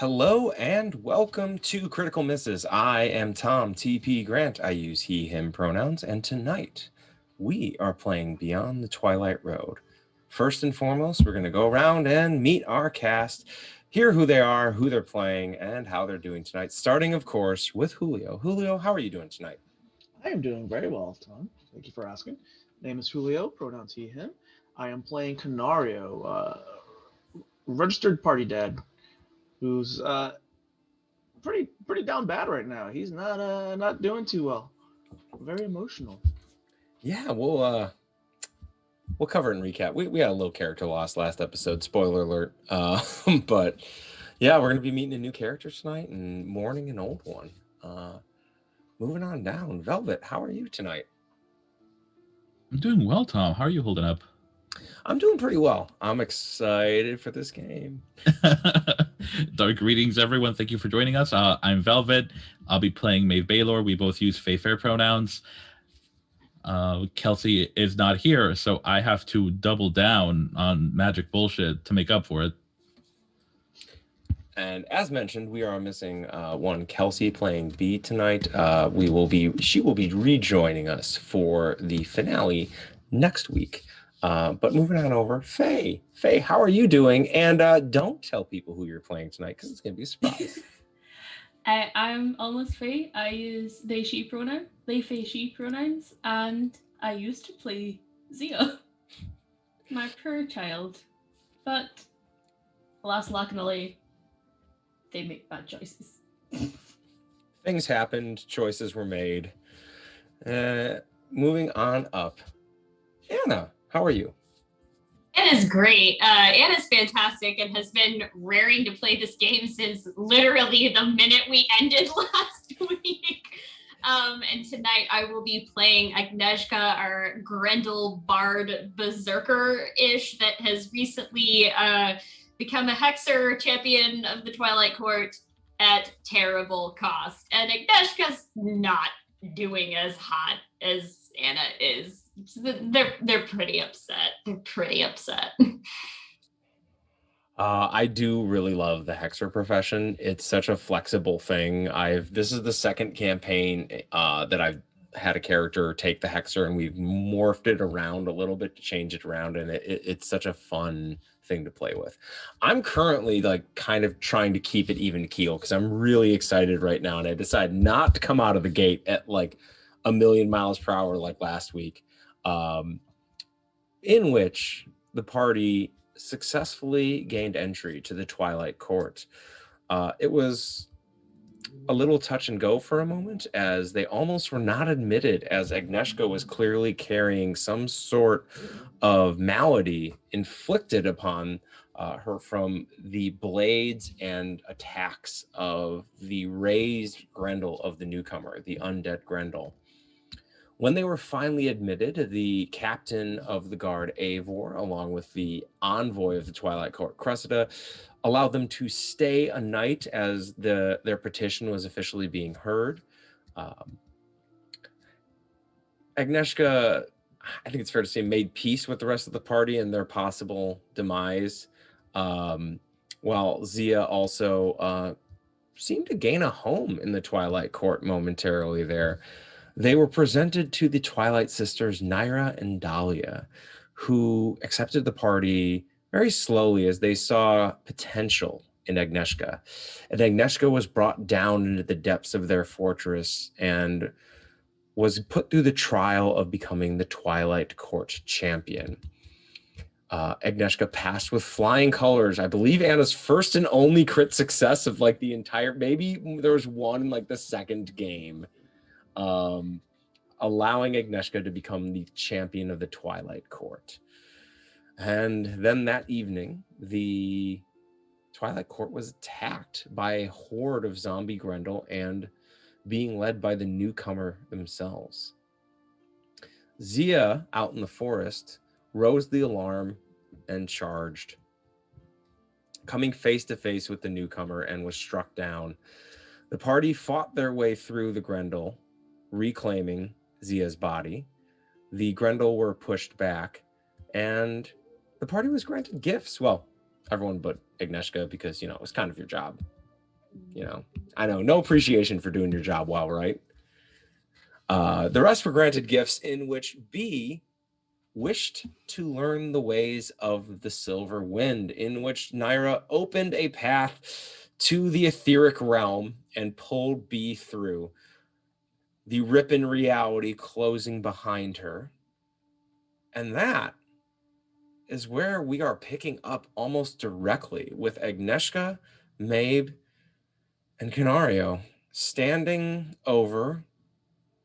Hello and welcome to Critical Misses. I am Tom T.P. Grant. I use he, him pronouns, and tonight we are playing Beyond the Twilight Road. First and foremost, we're going to go around and meet our cast, hear who they are, who they're playing, and how they're doing tonight. Starting, of course, with Julio. Julio, how are you doing tonight? I am doing very well, Tom. Thank you for asking. Name is Julio, pronouns he, him. I am playing Canario, registered party dad, who's pretty down bad right now. He's not doing too well. Very emotional. Yeah, we'll cover it in recap. We had a little character loss last episode. Spoiler alert. But yeah, we're gonna be meeting a new character tonight and mourning an old one. Moving on down, Velvet. How are you tonight? I'm doing well, Tom. How are you holding up? I'm doing pretty well. I'm excited for this game. Dark greetings, everyone. Thank you for joining us. I'm Velvet. I'll be playing Maeve Baylor. We both use Fae pronouns. Kelsey is not here, so I have to double down on magic bullshit to make up for it. And as mentioned, we are missing one Kelsey playing B tonight. She will be rejoining us for the finale next week. But moving on over, Faye. Faye, how are you doing? And don't tell people who you're playing tonight because it's going to be a surprise. I'm almost Faye. I use they, she pronoun, they, Faye, she pronouns, and I used to play Zia, my poor child. But alas, luckily, they make bad choices. Things happened, choices were made. Moving on up, Anna, how are you? Anna's great. Anna's fantastic and has been raring to play this game since literally the minute we ended last week. And tonight I will be playing Agnieszka, our Grendel Bard Berserker-ish that has recently become a Hexer champion of the Twilight Court at terrible cost. And Agnieszka's not doing as hot as Anna is. They're pretty upset. They're pretty upset. I do really love the Hexer profession. It's such a flexible thing. This is the second campaign that I've had a character take the Hexer, and we've morphed it around a little bit to change it around, and it's such a fun thing to play with. I'm currently kind of trying to keep it even keel because I'm really excited right now, and I decided not to come out of the gate at a million miles per hour like last week, in which the party successfully gained entry to the Twilight Court. It was a little touch and go for a moment, as they almost were not admitted, as Agnieszka was clearly carrying some sort of malady inflicted upon her from the blades and attacks of the raised Grendel of the newcomer, the undead Grendel. When they were finally admitted, the captain of the guard, Eivor, along with the envoy of the Twilight Court, Cressida, allowed them to stay a night as their petition was officially being heard. Agnieszka, I think it's fair to say, made peace with the rest of the party and their possible demise, while Zia also seemed to gain a home in the Twilight Court momentarily there. They were presented to the Twilight sisters, Naira and Dahlia, who accepted the party very slowly as they saw potential in Agnieszka. And Agnieszka was brought down into the depths of their fortress and was put through the trial of becoming the Twilight Court champion. Agnieszka passed with flying colors. I believe Anna's first and only crit success of the entire, maybe there was one in the second game. Allowing Agnieszka to become the champion of the Twilight Court. And then that evening, the Twilight Court was attacked by a horde of zombie Grendel and being led by the newcomer themselves. Zia, out in the forest, rose the alarm and charged, coming face to face with the newcomer, and was struck down. The party fought their way through the Grendel, reclaiming Zia's body. The Grendel were pushed back, and the party was granted gifts. Well, everyone but Agnieszka, because, it was kind of your job. I know, no appreciation for doing your job well, right? The rest were granted gifts in which B wished to learn the ways of the Silver Wind, in which Naira opened a path to the etheric realm and pulled B through, the rip in reality closing behind her. And that is where we are picking up almost directly with Agnieszka, Mabe, and Canario standing over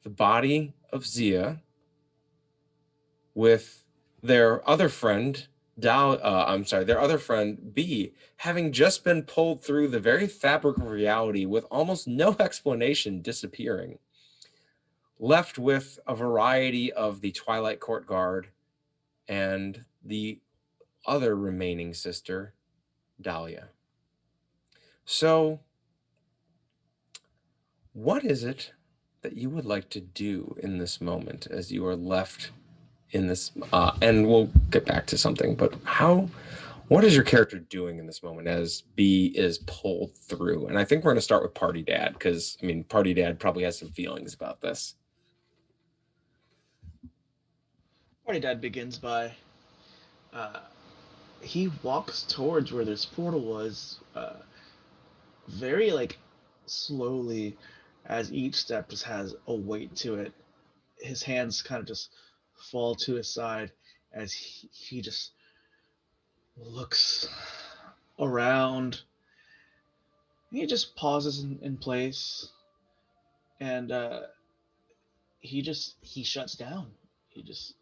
the body of Zia with their other friend, their other friend, B, having just been pulled through the very fabric of reality with almost no explanation, disappearing, left with a variety of the Twilight Court Guard and the other remaining sister, Dahlia. So, what is it that you would like to do in this moment as you are left in this, and we'll get back to something, but what is your character doing in this moment as B is pulled through? And I think we're going to start with Party Dad, because, Party Dad probably has some feelings about this. Party Dad begins by, he walks towards where this portal was, very, slowly, as each step just has a weight to it. His hands kind of just fall to his side as he just looks around. He just pauses in place, and he shuts down. He just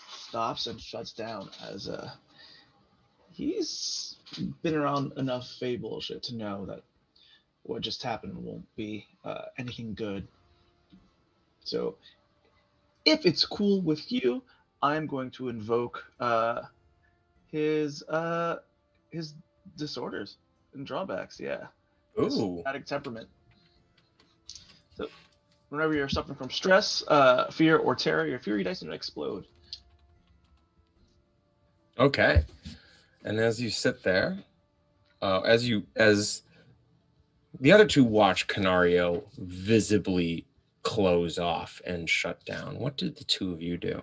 stops and shuts down as he's been around enough Fey bullshit to know that what just happened won't be anything good. So, if it's cool with you, I'm going to invoke his disorders and drawbacks. Yeah. Ooh. Static temperament. So, whenever you're suffering from stress, fear, or terror, your fury dice don't explode. Okay. And as you sit there, as the other two watch Canario visibly close off and shut down, what did the two of you do?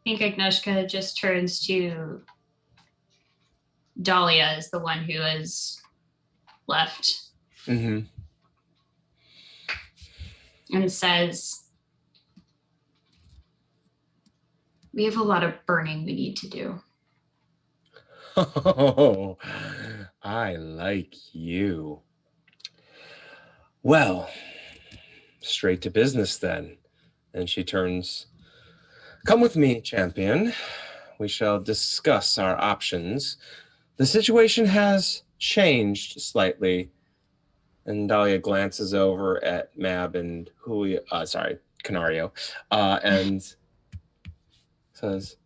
I think Agnieszka just turns to Dahlia as the one who is left. Mm-hmm. And says, we have a lot of burning we need to do. Oh, I like you. Well, straight to business then. And she turns, come with me, champion. We shall discuss our options. The situation has changed slightly. And Dahlia glances over at Mab and Canario, and says,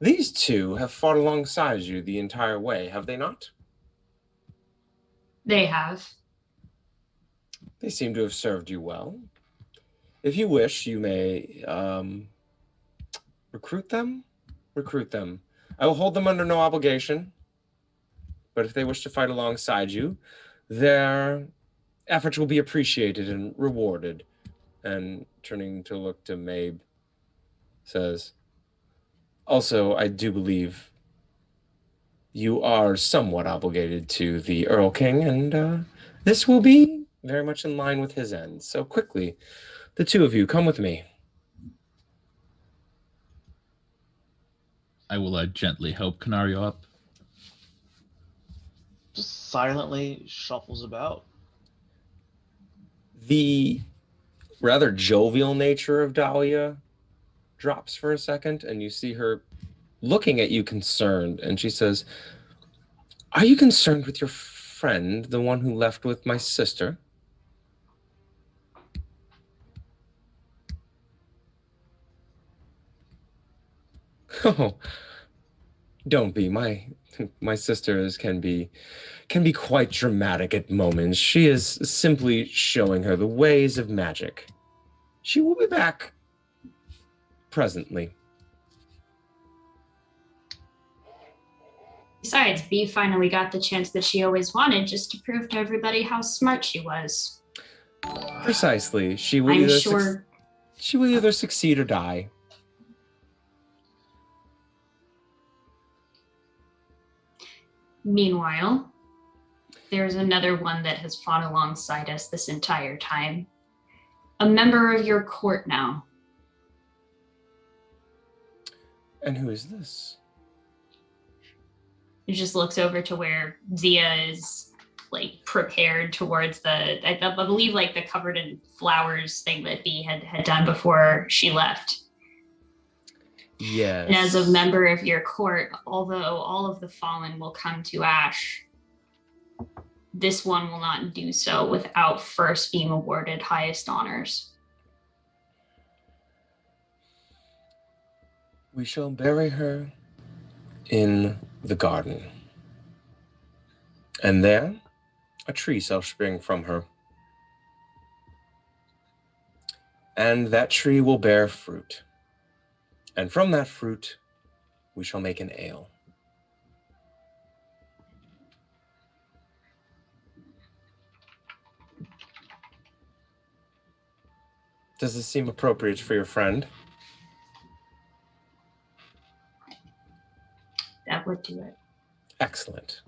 these two have fought alongside you the entire way, have they not? They have. They seem to have served you well. If you wish, you may recruit them. I will hold them under no obligation, but if they wish to fight alongside you, their efforts will be appreciated and rewarded. And turning to look to Mabe, says, also, I do believe you are somewhat obligated to the Earl King, and this will be very much in line with his ends. So quickly, the two of you, come with me. I will gently help Canario up. Just silently shuffles about. The rather jovial nature of Dahlia drops for a second, and you see her looking at you concerned, and she says, are you concerned with your friend, the one who left with my sister? Oh, don't be. My sisters can be quite dramatic at moments. She is simply showing her the ways of magic. She will be back presently. Besides, Bee finally got the chance that she always wanted, just to prove to everybody how smart she was. Precisely. She will I'm either sure. she will either succeed or die. Meanwhile, there's another one that has fought alongside us this entire time. A member of your court now. And who is this? He just looks over to where Zia is like prepared towards I believe like the covered in flowers thing that Bee had done before she left. Yes. And as a member of your court, although all of the fallen will come to ash, this one will not do so without first being awarded highest honors. We shall bury her in the garden. And there, a tree shall spring from her. And that tree will bear fruit. And from that fruit, we shall make an ale. Does this seem appropriate for your friend? That would do it. Excellent.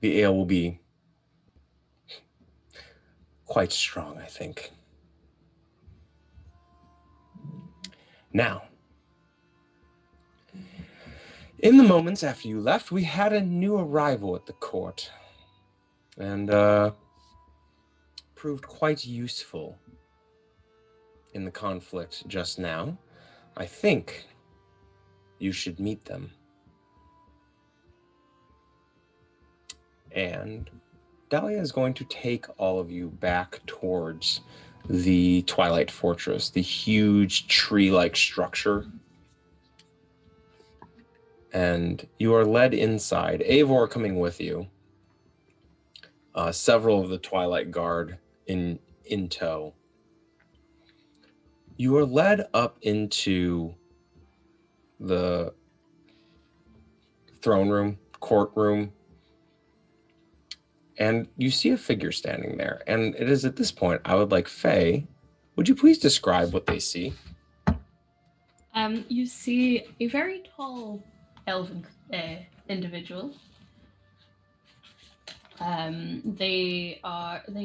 The ale will be quite strong, I think. Now, in the moments after you left, we had a new arrival at the court, and proved quite useful in the conflict just now. I think you should meet them. And Dahlia is going to take all of you back towards the Twilight Fortress, the huge tree-like structure. And you are led inside, Eivor coming with you. Several of the Twilight Guard in tow. You are led up into the throne room, courtroom, and you see a figure standing there. And it is at this point, I would like Faye, would you please describe what they see? You see a very tall elven individual. They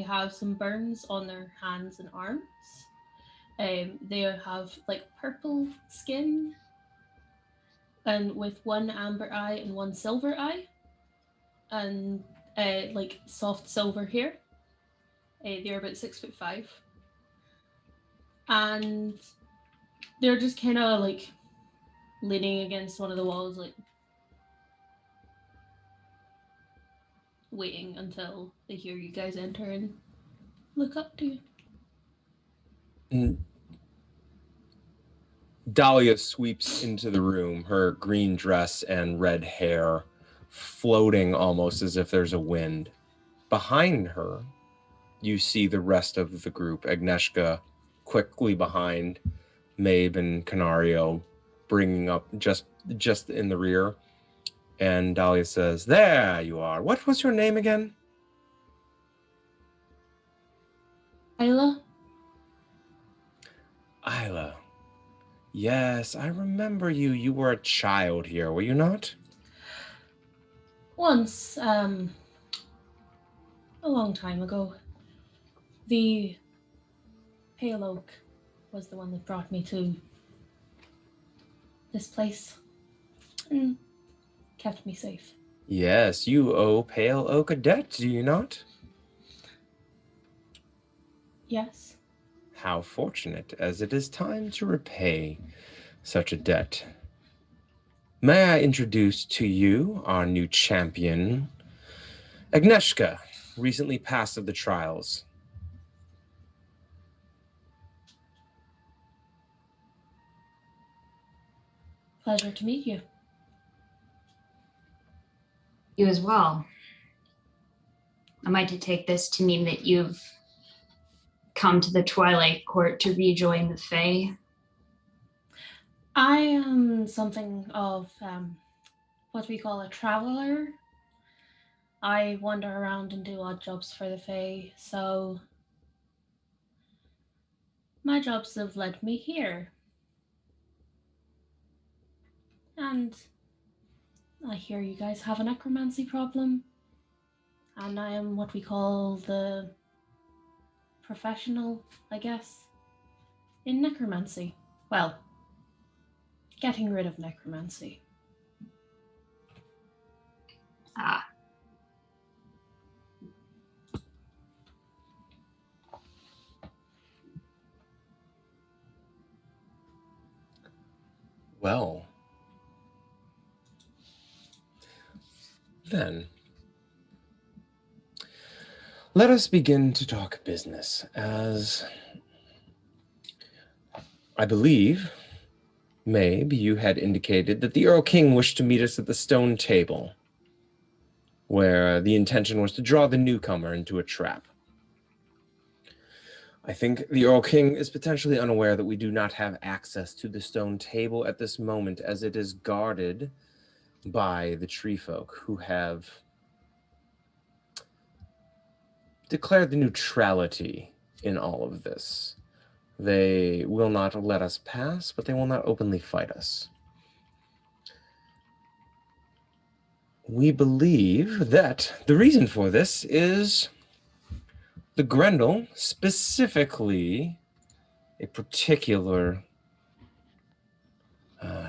have some burns on their hands and arms. They have like purple skin, and with one amber eye and one silver eye, and like soft silver hair. They're about 6'5", and they're just kind of like leaning against one of the walls, like waiting until they hear you guys enter and look up to you. Dahlia sweeps into the room, her green dress and red hair floating almost as if there's a wind. Behind her, you see the rest of the group. Agnieszka quickly behind, Maeve and Canario bringing up just in the rear. And Dahlia says, "There you are. What was your name again?" Isla? Isla. Yes, I remember you. You were a child here, were you not? Once, a long time ago. The Pale Oak was the one that brought me to this place and kept me safe. Yes, you owe Pale Oak a debt, do you not? Yes. How fortunate, as it is time to repay such a debt. May I introduce to you our new champion, Agnieszka, recently passed of the trials. Pleasure to meet you. You as well. Am I to take this to mean that you've come to the Twilight Court to rejoin the Fae? I am something of what we call a traveler. I wander around and do odd jobs for the Fae, so my jobs have led me here. And I hear you guys have a necromancy problem, and I am what we call the professional, I guess, in necromancy. Well, getting rid of necromancy. Ah, Well, then, let us begin to talk business, as I believe, Mabe, you had indicated that the Earl King wished to meet us at the stone table, where the intention was to draw the newcomer into a trap. I think the Earl King is potentially unaware that we do not have access to the stone table at this moment, as it is guarded by the tree folk, who have declared the neutrality in all of this. They will not let us pass, but they will not openly fight us. We believe that the reason for this is the Grendel, specifically a particular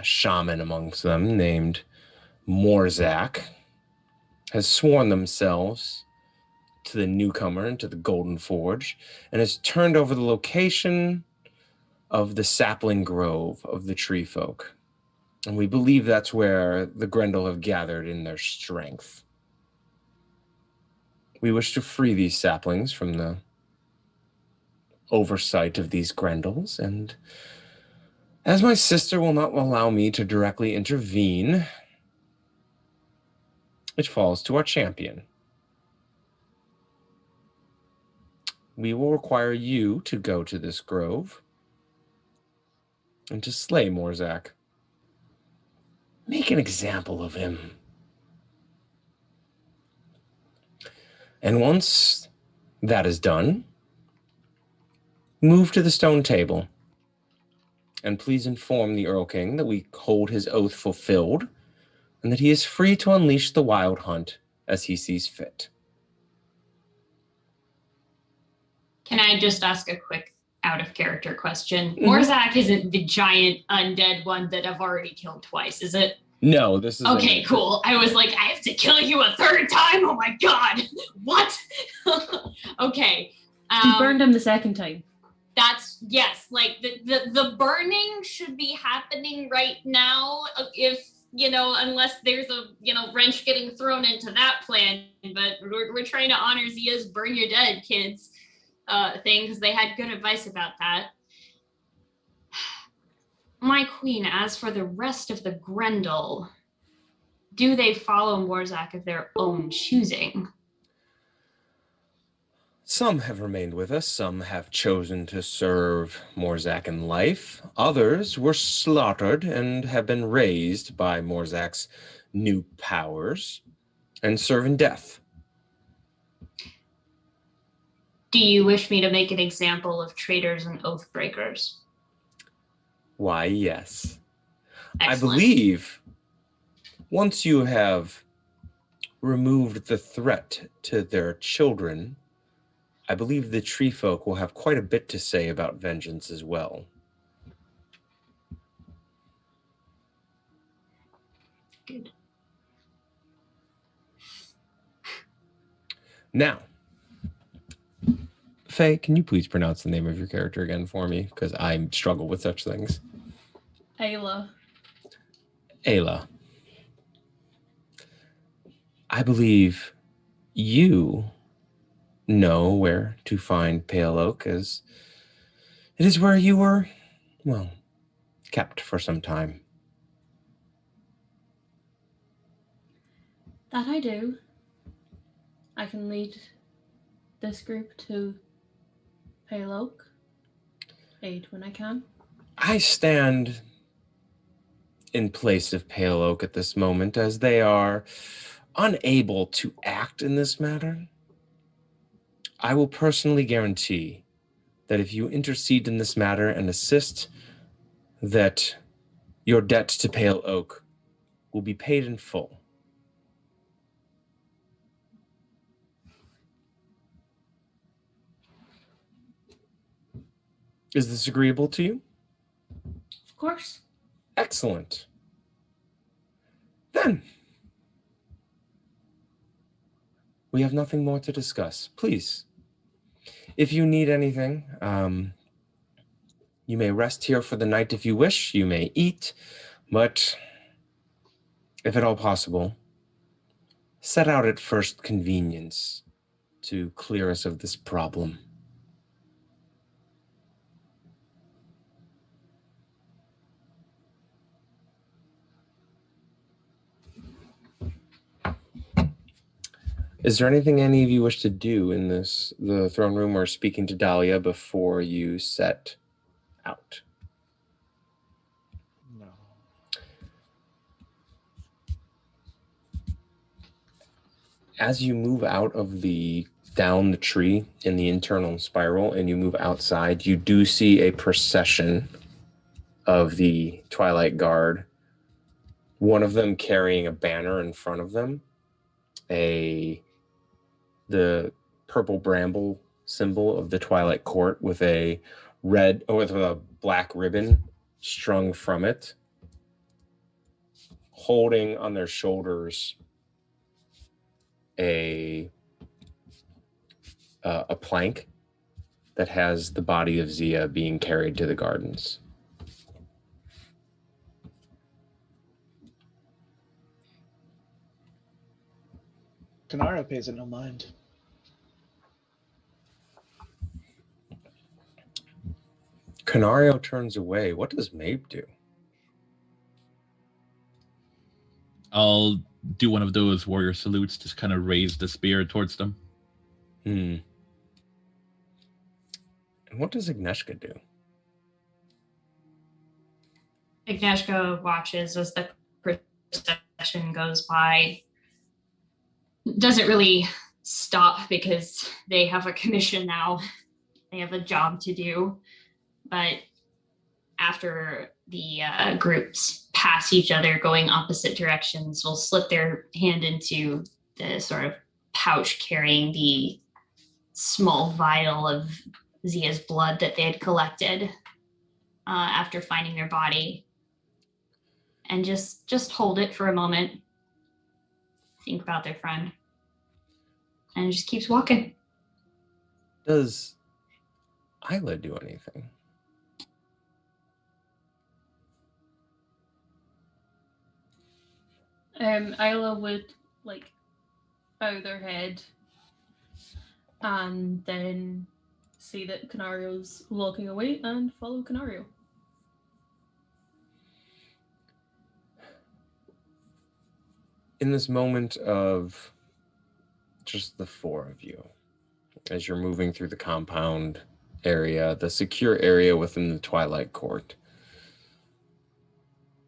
shaman amongst them named Morzak, has sworn themselves to the newcomer and to the Golden Forge, and has turned over the location of the sapling grove of the tree folk. And we believe that's where the Grendel have gathered in their strength. We wish to free these saplings from the oversight of these Grendels, and as my sister will not allow me to directly intervene, it falls to our champion. We will require you to go to this grove and to slay Morzak. Make an example of him. And once that is done, move to the stone table. And please inform the Earl King that we hold his oath fulfilled, and that he is free to unleash the wild hunt as he sees fit. can I just ask a quick out of character question? Mhm. Morzak isn't the giant undead one that I've already killed twice, is it? No, this is Okay, cool. I was like, I have to kill you a third time? Oh my god. What? Okay. You burned him the second time. That's yes, like the burning should be happening right now, if unless there's a wrench getting thrown into that plan. But we're trying to honor Zia's burn your dead kids thing, because they had good advice about that. My queen, as for the rest of the Grendel, do they follow Morzak of their own choosing? Some have remained with us, some have chosen to serve Morzak in life. Others were slaughtered and have been raised by Morzak's new powers and serve in death. Do you wish me to make an example of traitors and oath breakers? Why, yes. Excellent. I believe once you have removed the threat to their children, I believe the tree folk will have quite a bit to say about vengeance as well. Good. Now, Faye, can you please pronounce the name of your character again for me? Because I struggle with such things. Ayla. Ayla. I believe you know where to find Pale Oak, as it is where you were, well, kept for some time. That I do. I can lead this group to Pale Oak. Aid when I can. I stand in place of Pale Oak at this moment, as they are unable to act in this matter. I will personally guarantee that if you intercede in this matter and assist, that your debt to Pale Oak will be paid in full. Is this agreeable to you? Of course. Excellent. Then, we have nothing more to discuss. Please, if you need anything, you may rest here for the night if you wish. You may eat, but if at all possible, set out at first convenience to clear us of this problem. Is there anything any of you wish to do in the throne room or speaking to Dahlia before you set out? No. As you move down the tree in the internal spiral and you move outside, you do see a procession of the Twilight Guard, one of them carrying a banner in front of them, the purple bramble symbol of the Twilight Court with a black ribbon strung from it, holding on their shoulders a plank that has the body of Zia being carried to the gardens. Canario pays it no mind. Canario turns away. What does Mabe do? I'll do one of those warrior salutes, just kind of raise the spear towards them. And what does Agnieszka do? Agnieszka watches as the procession goes by. Doesn't really stop because they have a commission now. They have a job to do. But after the groups pass each other going opposite directions, will slip their hand into the sort of pouch carrying the small vial of Zia's blood that they had collected after finding their body, and just hold it for a moment, think about their friend, and just keeps walking. Does Isla do anything? Isla would bow their head and then see that Canario's walking away and follow Canario. In this moment of just the four of you, as you're moving through the compound area, the secure area within the Twilight Court,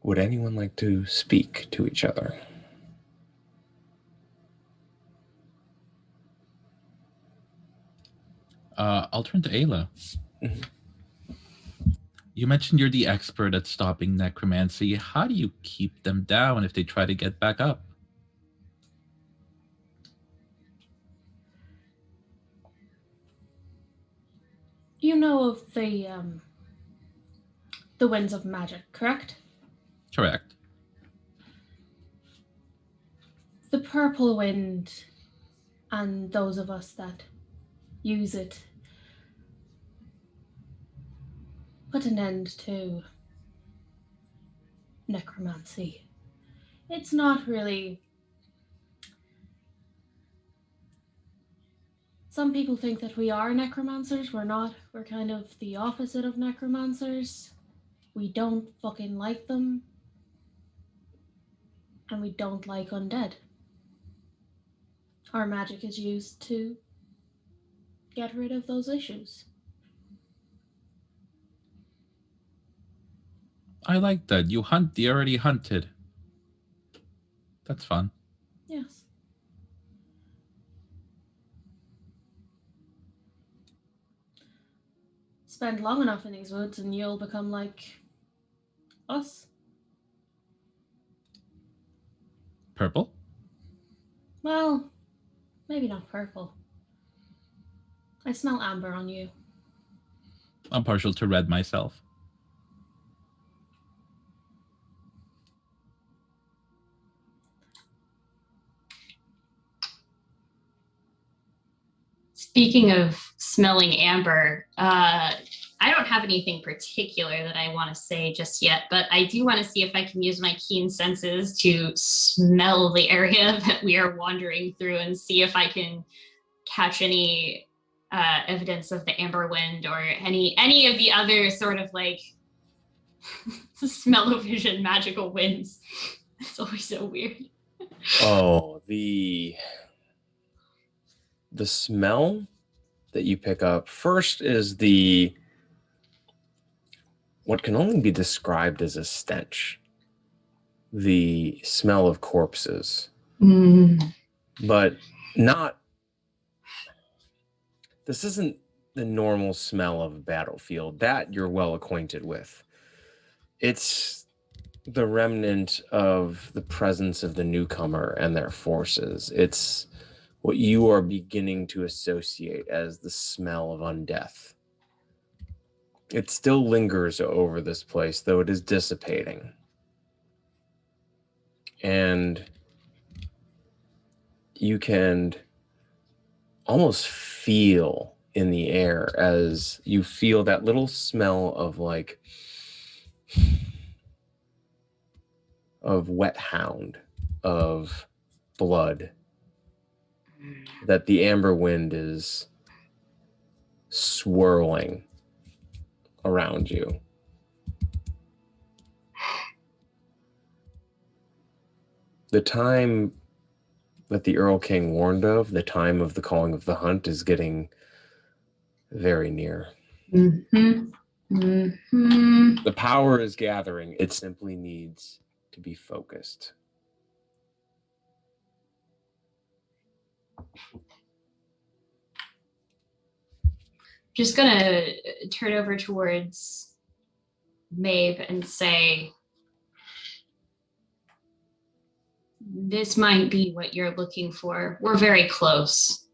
would anyone like to speak to each other? I'll turn to Ayla. Mm-hmm. You mentioned you're the expert at stopping necromancy. How do you keep them down if they try to get back up? You know of the Winds of Magic, correct? Correct. The purple wind and those of us that use it put an end to necromancy. It's not really... Some people think that we are necromancers. We're not. We're kind of the opposite of necromancers. We don't fucking like them. And we don't like undead. Our magic is used to get rid of those issues. I like that. You hunt the already hunted. That's fun. Yes. Spend long enough in these woods and you'll become like us. Purple? Well, maybe not purple. I smell amber on you. I'm partial to red myself. Speaking of smelling amber, I don't have anything particular that I want to say just yet, but I do want to see if I can use my keen senses to smell the area that we are wandering through and see if I can catch any evidence of the amber wind or any of the other sort of like smell-o-vision magical winds. It's always so weird. Oh, the smell that you pick up first is what can only be described as a stench. The smell of corpses. But this isn't the normal smell of a battlefield. That you're well acquainted with. It's the remnant of the presence of the newcomer and their forces. It's what you are beginning to associate as the smell of undeath. It still lingers over this place, though it is dissipating. And you can almost feel in the air as you feel that little smell of like of wet hound, of blood, that the amber wind is swirling around you. The time that the Earl King warned of, the time of the calling of the hunt, is getting very near. Mm-hmm. Mm-hmm. The power is gathering. It simply needs to be focused. Just gonna turn over towards Maeve and say, this might be what you're looking for. We're very close.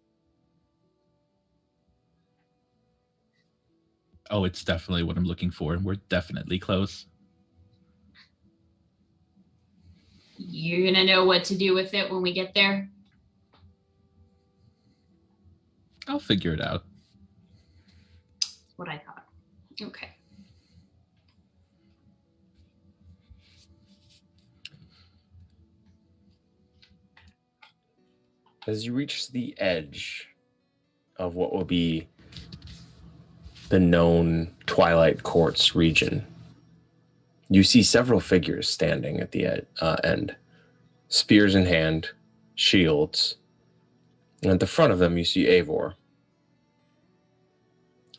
Oh, it's definitely what I'm looking for. We're definitely close. You're gonna know what to do with it when we get there? I'll figure it out. That's what I thought. Okay. As you reach the edge of what will be the known Twilight Courts region, you see several figures standing at the end, spears in hand, shields, and at the front of them you see Eivor.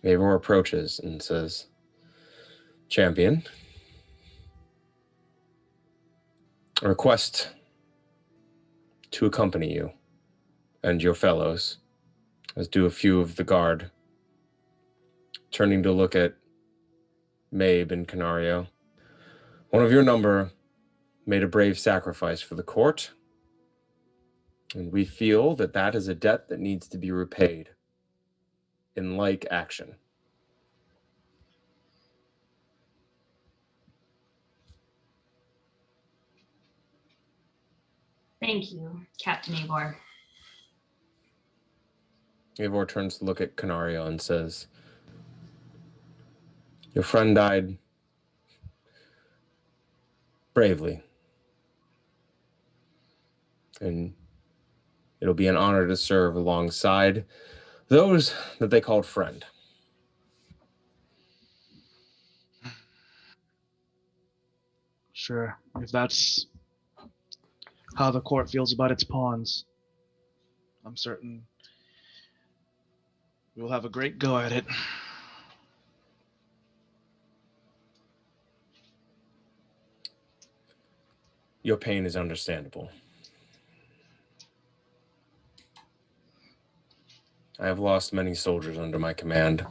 Eivor approaches and says, "Champion, a request to accompany you and your fellows, as do a few of the guard." Turning to look at Mabe and Canario. "One of your number made a brave sacrifice for the court, and we feel that that is a debt that needs to be repaid in like action." Thank you, Captain Eivor. Eivor turns to look at Canario and says, "Your friend died bravely, and it'll be an honor to serve alongside those that they called friend." Sure, if that's how the court feels about its pawns, I'm certain we'll have a great go at it. Your pain is understandable. I have lost many soldiers under my command.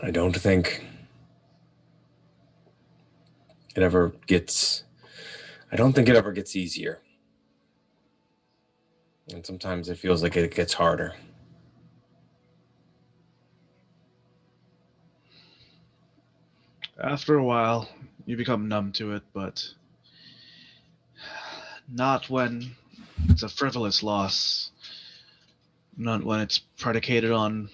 I don't think it ever gets easier. And sometimes it feels like it gets harder. After a while, you become numb to it, but not when it's a frivolous loss. Not when it's predicated on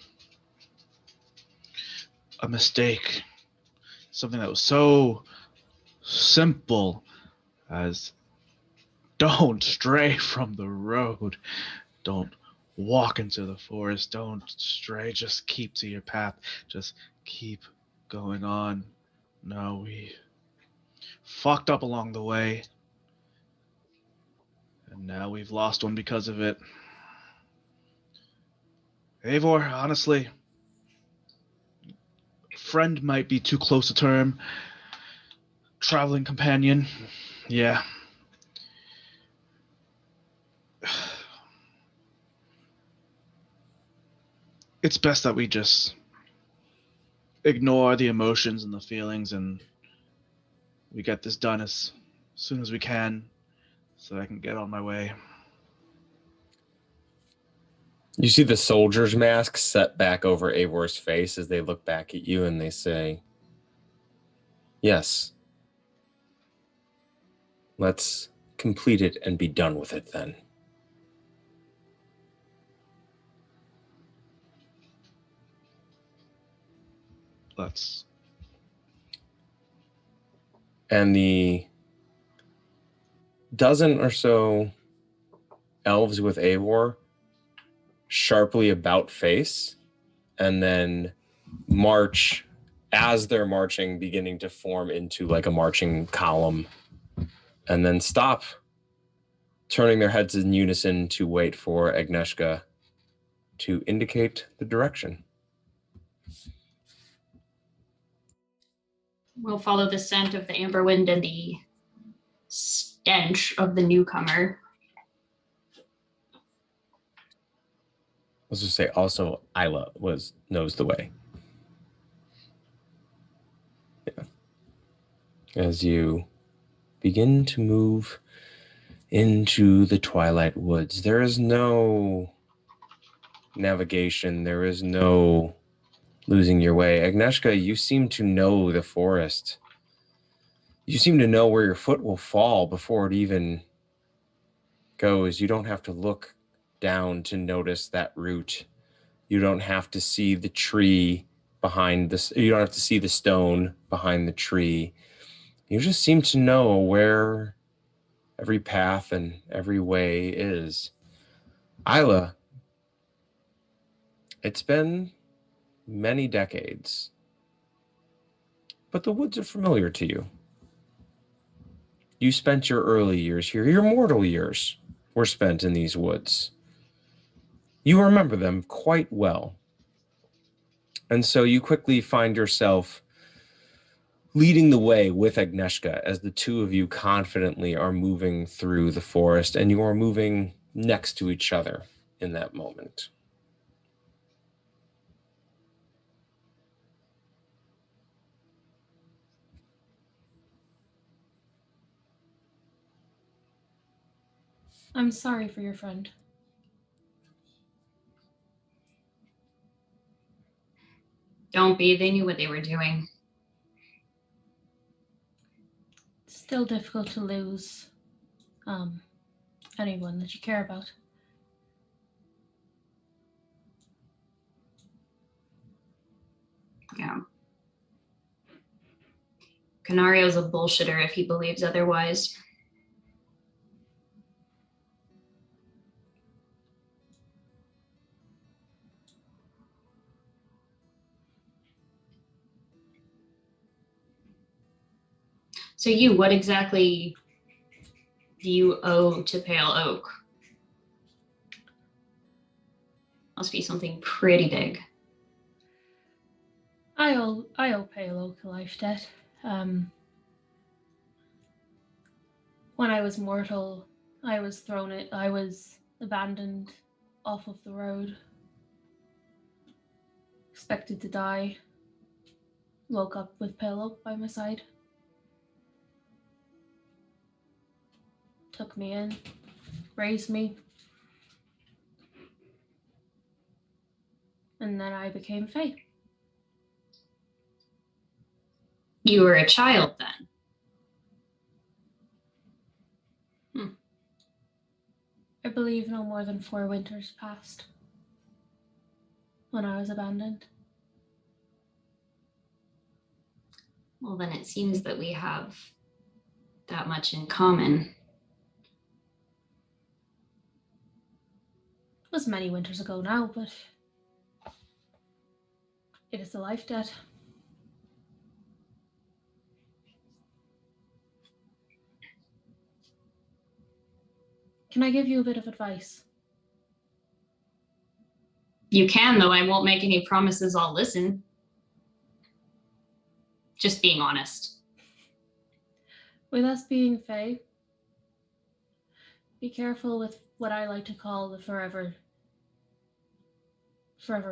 a mistake. Something that was so simple as don't stray from the road. Don't walk into the forest. Don't stray. Just keep to your path. Just keep going on. No, we fucked up along the way. And now we've lost one because of it. Eivor, honestly, friend might be too close a term. Traveling companion, yeah. It's best that we just ignore the emotions and the feelings and we get this done as soon as we can so I can get on my way. You see the soldier's mask set back over Eivor's face as they look back at you and they say, yes. Let's complete it and be done with it then. Let's. And the dozen or so elves with Eivor sharply about face and then march as they're marching, beginning to form into like a marching column, and then stop, turning their heads in unison to wait for Agnieszka to indicate the direction. We'll follow the scent of the amber wind and the stench of the newcomer. Let's just say also Isla knows the way. Yeah. As you begin to move into the Twilight Woods, there is no navigation, there is no losing your way. Agnieszka, you seem to know the forest. You seem to know where your foot will fall before it even goes. You don't have to look down to notice that root. You don't have to see the tree behind this. You don't have to see the stone behind the tree. You just seem to know where every path and every way is. Isla, it's been many decades, but the woods are familiar to you. You spent your early years here. Your mortal years were spent in these woods. You remember them quite well. And so you quickly find yourself leading the way with Agnieszka as the two of you confidently are moving through the forest, and you are moving next to each other in that moment. I'm sorry for your friend. Don't be. They knew what they were doing. It's still difficult to lose anyone that you care about. Yeah. Canario's a bullshitter if he believes otherwise. So what exactly do you owe to Pale Oak? Must be something pretty big. I owe Pale Oak a life debt. When I was mortal, I was abandoned off of the road. Expected to die. Woke up with pillow by my side. Took me in, raised me. And then I became Fae. You were a child then? I believe no more than 4 winters passed when I was abandoned. Well, then it seems that we have that much in common. It was many winters ago now, but it is a life debt. Can I give you a bit of advice? You can, though I won't make any promises. I'll listen. Just being honest. With us being Fae, be careful with what I like to call the forever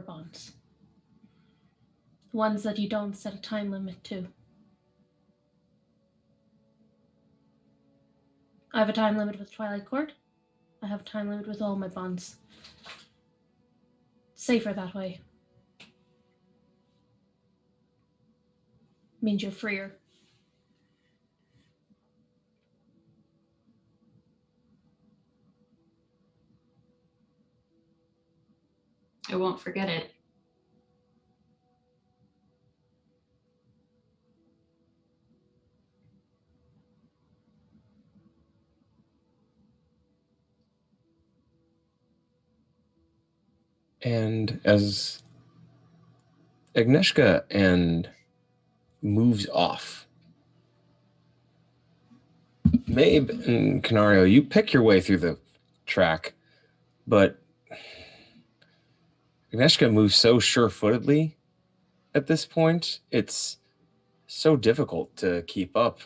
bonds. The ones that you don't set a time limit to. I have a time limit with Twilight Guard. I have a time limit with all my bonds. Safer that way. Means you're freer. I won't forget it. And as Agnieszka and moves off, Mabe and Canario, you pick your way through the track, but Agnieszka moves so sure-footedly at this point, it's so difficult to keep up.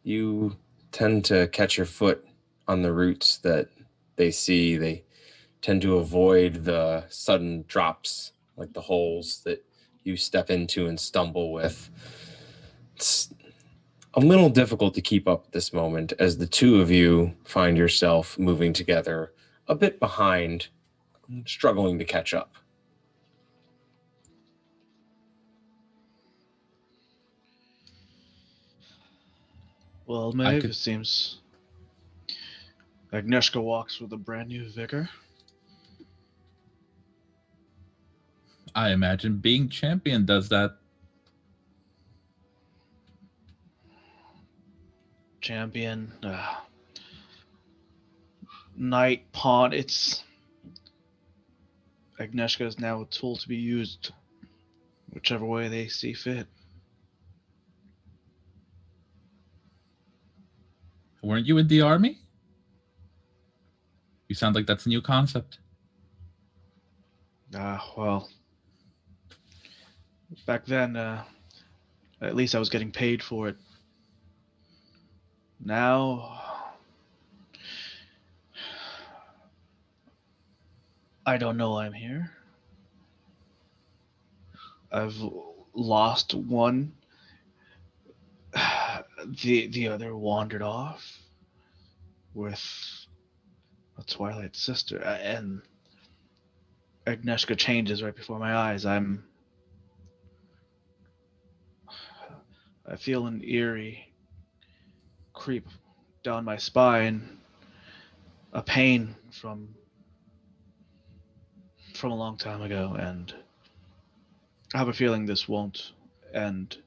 You tend to catch your foot on the roots that they see. They tend to avoid the sudden drops, like the holes that you step into and stumble with. It's a little difficult to keep up at this moment as the two of you find yourself moving together a bit behind, struggling to catch up. Well, Maeve, it seems Agnieszka walks with a brand new vigor. I imagine being champion does that. Champion, knight, pawn, it's... Agnieszka is now a tool to be used whichever way they see fit. Weren't you in the army? You sound like that's a new concept. Well, back then, at least I was getting paid for it. Now, I don't know I'm here. I've lost one. The other wandered off with a Twilight sister, and Agnieszka changes right before my eyes. I feel an eerie creep down my spine, a pain from a long time ago, and I have a feeling this won't end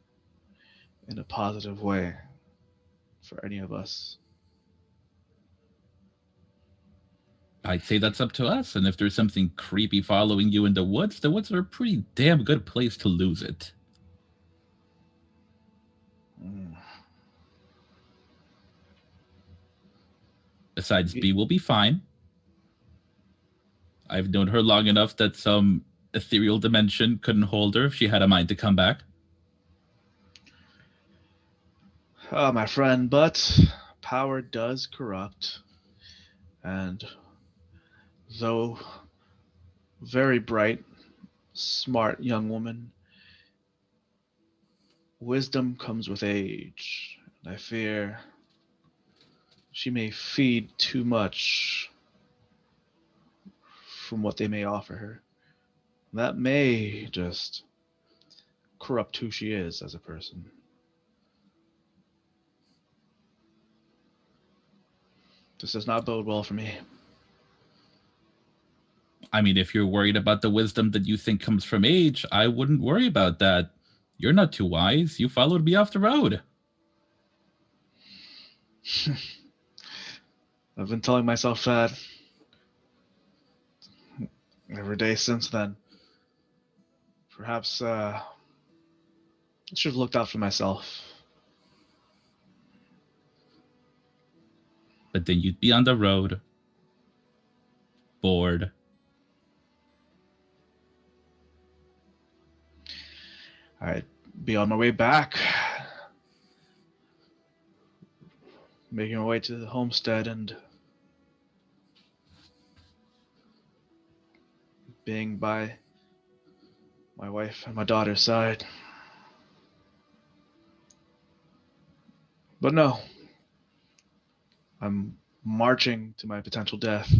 in a positive way for any of us. I'd say that's up to us, and if there's something creepy following you in the woods are a pretty damn good place to lose it. Besides, B will be fine. I've known her long enough that some ethereal dimension couldn't hold her if she had a mind to come back. My friend, but power does corrupt, and though very bright, smart young woman, wisdom comes with age, and I fear she may feed too much from what they may offer her. That may just corrupt who she is as a person. This does not bode well for me. I mean, if you're worried about the wisdom that you think comes from age, I wouldn't worry about that. You're not too wise. You followed me off the road. I've been telling myself that every day since then. Perhaps I should have looked out for myself. But then you'd be on the road, bored. I'd be on my way back, making my way to the homestead and being by my wife and my daughter's side. But no, I'm marching to my potential death,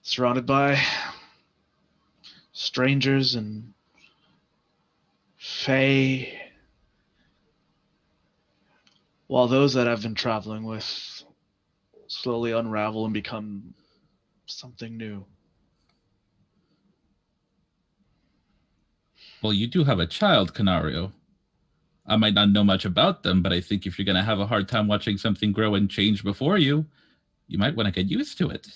surrounded by strangers and fae, while those that I've been traveling with slowly unravel and become something new. Well, you do have a child, Canario. I might not know much about them, but I think if you're going to have a hard time watching something grow and change before you, you might want to get used to it.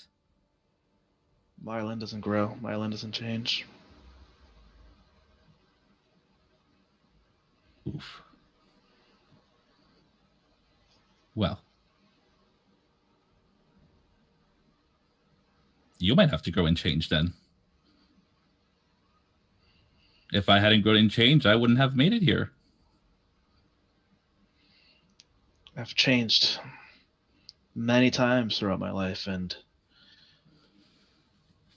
My island doesn't grow. My island doesn't change. Oof. Well, you might have to grow and change then. If I hadn't grown and changed, I wouldn't have made it here. I've changed many times throughout my life, and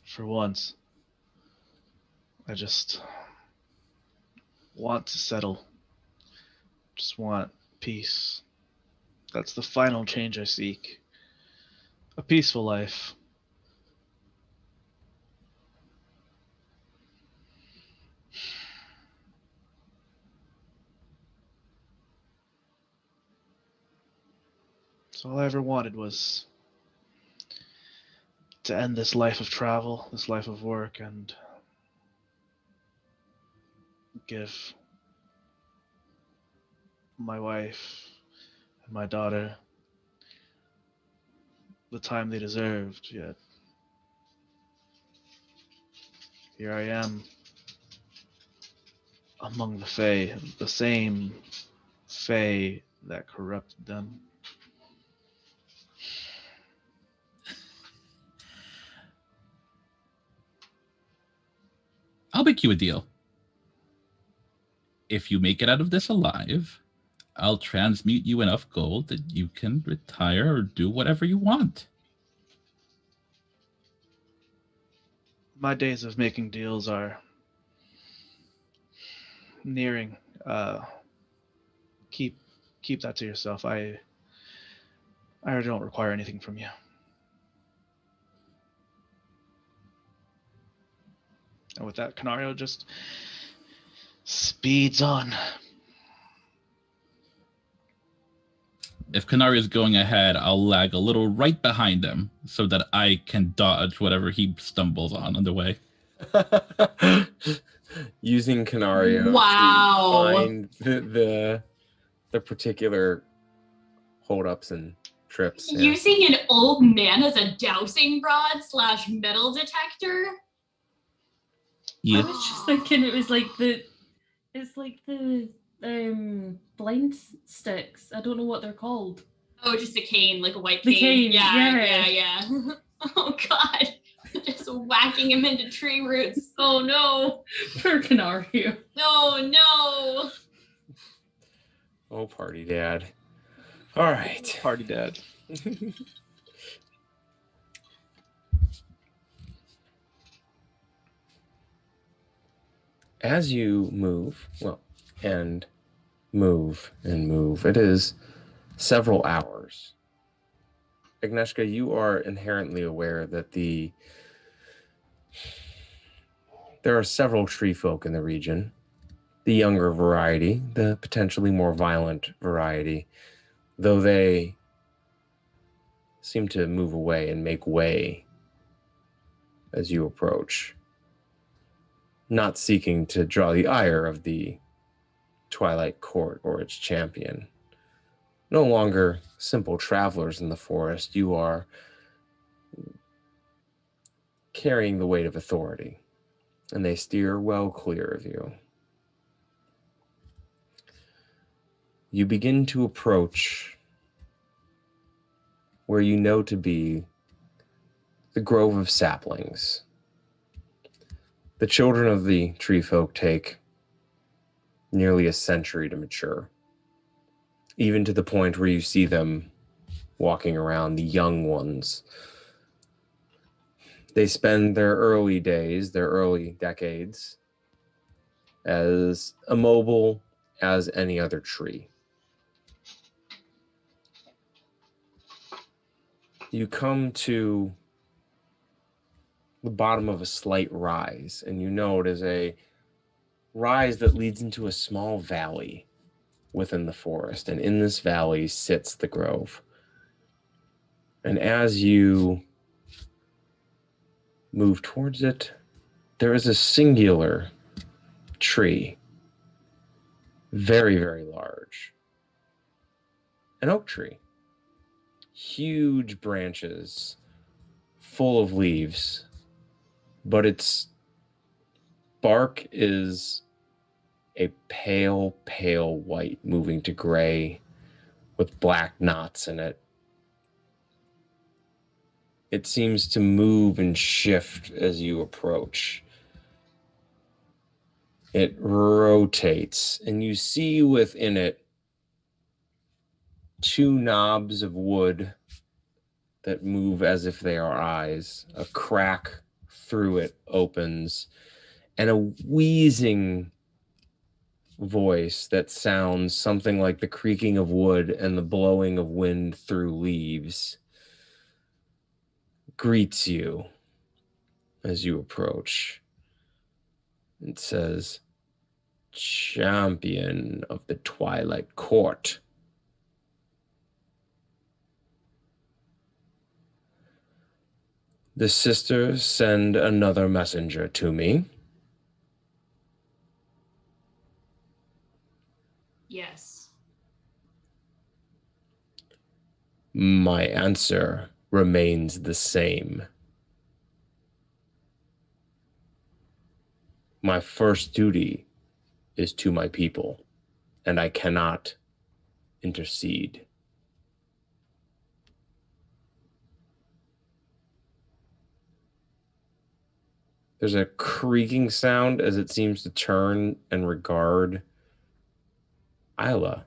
for once, I just want to settle. Just want peace. That's the final change I seek. A peaceful life. So all I ever wanted was to end this life of travel, this life of work, and give my wife and my daughter the time they deserved, yet here I am among the Fae, the same Fae that corrupted them. I'll make you a deal. If you make it out of this alive, I'll transmute you enough gold that you can retire or do whatever you want. My days of making deals are nearing. Keep that to yourself. I don't require anything from you. And with that, Canario just speeds on. If Canario's going ahead, I'll lag a little right behind him so that I can dodge whatever he stumbles on the way. Using Canario Wow. to find the particular holdups and trips. Yeah. Using an old man as a dowsing rod / metal detector. I Yeah. was just thinking it was like the blind sticks. I don't know what they're called. Oh, just a cane, like a white The cane. cane, yeah. Yeah. Oh God, just whacking him into tree roots. Oh no. Poor Canario. No. Oh, party dad. All right. Party dad. As you move, and move, it is several hours. Agnieszka, you are inherently aware that there are several tree folk in the region. The younger variety, the potentially more violent variety, though they seem to move away and make way as you approach, not seeking to draw the ire of the Twilight Court or its champion. No longer simple travelers in the forest, you are carrying the weight of authority, and they steer well clear of you. You begin to approach where you know to be the Grove of Saplings. The children of the tree folk take nearly a century to mature, even to the point where you see them walking around, the young ones. They spend their early days, their early decades, as immobile as any other tree. You come to the bottom of a slight rise, and you know it is a rise that leads into a small valley within the forest, and in this valley sits the grove. And as you move towards it, there is a singular tree, very, very large, an oak tree, huge branches, full of leaves, but its bark is a pale, pale white, moving to gray with black knots in it. It seems to move and shift as you approach. It rotates, and you see within it two knobs of wood that move as if they are eyes. A crack through it opens, and a wheezing voice that sounds something like the creaking of wood and the blowing of wind through leaves greets you as you approach. It says, "Champion of the Twilight Court." The sisters send another messenger to me. Yes. My answer remains the same. My first duty is to my people, and I cannot intercede. There's a creaking sound as it seems to turn and regard Isla.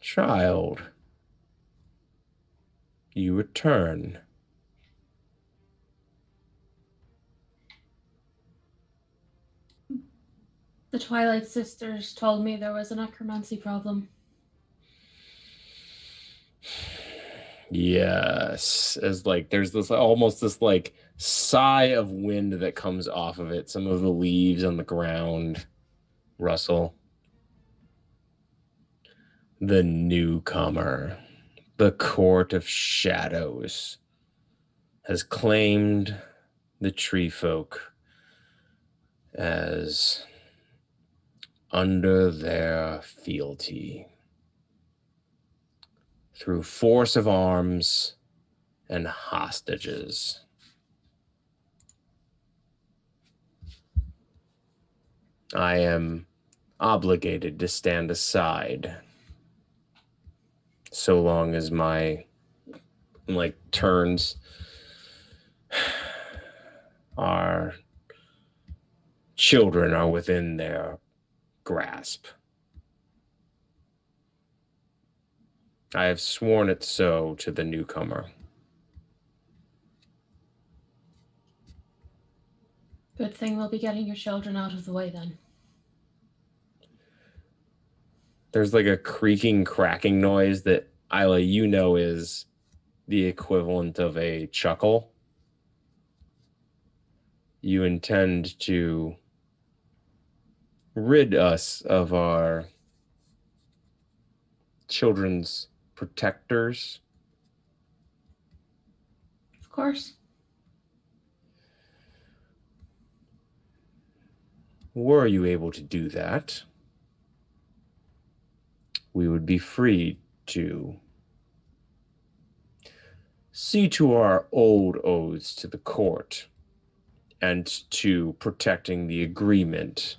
Child, you return. The Twilight Sisters told me there was a necromancy problem. Yes, as like there's this almost this like sigh of wind that comes off of it. Some of the leaves on the ground rustle. The newcomer, the Court of Shadows, has claimed the tree folk as under their fealty through force of arms and hostages. I am obligated to stand aside so long as my turns are children are within their grasp. I have sworn it so to the newcomer. Good thing we'll be getting your children out of the way then. There's like a creaking, cracking noise that, Isla, you know is the equivalent of a chuckle. You intend to rid us of our children's protectors. Of course. Were you able to do that, we would be free to see to our old oaths to the court and to protecting the agreement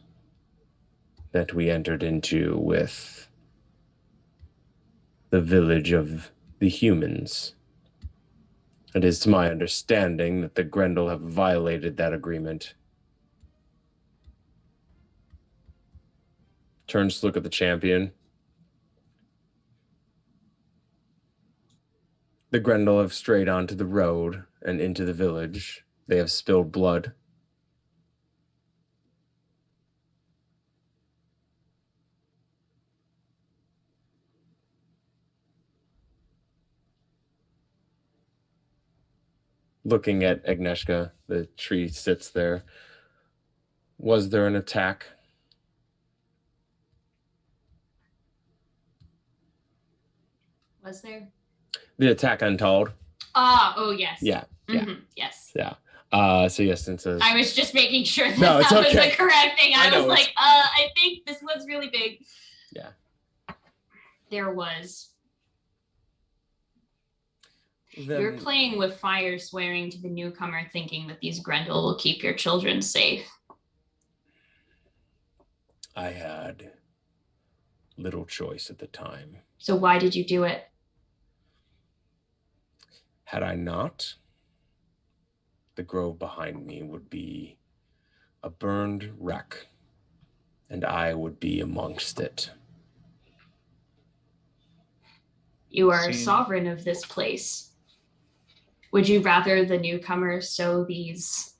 that we entered into with the village of the humans. It is to my understanding that the Grendel have violated that agreement. Turns to look at the champion. The Grendel have strayed onto the road and into the village. They have spilled blood. Looking at Agnieszka, the tree sits there. Was there an attack? Was there? The attack untold? Oh, yes. Yeah. Yes. Yeah. So yes, since I was just making sure that No, it's that was okay. the correct thing. I know, was like, I think this one's really big. Yeah. There was. Then, You're playing with fire, swearing to the newcomer, thinking that these Grendel will keep your children safe. I had little choice at the time. So why did you do it? Had I not, the grove behind me would be a burned wreck, and I would be amongst it. You are See. sovereign of this place. Would you rather the newcomer sow these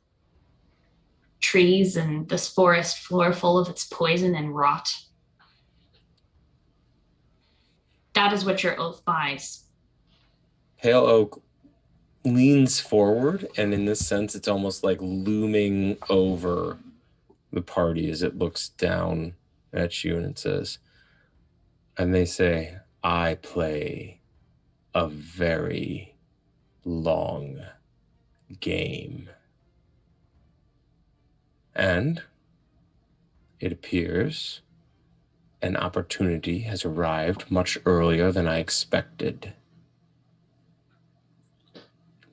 trees and this forest floor full of its poison and rot? That is what your oath buys. Pale Oak leans forward, and in this sense, it's almost like looming over the party as it looks down at you, and it says, and they say, I play a very long game. And it appears an opportunity has arrived much earlier than I expected.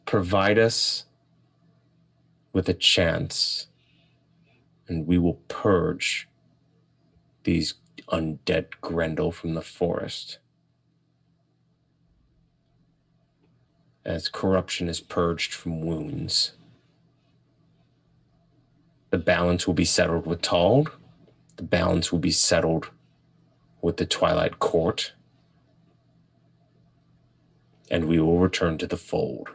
Provide us with a chance, and we will purge these undead Grendel from the forest. As corruption is purged from wounds. The balance will be settled with Tald. The balance will be settled with the Twilight Court. And we will return to the fold.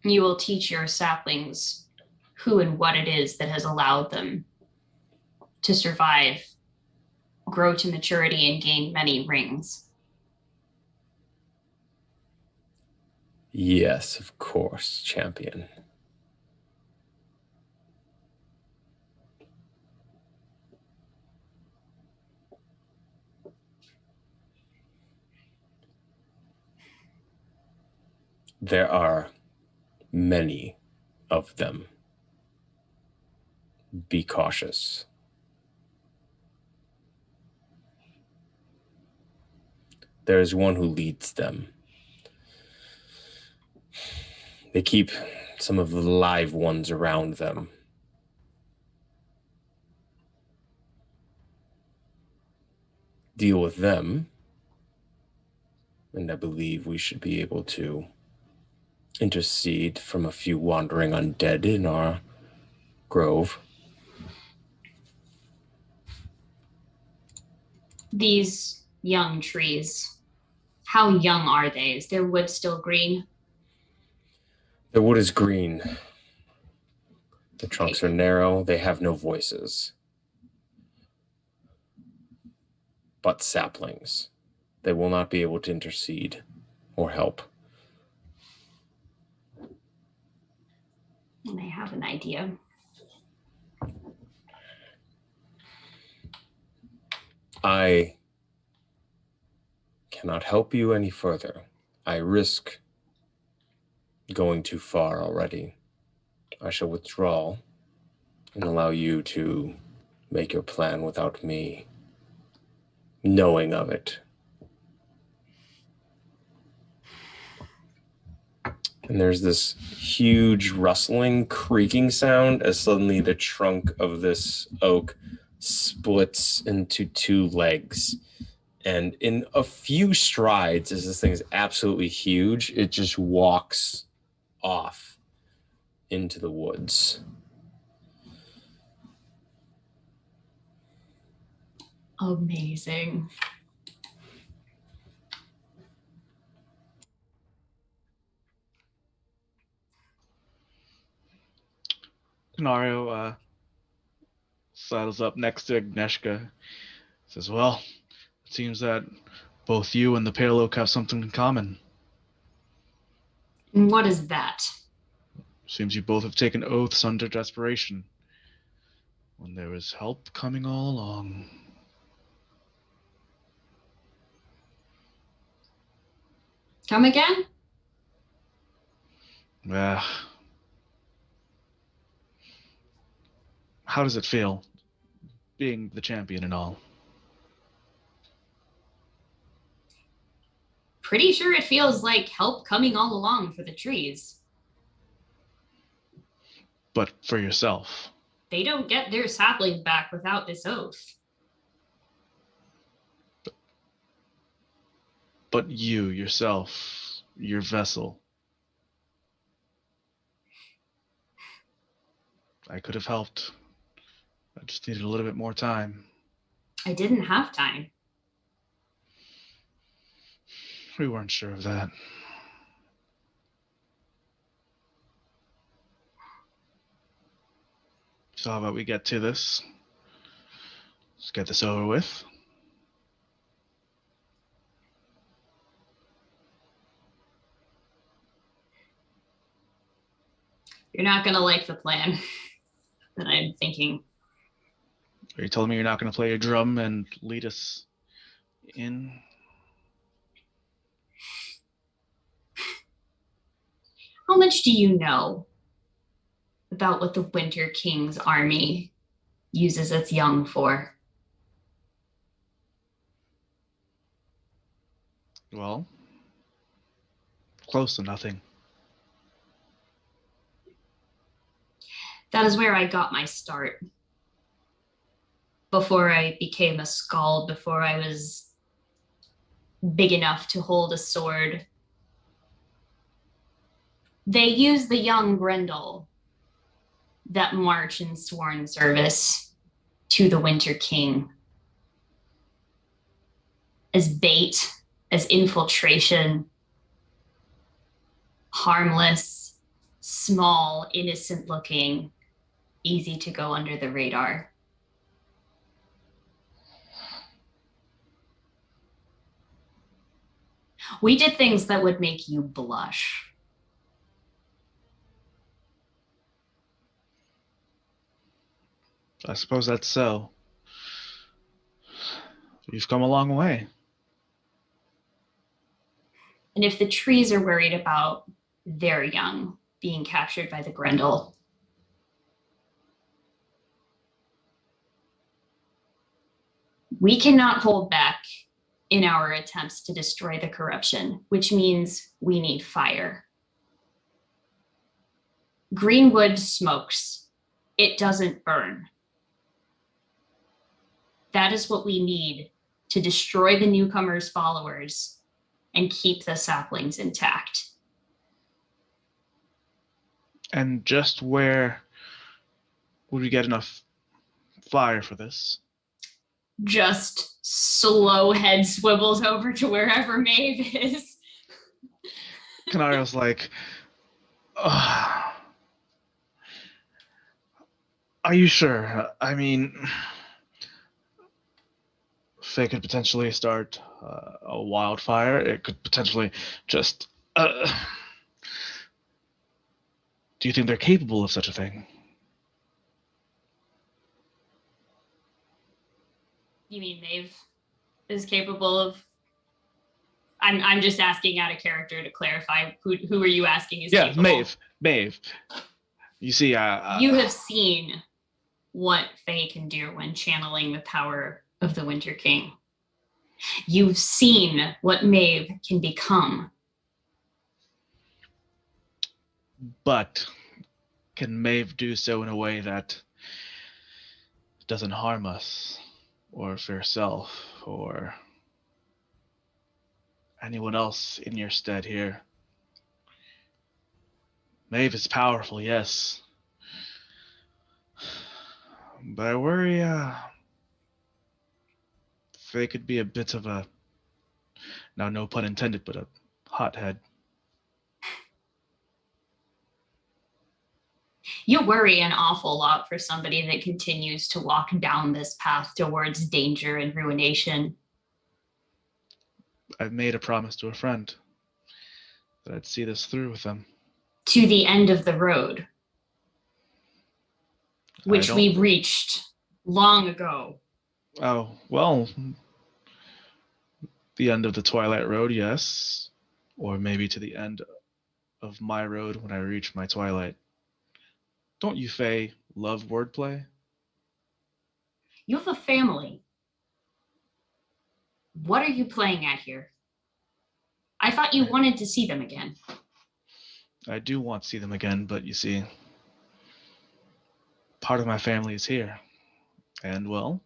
You will teach your saplings who and what it is that has allowed them to survive, grow to maturity, and gain many rings. Yes, of course, champion. There are many of them. Be cautious. There is one who leads them. They keep some of the live ones around them. Deal with them, And I believe we should be able to intercede from a few wandering undead in our grove. These young trees, how young are they? Is their wood still green? The wood is green. The trunks are narrow. They have no voices. But saplings. They will not be able to intercede or help. And I have an idea. I cannot help you any further. I risk going too far already. I shall withdraw and allow you to make your plan without me knowing of it. And there's this huge rustling, creaking sound as suddenly the trunk of this oak splits into two legs. And in a few strides, as this thing is absolutely huge, it just walks off into the woods. Amazing. Canario saddles up next to Agnieszka. Says, well, it seems that both you and the Pale Oak have something in common. And what is that? Seems you both have taken oaths under desperation, when there was help coming all along. Come again? How does it feel, being the champion and all? Pretty sure it feels like help coming all along for the trees. But for yourself. They don't get their sapling back without this oath. But you, yourself, your vessel. I could have helped. I just needed a little bit more time. I didn't have time. We weren't sure of that. So how about we get to this? Let's get this over with. You're not going to like the plan that I'm thinking. Are you telling me you're not going to play your drum and lead us in? How much do you know about what the Winter King's army uses its young for? Well, close to nothing. That is where I got my start. Before I became a skald, before I was big enough to hold a sword, they use the young Grendel that march in sworn service to the Winter King as bait, as infiltration, harmless, small, innocent looking, easy to go under the radar. We did things that would make you blush. I suppose that's so. You've come a long way. And if the trees are worried about their young being captured by the Grendel, we cannot hold back in our attempts to destroy the corruption, which means we need fire. Greenwood smokes. It doesn't burn. That is what we need to destroy the newcomers' followers and keep the saplings intact. And just where would we get enough fire for this? Just slow head swivels over to wherever Maeve is. Canario's like, are you sure? I mean, Faye could potentially start a wildfire. It could potentially just... do you think they're capable of such a thing? You mean Maeve is capable of... I'm just asking out of character to clarify. Who are you asking is capable? Maeve. You see, you have seen what Faye can do when channeling the power of the Winter King. You've seen what Maeve can become. But can Maeve do so in a way that doesn't harm us, or herself, or anyone else in your stead here? Maeve is powerful, yes. But I worry Faye could be a bit of a, now no pun intended, but a hothead. You worry an awful lot for somebody that continues to walk down this path towards danger and ruination. I've made a promise to a friend that I'd see this through with them. To the end of the road, which we reached long ago. Oh, well, the end of the Twilight Road, yes. Or maybe to the end of my road when I reach my Twilight. Don't you, Faye, love wordplay? You have a family. What are you playing at here? I thought you wanted to see them again. I do want to see them again, but you see, part of my family is here. And, well,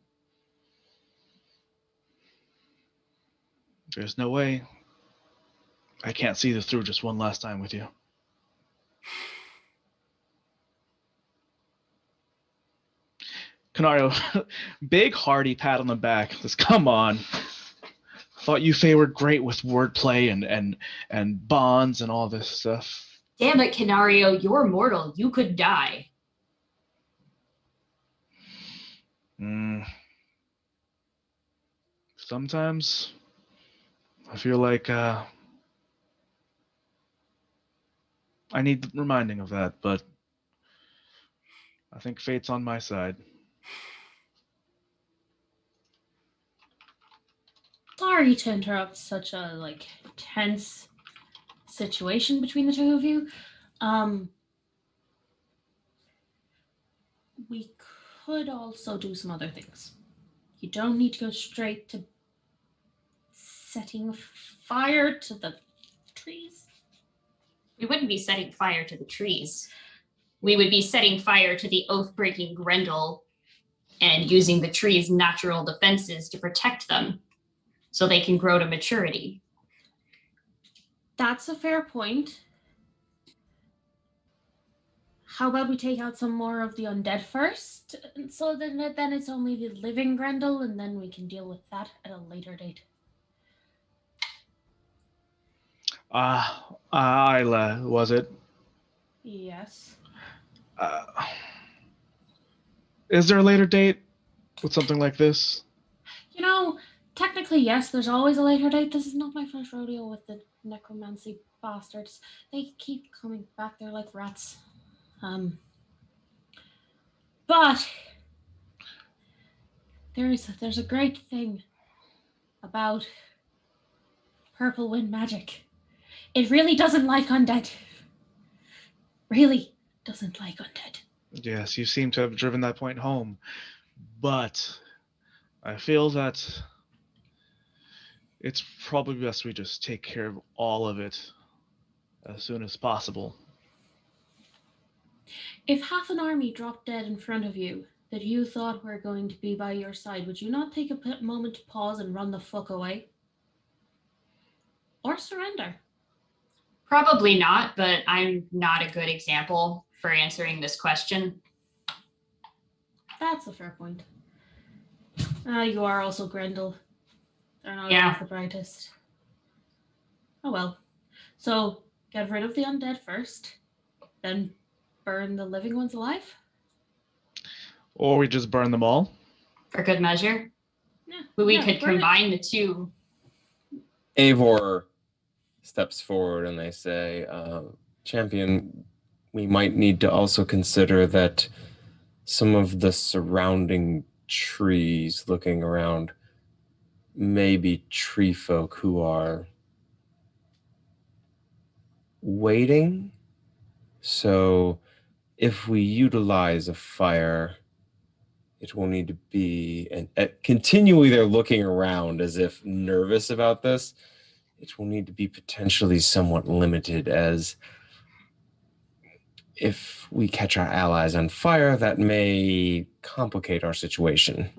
there's no way I can't see this through just one last time with you. Canario, big hearty pat on the back. Says, come on. Thought you, Faye, were great with wordplay and bonds and all this stuff. Damn it, Canario, you're mortal. You could die. Sometimes I feel like I need reminding of that, but I think fate's on my side. Sorry to interrupt such a tense situation between the two of you. We could also do some other things. You don't need to go straight to setting fire to the trees. We wouldn't be setting fire to the trees. We would be setting fire to the oath-breaking Grendel and using the trees' natural defenses to protect them so they can grow to maturity. That's a fair point. How about we take out some more of the undead first? So then it's only the living Grendel, and then we can deal with that at a later date. Isla, was it? Yes. Is there a later date with something like this? Technically, yes, there's always a later date. This is not my first rodeo with the necromancy bastards. They keep coming back. They're like rats. But there's a great thing about purple wind magic. It really doesn't like undead. Really doesn't like undead. Yes, you seem to have driven that point home. But I feel that it's probably best we just take care of all of it as soon as possible. If half an army dropped dead in front of you that you thought were going to be by your side, would you not take a moment to pause and run the fuck away? Or surrender. Probably not, but I'm not a good example for answering this question. That's a fair point. You are also Grendel. They're not Yeah. always the brightest. Oh well. So, get rid of the undead first, then burn the living ones alive? Or we just burn them all. For good measure. Yeah. We yeah, could burn it. combine the two. Eivor steps forward and they say, Champion, we might need to also consider that some of the surrounding trees looking around may be tree folk who are waiting. So if we utilize a fire, it will need to be, and continually they're looking around as if nervous about this. It will need to be potentially somewhat limited, as if we catch our allies on fire, that may complicate our situation.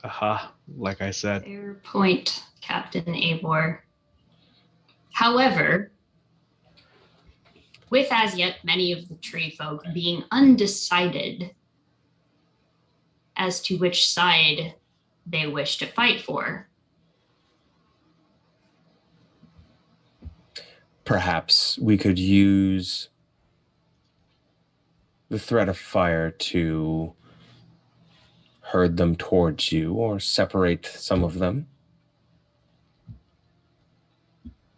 Aha, like I said. Fair point, Captain Eivor. However, with as yet many of the tree folk being undecided as to which side they wish to fight for, Perhaps we could use the threat of fire to herd them towards you or separate some of them.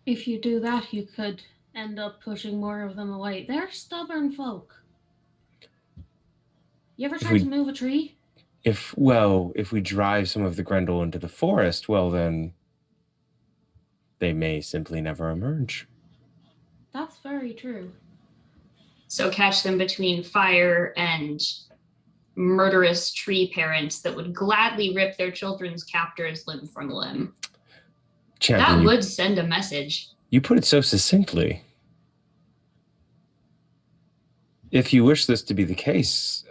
If you do that, you could end up pushing more of them away. They're stubborn folk. You ever tried to move a tree? If we drive some of the Grendel into the forest, well then they may simply never emerge. That's very true. so catch them between fire and murderous tree parents that would gladly rip their children's captors limb from limb. Champion, that would send a message. You put it so succinctly. If you wish this to be the case,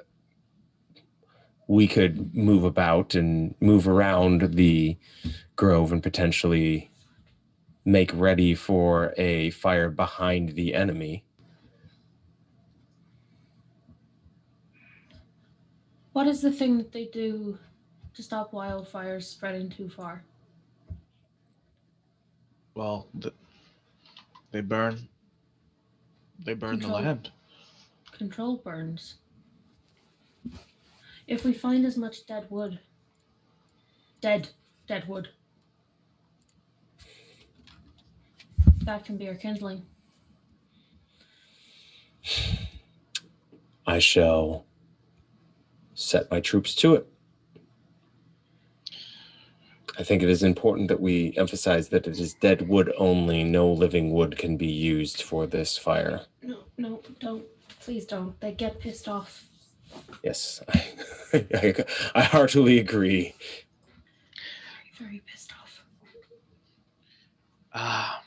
we could move about and move around the grove and potentially make ready for a fire behind the enemy. What is the thing that they do to stop wildfires spreading too far? Well, they burn. They burn the land. Control burns. If we find as much dead wood, that can be our kindling. I shall set my troops to it. I think it is important that we emphasize that it is dead wood only. No living wood can be used for this fire. No, don't. Please don't. They get pissed off. Yes, I heartily agree. Very, very pissed off.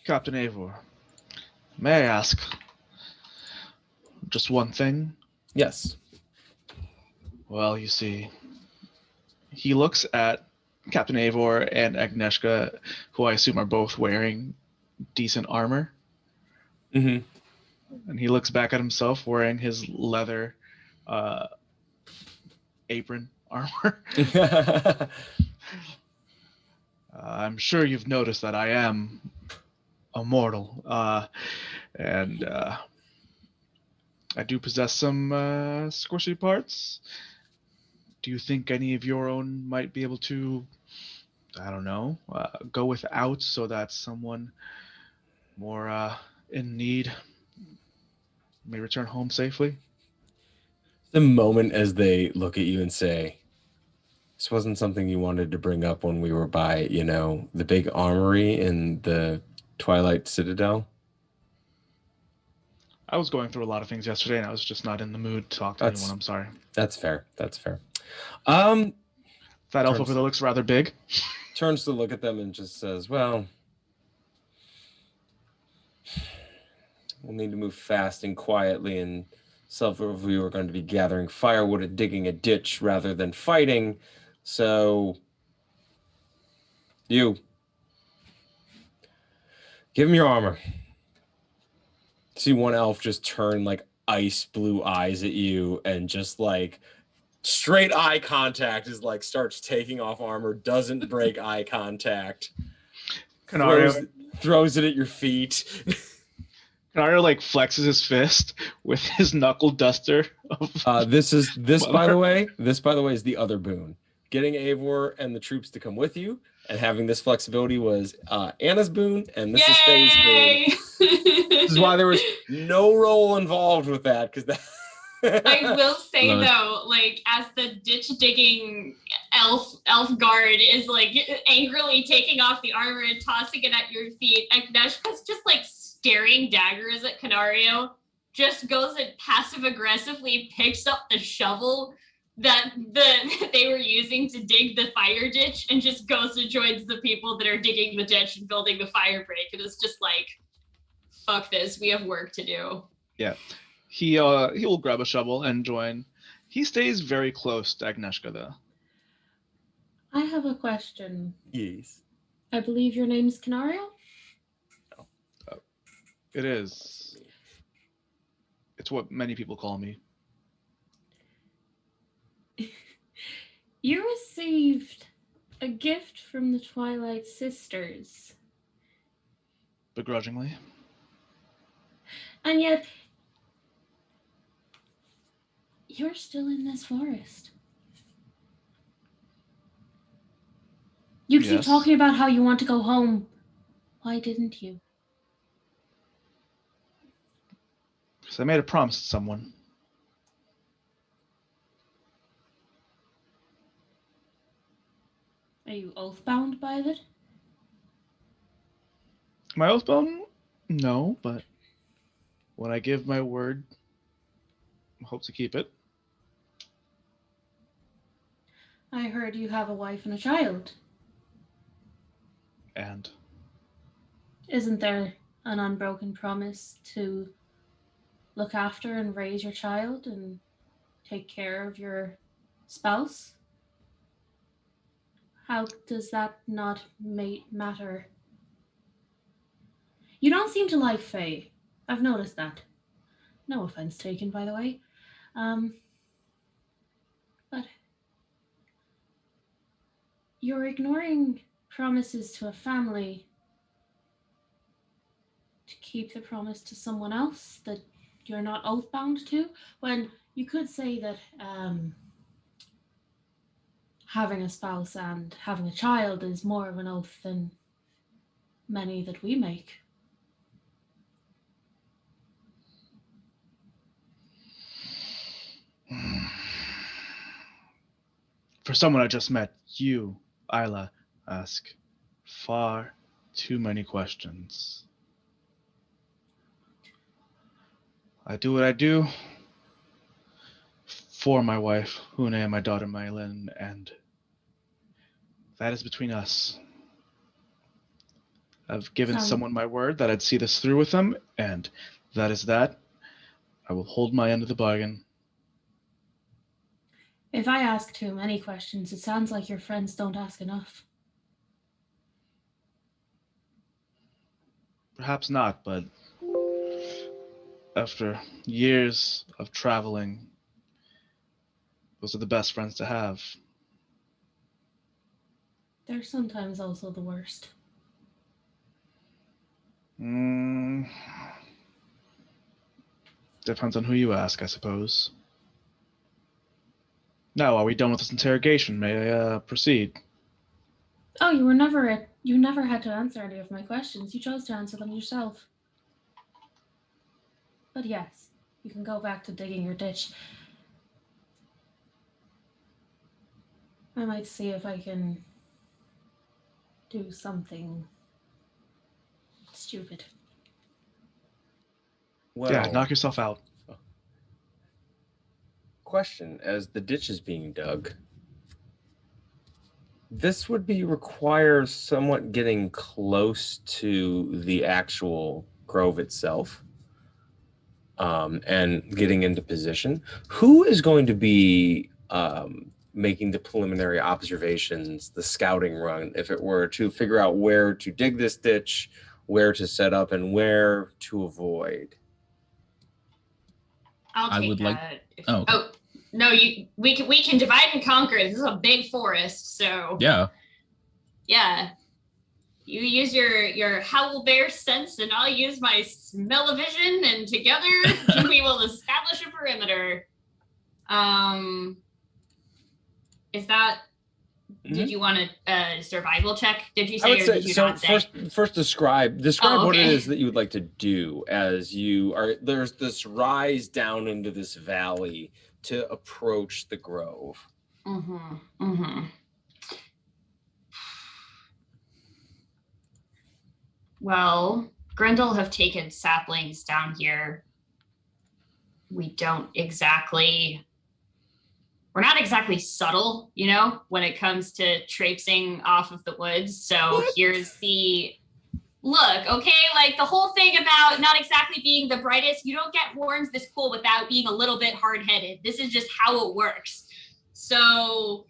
Captain Eivor, may I ask just one thing? Yes. Well, you see, he looks at Captain Eivor and Agnieszka, who I assume are both wearing decent armor. Mm-hmm. And he looks back at himself wearing his leather apron armor. I'm sure you've noticed that I am immortal. And I do possess some squishy parts. Do you think any of your own might be able to, I don't know, go without so that someone more in need may return home safely? The moment as they look at you and say, this wasn't something you wanted to bring up when we were by, the big armory in the Twilight Citadel. I was going through a lot of things yesterday, and I was just not in the mood to talk to anyone. I'm sorry. That's fair. That elf over there looks rather big. Turns to look at them and just says, well, we'll need to move fast and quietly, and several of you are going to be gathering firewood and digging a ditch rather than fighting. So, you Give him your armor. See one elf just turn like ice blue eyes at you and just like straight eye contact is like starts taking off armor, doesn't break eye contact. Canario, Throws it at your feet. Canario like flexes his fist with his knuckle duster. This by the way is the other boon. Getting Eivor and the troops to come with you and having this flexibility was Anna's boon, and this is Faye's boon. This is why there was no roll involved with that, because that. I will say though, like as the ditch digging elf guard is like angrily taking off the armor and tossing it at your feet, Agnieszka's just like staring daggers at Canario, just goes and passive aggressively picks up the shovel that they were using to dig the fire ditch and just goes and joins the people that are digging the ditch and building the fire break. And it's just like, fuck this, we have work to do. Yeah. He will grab a shovel and join. He stays very close to Agnieszka though. I have a question. Yes. I believe your name's Canario? It is. It's what many people call me. You received a gift from the Twilight Sisters. Begrudgingly. And yet, you're still in this forest. You keep talking about how you want to go home. Why didn't you? Because I made a promise to someone. Are you oath-bound by it? Am I oath-bound? No, but when I give my word, I hope to keep it. I heard you have a wife and a child. And? Isn't there an unbroken promise to look after and raise your child and take care of your spouse? How does that not matter? You don't seem to like Faye. I've noticed that. No offense taken, by the way. But you're ignoring promises to a family to keep the promise to someone else that you're not oath-bound to, when you could say that having a spouse and having a child is more of an oath than many that we make. For someone I just met, you, Isla, ask far too many questions. I do what I do for my wife, Hune, and my daughter, Mylin, and that is between us. I've given someone my word that I'd see this through with them, and that is that. I will hold my end of the bargain. If I ask too many questions, it sounds like your friends don't ask enough. Perhaps not, but after years of traveling, those are the best friends to have. They're sometimes also the worst. Depends on who you ask, I suppose. Now, are we done with this interrogation? May I proceed? Oh, you never had to answer any of my questions. You chose to answer them yourself. But yes, you can go back to digging your ditch. I might see if I can do something stupid. Well, yeah, knock yourself out. Question: as the ditch is being dug, this would require somewhat getting close to the actual grove itself, and getting into position. Who is going to be making the preliminary observations, the scouting run, if it were to figure out where to dig this ditch, where to set up and where to avoid. I'll I take would that. like- oh, okay. No, we can divide and conquer. This is a big forest, so Yeah. You use your howl bear sense, and I'll use my smell-o-vision, and together we will establish a perimeter. Is that? Did you want a survival check? Did you say, or did you not say? First describe Oh, what it okay. is that you would like to do as you are. There's this rise down into this valley to approach the grove. Well, Grendel have taken saplings down here. We're not exactly subtle, when it comes to traipsing off of the woods. So here's the look, okay? Like the whole thing about not exactly being the brightest, you don't get horns this cool without being a little bit hard-headed. This is just how it works. So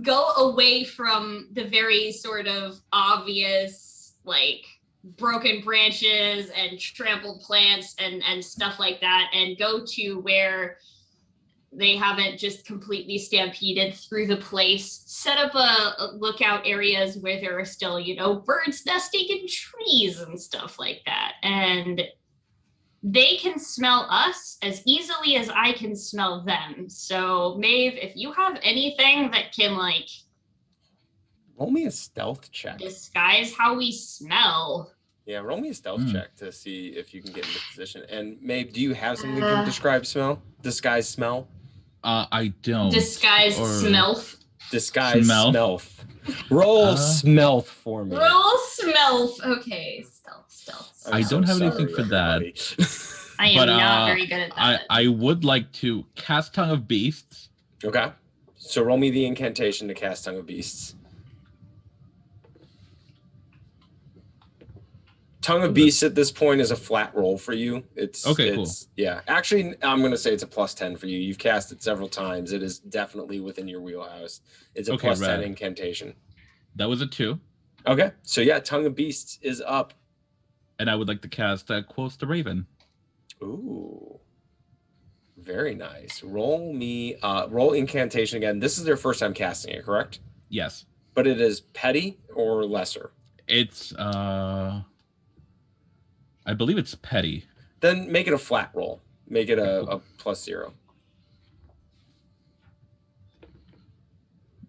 go away from the very sort of obvious, like broken branches and trampled plants and stuff like that, and go to where they haven't just completely stampeded through the place. Set up a lookout areas where there are still, birds nesting in trees and stuff like that. And they can smell us as easily as I can smell them. So, Maeve, if you have anything that can, Roll me a stealth check. disguise how we smell. Yeah, roll me a stealth check to see if you can get into position. And Maeve, do you have something to disguise smell? I don't. Disguise smelf. Disguise Smell. smelf. Roll smelf for me. Roll smelf. Okay, stealth. I don't have anything for that. I am not very good at that. I would like to cast Tongue of Beasts. Okay. So roll me the incantation to cast Tongue of Beasts. Tongue of Beasts at this point is a flat roll for you. Cool. Yeah. Actually, I'm going to say it's a +10 for you. You've cast it several times. It is definitely within your wheelhouse. It's a +10 rad. incantation. That was a 2. Okay. So yeah, Tongue of Beasts is up. And I would like to cast Quoth the Raven. Ooh. Very nice. Roll incantation again. This is their first time casting it, correct? Yes. But it is petty or lesser? It's I believe it's petty. Then make it a flat roll. Make it a +0.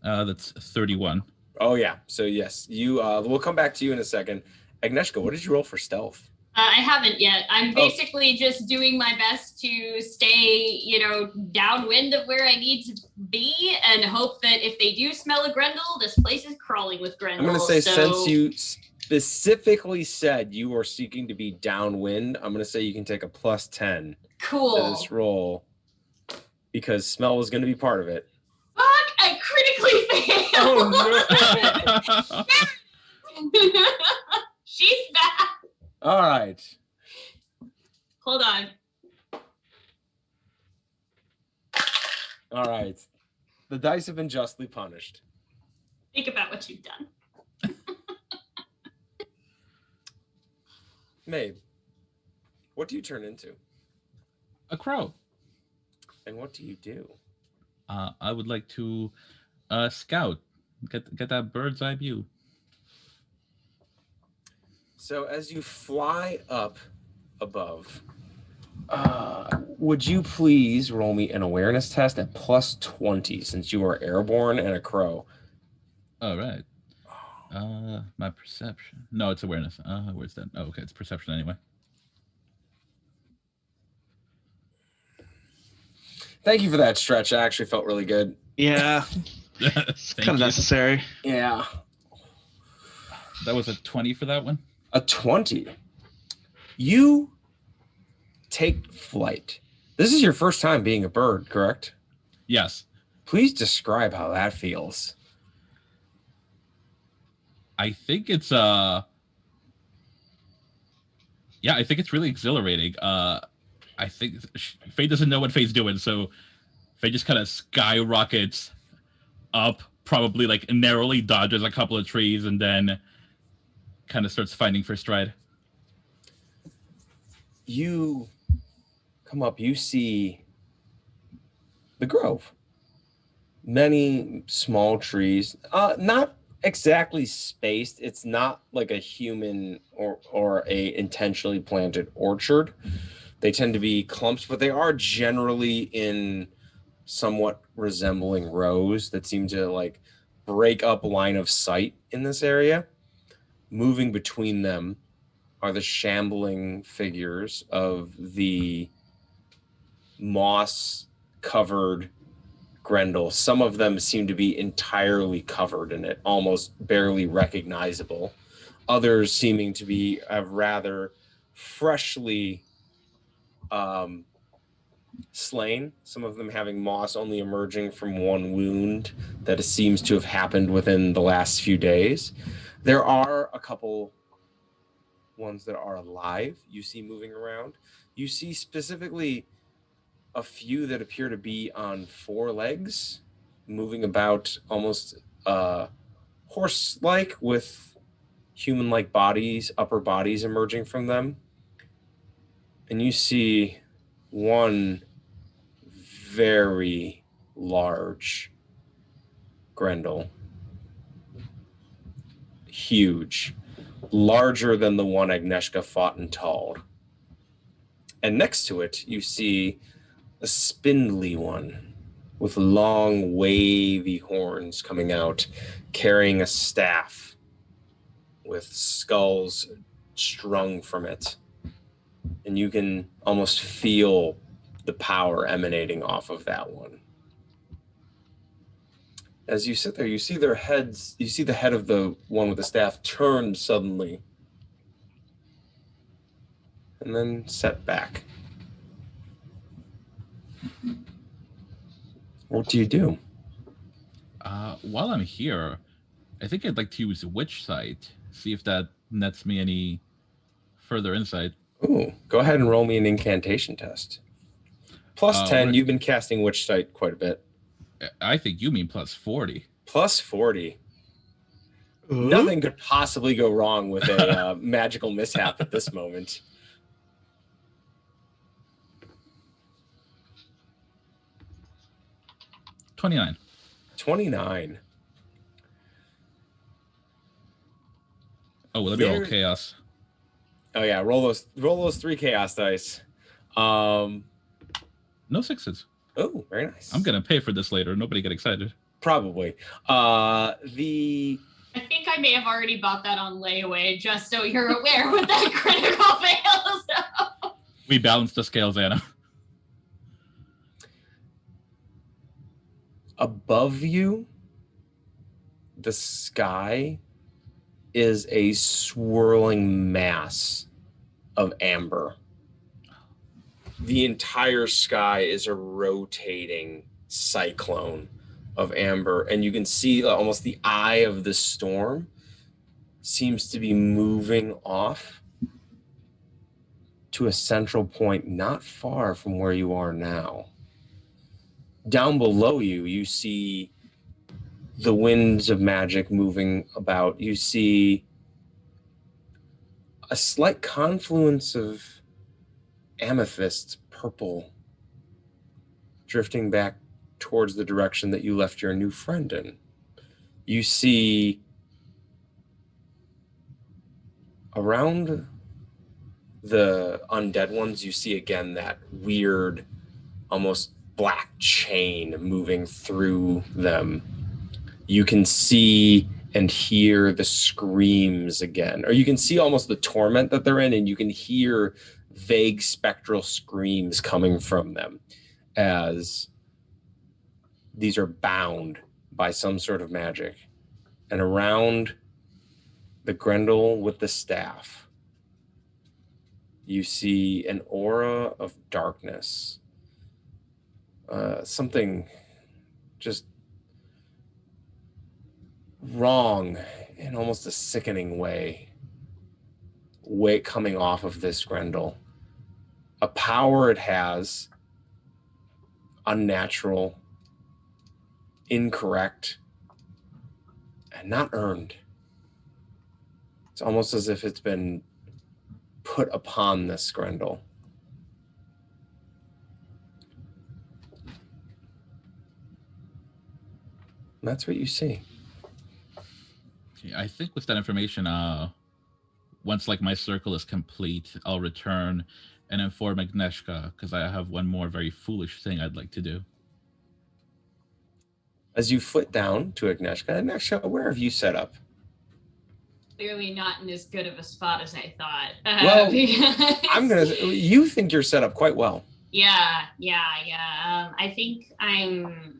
That's 31. Oh yeah. So yes, you. We'll come back to you in a second. Agnieszka, what did you roll for stealth? I haven't yet. I'm basically just doing my best to stay, downwind of where I need to be, and hope that if they do smell a Grendel, this place is crawling with Grendel. I'm going to say since you specifically said you are seeking to be downwind, I'm going to say you can take a +10 cool to this roll because smell is going to be part of it. Fuck! I critically failed. Oh no! She's back. All right. Hold on. All right. The dice have been justly punished. Think about what you've done. Maeve, what do you turn into? A crow. And what do you do? I would like to scout. Get that bird's eye view. So as you fly up above, would you please roll me an awareness test at +20 since you are airborne and a crow? All right. My perception. No, it's awareness. Where's that? Oh, okay, it's perception anyway. Thank you for that stretch. I actually felt really good. Yeah, it's kind of necessary. Yeah. That was a 20 for that one? A 20. You take flight. This is your first time being a bird, correct? Yes. Please describe how that feels. I think it's I think it's really exhilarating. I think Faye doesn't know what Faye's doing, so Faye just kind of skyrockets up, probably like narrowly dodges a couple of trees, and then kind of starts finding for stride. You come up, you see the grove. Many small trees, not exactly spaced. It's not like a human or a intentionally planted orchard. They tend to be clumps, but they are generally in somewhat resembling rows that seem to like break up line of sight in this area. Moving between them are the shambling figures of the moss covered Grendel. Some of them seem to be entirely covered in it, almost barely recognizable. Others seeming to be rather freshly slain, some of them having moss only emerging from one wound that seems to have happened within the last few days. There are a couple ones that are alive you see moving around. You see specifically a few that appear to be on four legs, moving about almost horse-like with human-like bodies, upper bodies emerging from them. And you see one very large Grendel. Huge. Larger than the one Agnieszka fought and talled. And next to it, you see a spindly one with long, wavy horns coming out, carrying a staff with skulls strung from it. And you can almost feel the power emanating off of that one. As you sit there, you see their heads, you see the head of the one with the staff turned suddenly and then set back. What do you do? While I'm here, I think I'd like to use Witch Sight, see if that nets me any further insight. Ooh, go ahead and roll me an incantation test. Plus 10, you've been casting Witch Sight quite a bit. I think you mean plus 40. Plus 40. Ooh. Nothing could possibly go wrong with a magical mishap at this moment. $29. 29. Oh, let me roll chaos. Oh yeah, roll those 3 chaos dice. No sixes. Oh, very nice. I'm gonna pay for this later. Nobody get excited. Probably. I think I may have already bought that on layaway, just so you're aware with that critical fail. So. We balanced the scales, Anna. Above you, the sky is a swirling mass of amber. The entire sky is a rotating cyclone of amber, and you can see almost the eye of the storm seems to be moving off to a central point not far from where you are now. Down below you, you see the winds of magic moving about. You see a slight confluence of amethyst purple drifting back towards the direction that you left your new friend in. You see around the undead ones, you see again that weird, almost black chain moving through them. You can see and hear the screams again, or you can see almost the torment that they're in, and you can hear vague spectral screams coming from them as these are bound by some sort of magic. And around the Grendel with the staff, you see an aura of darkness. Something just wrong in almost a sickening way coming off of this Grendel. A power it has, unnatural, incorrect, and not earned. It's almost as if it's been put upon this Grendel. That's what you see. Okay, I think with that information, once like my circle is complete, I'll return and inform Agnieszka because I have one more very foolish thing I'd like to do. As you flit down to Agnieszka, where have you set up? Clearly not in as good of a spot as I thought. Well, because- you think you're set up quite well. Yeah. I think I'm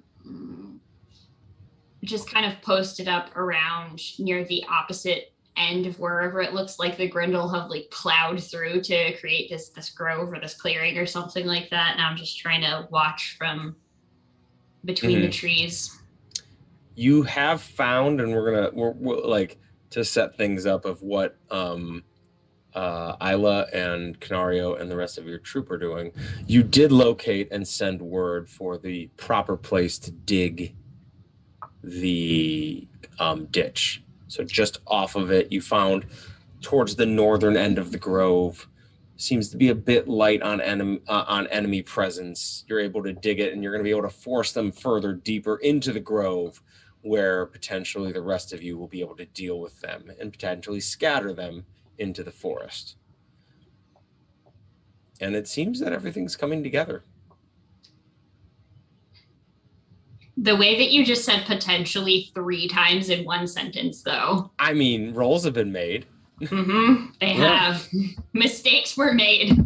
just kind of posted up around near the opposite end of wherever it looks like the Grendel have like plowed through to create this grove or this clearing or something like that. And I'm just trying to watch from between the trees. You have found, and we're like to set things up of what Isla and Canario and the rest of your troop are doing. You did locate and send word for the proper place to dig the ditch. So just off of it, you found towards the northern end of the grove. Seems to be a bit light on enemy presence. You're able to dig it, and you're going to be able to force them further deeper into the grove, where potentially the rest of you will be able to deal with them and potentially scatter them into the forest. And it seems that everything's coming together. The way that you just said potentially 3 times in one sentence, though. I mean, rolls have been made. They have. Mistakes were made.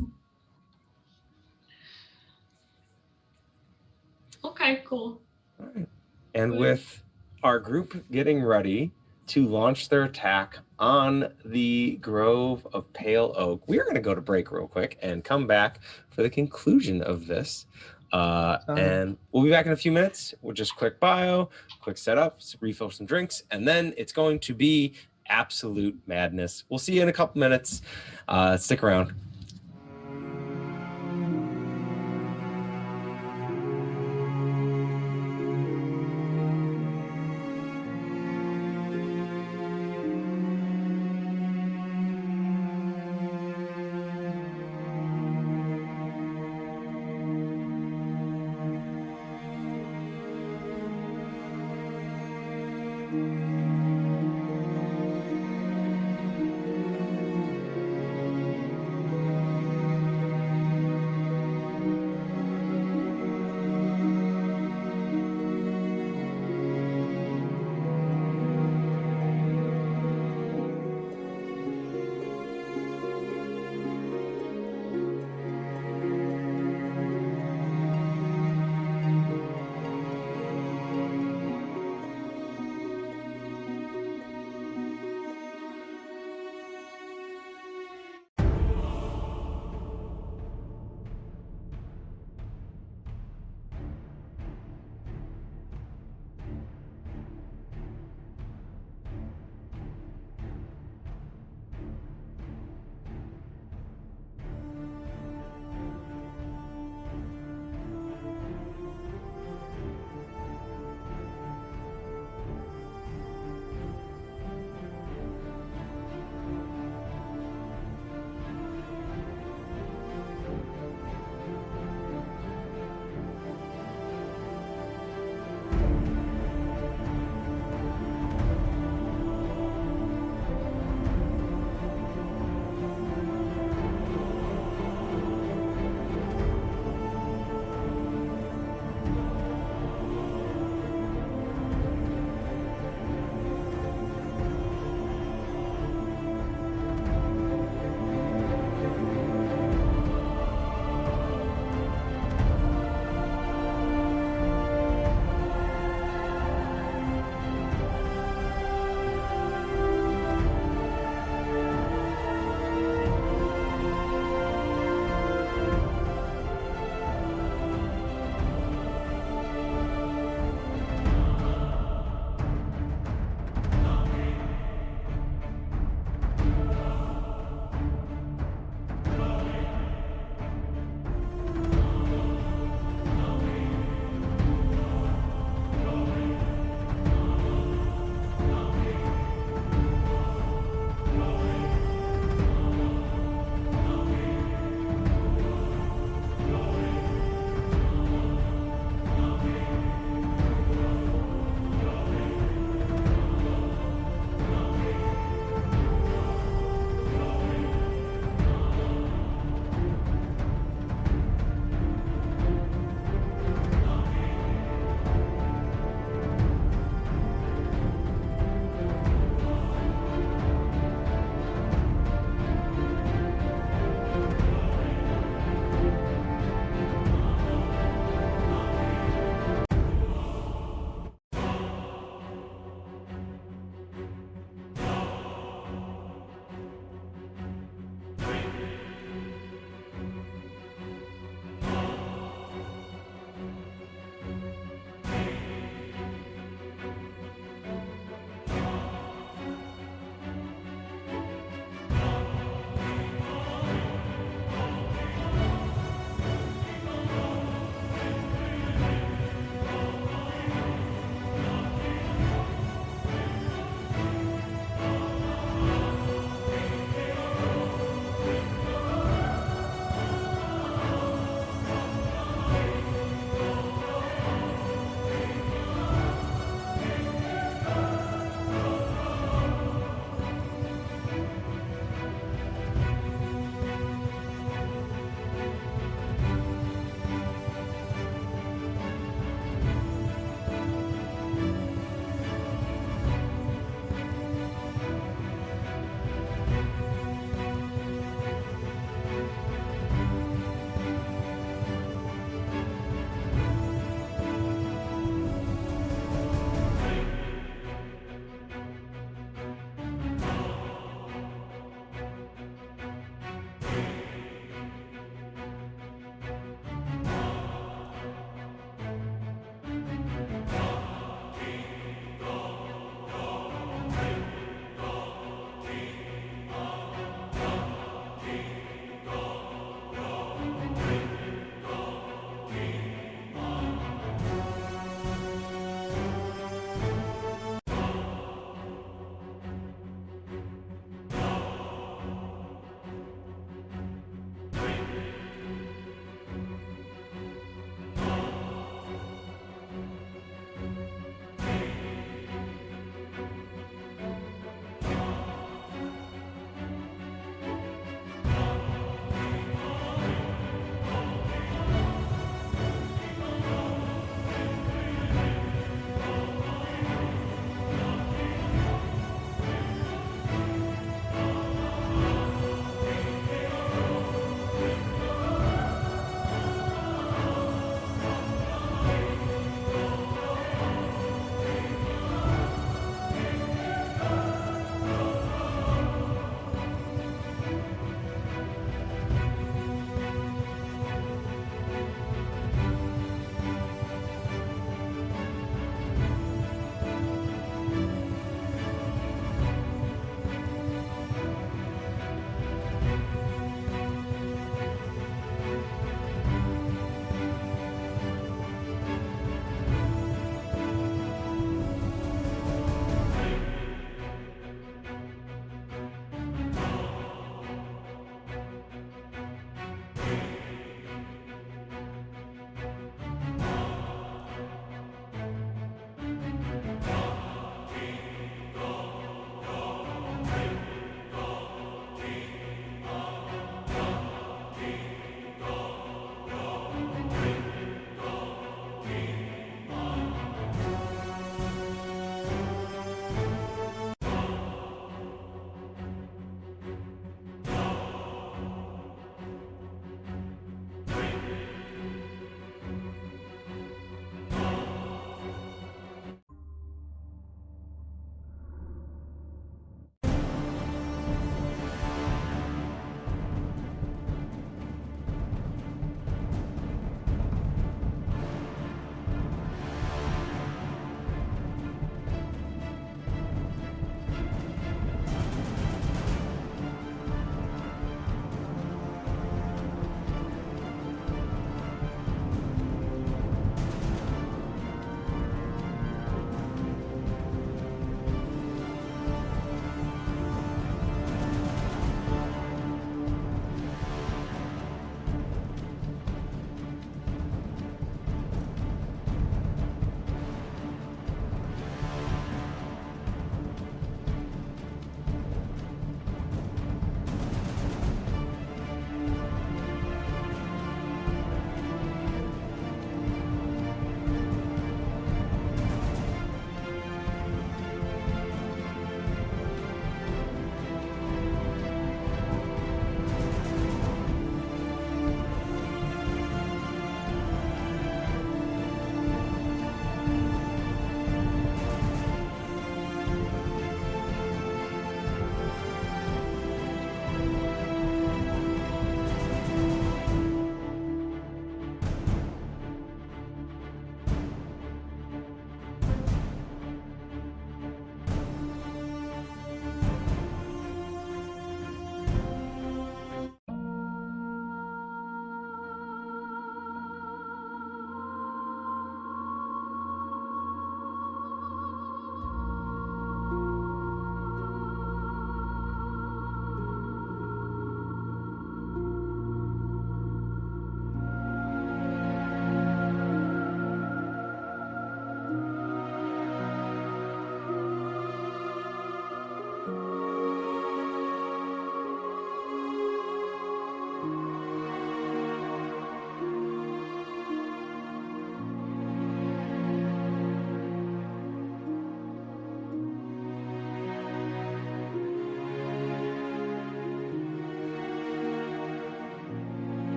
Okay, cool. All right. And with our group getting ready to launch their attack on the Grove of Pale Oak, we are going to go to break real quick and come back for the conclusion of this. And we'll be back in a few minutes with just quick bio, quick setup, refill some drinks, and then it's going to be absolute madness. We'll see you in a couple minutes. Stick around.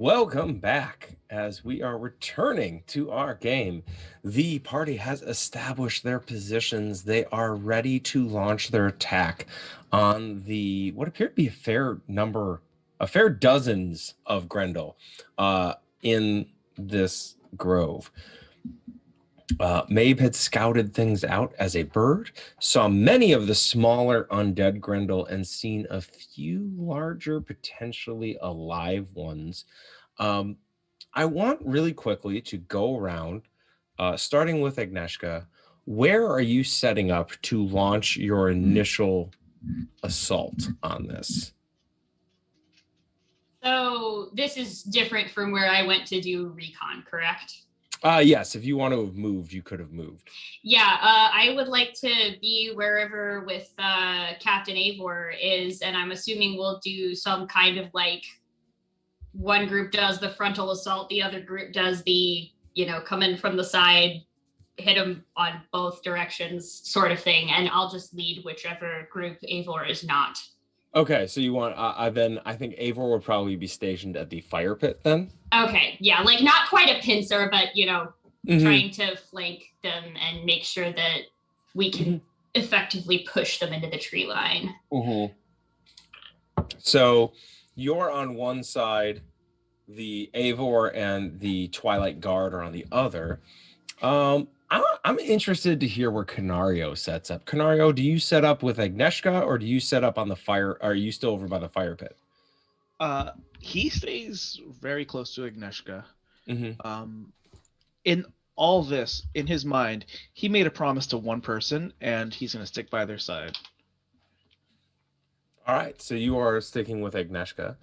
Welcome back as we are returning to our game. The party has established their positions. They are ready to launch their attack on the what appear to be a fair dozens of Grendel in this grove. Mabe had scouted things out as a bird, saw many of the smaller undead Grendel, and seen a few larger, potentially alive ones. I want really quickly to go around, starting with Agnieszka. Where are you setting up to launch your initial assault on this? So this is different from where I went to do recon, correct? Yes, if you want to have moved, you could have moved. Yeah, I would like to be wherever with Captain Eivor is, and I'm assuming we'll do some kind of like one group does the frontal assault, the other group does the, come in from the side, hit them on both directions sort of thing, and I'll just lead whichever group Eivor is not. Okay, so you want then I think Eivor would probably be stationed at the fire pit then. Okay, yeah, like not quite a pincer, but trying to flank them and make sure that we can effectively push them into the tree line. So you're on one side, the Eivor and the Twilight Guard are on the other. I'm interested to hear where Canario sets up. Canario, do you set up with Agnieszka or do you set up on the fire? Are you still over by the fire pit? He stays very close to Agnieszka. Mm-hmm. In all this, in his mind, he made a promise to one person, and he's going to stick by their side. All right, so you are sticking with Agnieszka.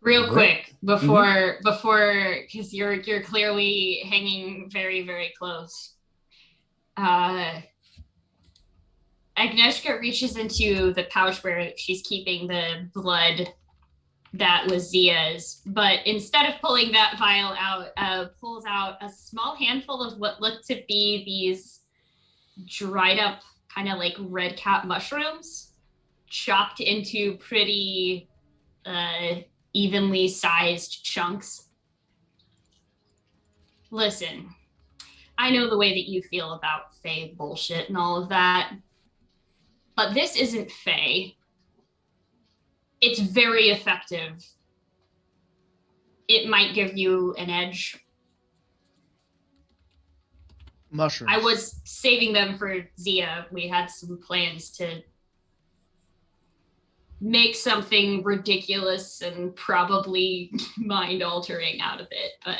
Real quick, before, because you're clearly hanging very, very close. Agnieszka reaches into the pouch where she's keeping the blood that was Zia's, but instead of pulling that vial out, pulls out a small handful of what looked to be these dried up kind of like red cap mushrooms, chopped into pretty evenly sized chunks. Listen, I know the way that you feel about Fae bullshit and all of that, but this isn't Fae. It's very effective. It might give you an edge. Mushrooms. I was saving them for Zia. We had some plans to make something ridiculous and probably mind-altering out of it, but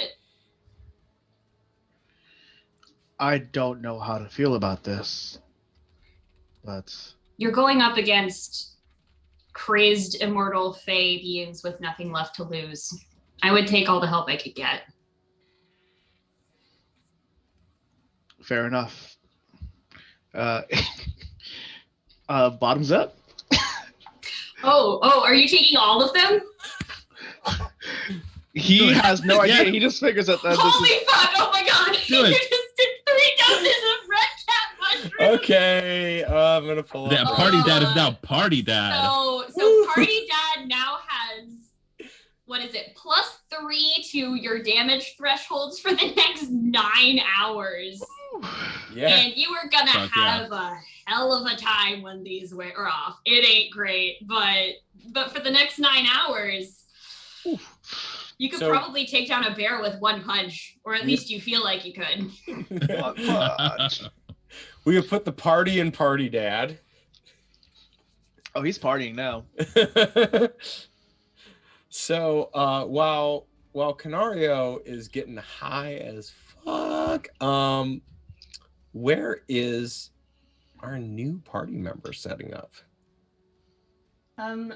I don't know how to feel about this, but you're going up against crazed immortal Fae beings with nothing left to lose. I would take all the help I could get. Fair enough. Bottoms up. Oh, are you taking all of them? He has no idea. He just figures that Holy fuck! Oh my god! Do You it. just did 3 doses of red cat mushrooms. Okay, I'm gonna pull That up. party dad is now party dad. So party dad now has, what is it, +3 to your damage thresholds for the next 9 hours. Yeah. And you are gonna Fuck have a hell of a time when these wear off. It ain't great, but for the next 9 hours, you could probably take down a bear with 1 punch, or at least you feel like you could. We have put the party in party dad. Oh, he's partying now. So while Canario is getting high as fuck, where is our new party member setting up?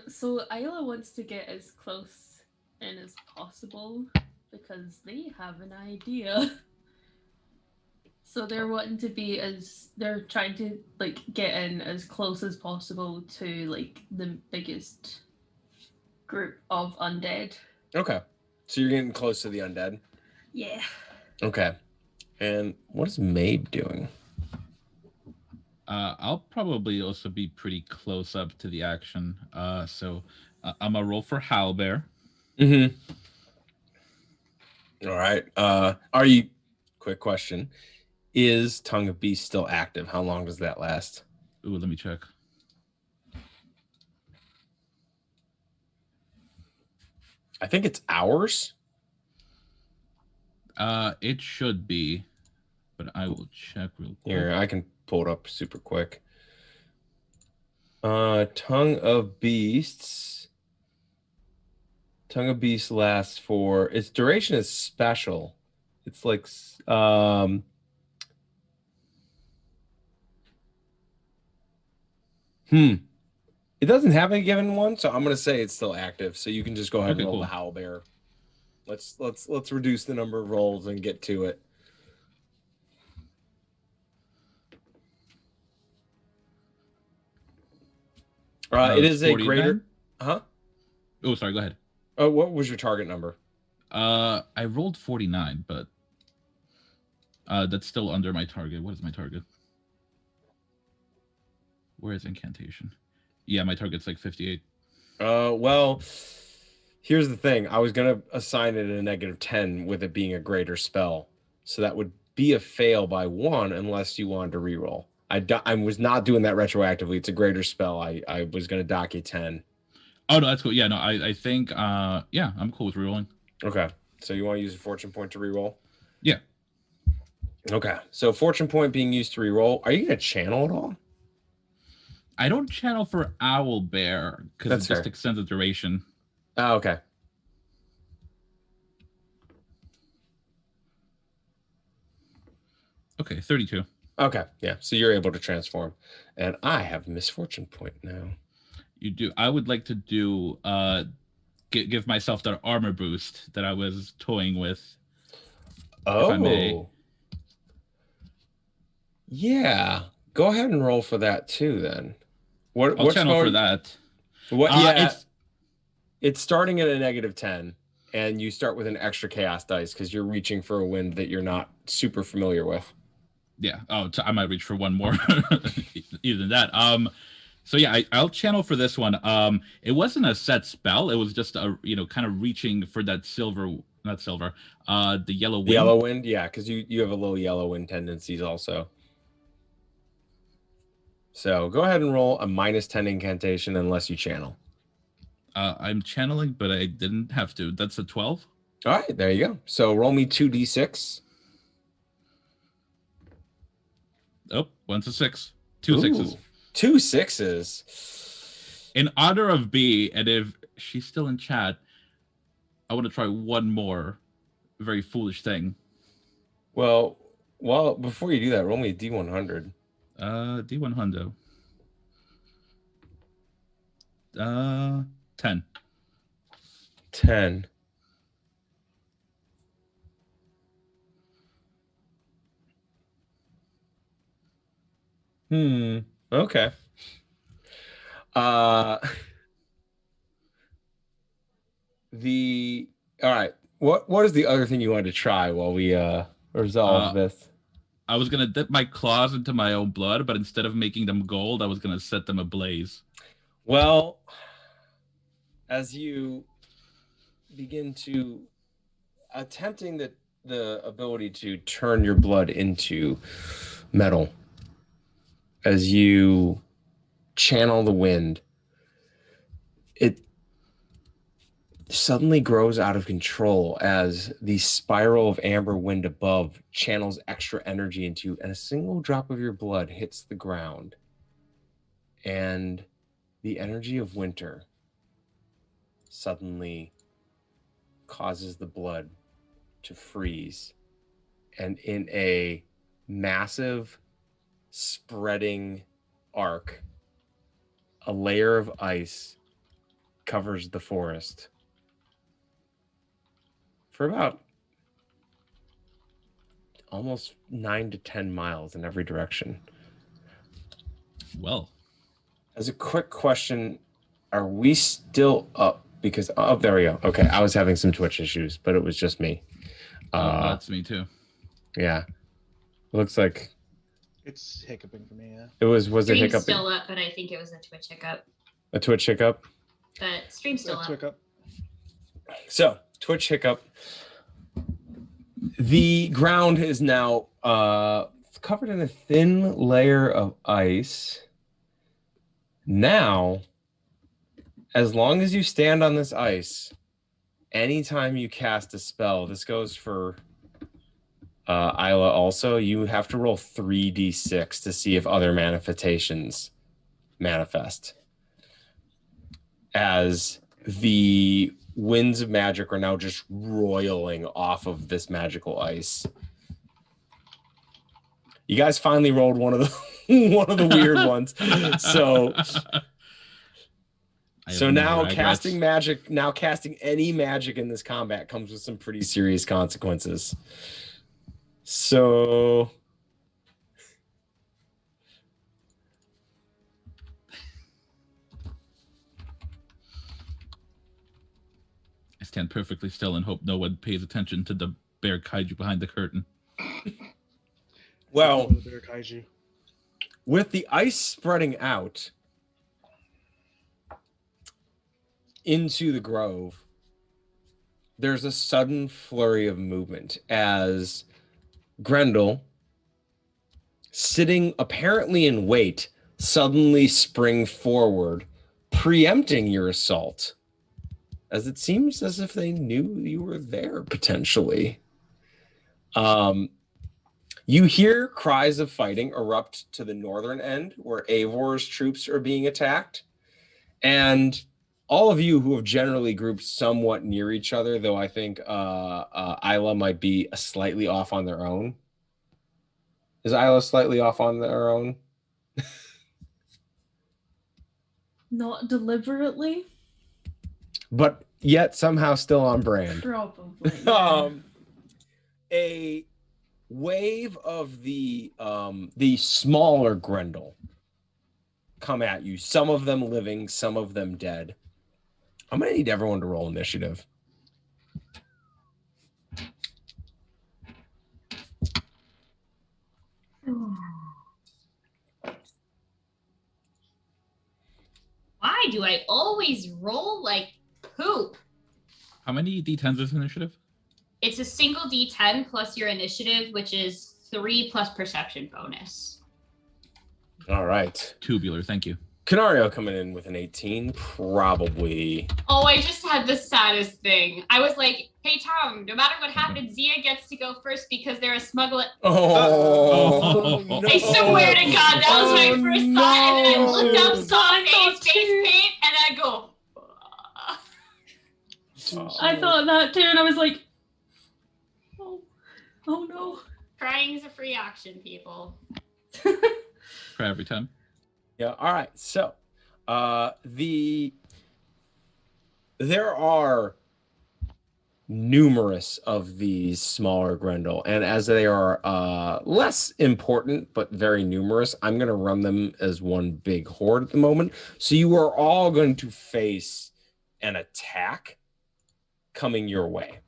So Isla wants to get as close in as possible because they have an idea. So they're wanting to be they're trying to like get in as close as possible to like the biggest group of undead. Okay. So you're getting close to the undead? Yeah. Okay. And what is Mabe doing? I'll probably also be pretty close up to the action. So I'm a roll for Howlbear. Mm-hmm. All right. Are you? Quick question: is Tongue of Beast still active? How long does that last? Ooh, let me check. I think it's hours. It should be, but I will check real quick. Here, I can pull it up super quick. Tongue of Beasts. Tongue of Beast lasts for its duration is special. It's like It doesn't have a given one, so I'm gonna say it's still active. So you can just go ahead and roll cool. the Howl Bear. Let's reduce the number of rolls and get to it. It is a greater. Huh? Oh, sorry. Go ahead. Oh, what was your target number? I rolled 49, but that's still under my target. What is my target? Where is incantation? Yeah, my target's like 58. Well, here's the thing. I was gonna assign it a -10 with it being a greater spell, so that would be a fail by 1 unless you wanted to reroll. I was not doing that retroactively. It's a greater spell. I was gonna dock you 10. Oh no, that's cool. Yeah, no, I think yeah, I'm cool with rerolling. Okay, so you want to use a fortune point to reroll? Yeah. Okay, so fortune point being used to reroll. Are you gonna channel at all? I don't channel for Owl Bear because it just extends the duration. Oh, okay. Okay, 32. Okay, yeah. So you're able to transform, and I have misfortune point now. You do. I would like to do give myself that armor boost that I was toying with. Oh, if I may. Yeah. Go ahead and roll for that too. Then, I'll channel for that. What? Yeah, it's starting at a -10, and you start with an extra chaos dice because you're reaching for a wind that you're not super familiar with. Yeah. Oh, I might reach for one more, even that. So yeah, I'll channel for this one. It wasn't a set spell. It was just a kind of reaching for that not silver, the yellow wind. The yellow wind, yeah, because you have a little yellow wind tendencies also. So go ahead and roll a -10 incantation unless you channel. I'm channeling, but I didn't have to. That's a 12. All right, there you go. So roll me 2d6. Oh, one's a 6. Two sixes. 2 6s. In honor of B, and if she's still in chat, I want to try one more very foolish thing. Well, before you do that, roll me a D100. D100. 10. 10. Okay. All right. What is the other thing you wanted to try while we resolve this? I was gonna dip my claws into my own blood, but instead of making them gold, I was gonna set them ablaze. Well, as you begin to attempting the ability to turn your blood into metal, as you channel the wind, it suddenly grows out of control as the spiral of amber wind above channels extra energy into you, and a single drop of your blood hits the ground. And the energy of winter suddenly causes the blood to freeze. And in a massive spreading arc, a layer of ice covers the forest for about almost 9 to 10 miles in every direction. Well, as a quick question, are we still up? Because there we go. Okay, I was having some Twitch issues, but it was just me. That's me too. Yeah, looks like it's hiccuping for me. Yeah, it was it hiccuping? Still up, but I think it was a Twitch hiccup. A Twitch hiccup. But stream's still up. Hiccup. So Twitch hiccup. The ground is now covered in a thin layer of ice. Now, as long as you stand on this ice, anytime you cast a spell, this goes for Isla also, you have to roll 3d6 to see if other manifestations manifest. As the winds of magic are now just roiling off of this magical ice. You guys finally rolled one of the weird ones. So now casting any magic in this combat comes with some pretty serious consequences. So I stand perfectly still and hope no one pays attention to the bear kaiju behind the curtain. Well, The bear kaiju. with the ice spreading out into the grove, there's a sudden flurry of movement as Grendel, sitting apparently in wait, suddenly spring forward, preempting your assault, as it seems as if they knew you were there potentially. You hear cries of fighting erupt to the northern end where Avor's troops are being attacked. And all of you who have generally grouped somewhat near each other, though I think Isla might be slightly off on their own. Is Isla slightly off on their own? Not deliberately. But yet somehow still on brand. Probably. Yeah. A wave of the smaller Grendel come at you. Some of them living, some of them dead. I'm gonna need everyone to roll initiative. Why do I always roll like poop? How many D10s is initiative? It's a single D10 plus your initiative, which is 3 plus perception bonus. All right. Tubular, thank you. Canario coming in with an 18, probably. Oh, I just had the saddest thing. I was like, hey, Tom, no matter what happens, Zia gets to go first because they're a smuggler. Oh, no. I swear to God, that was my first thought. And then I looked up, saw face paint, and I go, I thought that too, and I was like, oh no. crying is a free option, people. Cry every time. Yeah. All right. So, there are numerous of these smaller Grendel, and as they are less important but very numerous, I'm going to run them as one big horde at the moment. So you are all going to face an attack coming your way.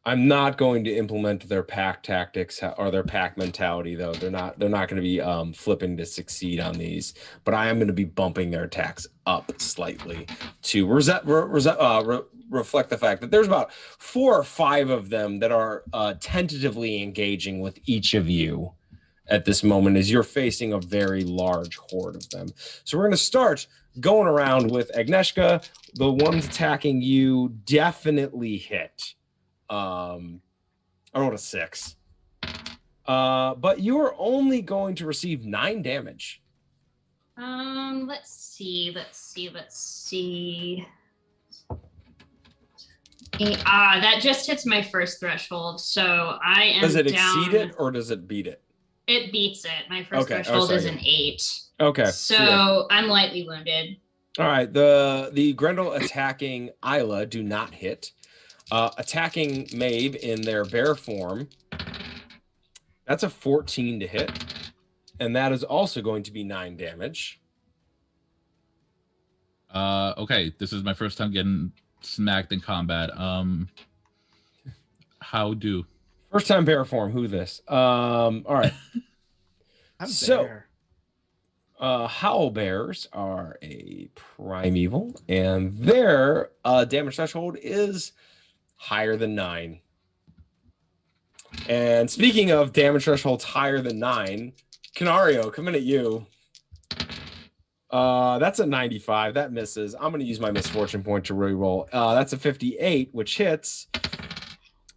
I'm not going to implement their pack tactics or their pack mentality, though. They're not going to be flipping to succeed on these, but I am going to be bumping their attacks up slightly to reflect the fact that there's about 4 or 5 of them that are tentatively engaging with each of you at this moment as you're facing a very large horde of them. So we're going to start going around with Agnieszka. The ones attacking you definitely hit. I rolled a 6. But you are only going to receive 9 damage. Let's see. That just hits my first threshold, so I am. Does it down... exceed it or does it beat it? It beats it. My first threshold is an 8. Okay. So yeah. I'm lightly wounded. All right. The Grendel attacking Isla do not hit. Attacking Mabe in their bear form, that's a 14 to hit, and that is also going to be 9 damage. Okay, this is my first time getting smacked in combat. How do? First time bear form. Who this? All right. Howl bears are a primeval, and their damage threshold is higher than 9. And speaking of damage thresholds higher than 9, Canario, coming at you. That's a 95. That misses. I'm going to use my misfortune point to reroll. That's a 58, which hits.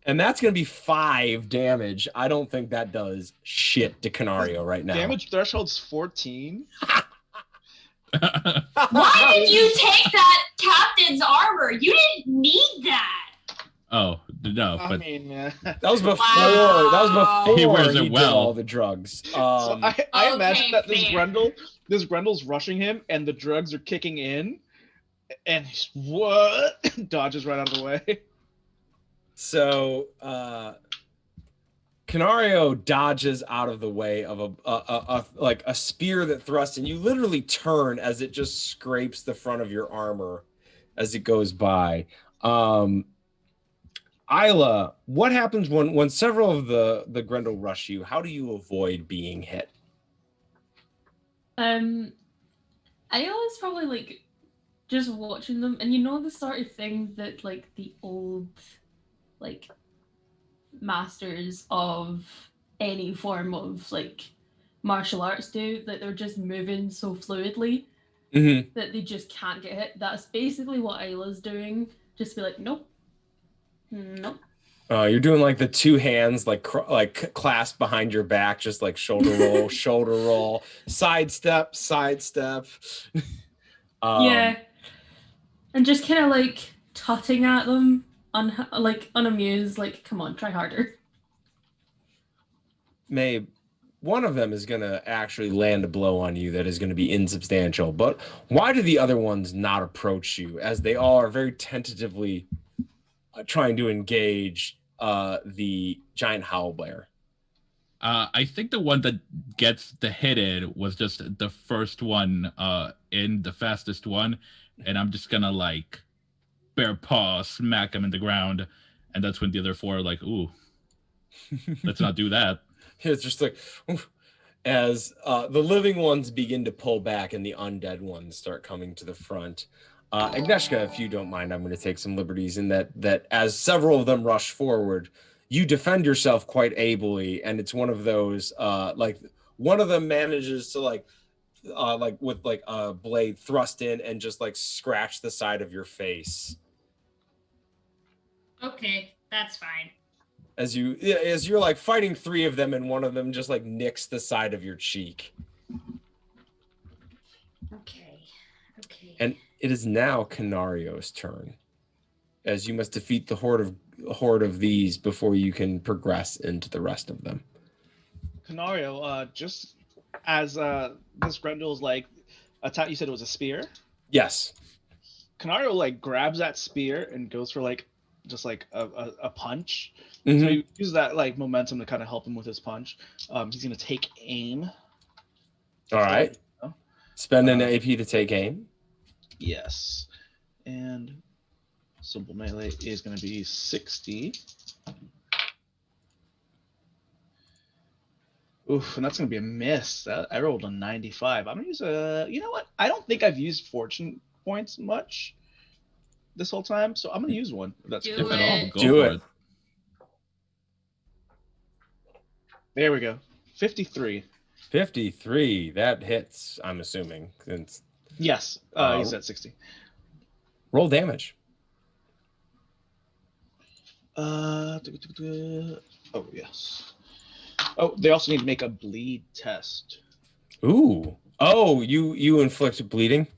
And that's going to be 5 damage. I don't think that does shit to Canario right now. Damage threshold's 14. Why did you take that captain's armor? You didn't need that. Oh no, but that was before. Wow. That was before He wears it did well. all the drugs. So I imagine that fair. this Grendel's rushing him, and the drugs are kicking in, and he's what dodges right out of the way. So Canario dodges out of the way of a spear that thrusts, and you literally turn as it just scrapes the front of your armor as it goes by. Isla, what happens when several of the Grendel rush you? How do you avoid being hit? Isla's probably like just watching them, and you know the sort of thing that like the old like masters of any form of like martial arts do, that they're just moving so fluidly that they just can't get hit. That's basically what Isla's doing. Just be like, nope. You're doing like the 2 hands like clasped behind your back, just like shoulder roll, shoulder roll, sidestep. Yeah, and just kind of like tutting at them, unamused, like, come on, try harder. Mabe, one of them is going to actually land a blow on you that is going to be insubstantial, but why do the other ones not approach you, as they all are very tentatively trying to engage the giant howlbear? I think the one that gets the hit in was just the first one in, the fastest one, and I'm just gonna like bare paw smack him in the ground, and that's when the other 4 are like, ooh, let's not do that. It's just like, oof, as the living ones begin to pull back and the undead ones start coming to the front. Agnieszka, if you don't mind, I'm going to take some liberties in that as several of them rush forward, you defend yourself quite ably, and it's one of those like one of them manages to like with like a blade thrust in and just like scratch the side of your face. Okay, that's fine. As you're like fighting 3 of them, and one of them just like nicks the side of your cheek. Okay. And it is now Canario's turn, as you must defeat the horde of these before you can progress into the rest of them. Canario, just as this Grendel's like attack, you said it was a spear? Yes. Canario like grabs that spear and goes for like just like a punch. Mm-hmm. So he uses that like momentum to kind of help him with his punch. He's gonna take aim. All right. Spend an AP to take aim. Yes. And simple melee is going to be 60. Oof, and that's going to be a miss. I rolled a 95. I'm going to use a... You know what? I don't think I've used fortune points much this whole time, so I'm going to use one. That's Do If at all, go Do for it. There we go. 53. 53. That hits, I'm assuming. Since Yes, he's at 60. roll damage. Oh, yes. Oh, they also need to make a bleed test. Ooh. Oh, you inflict bleeding?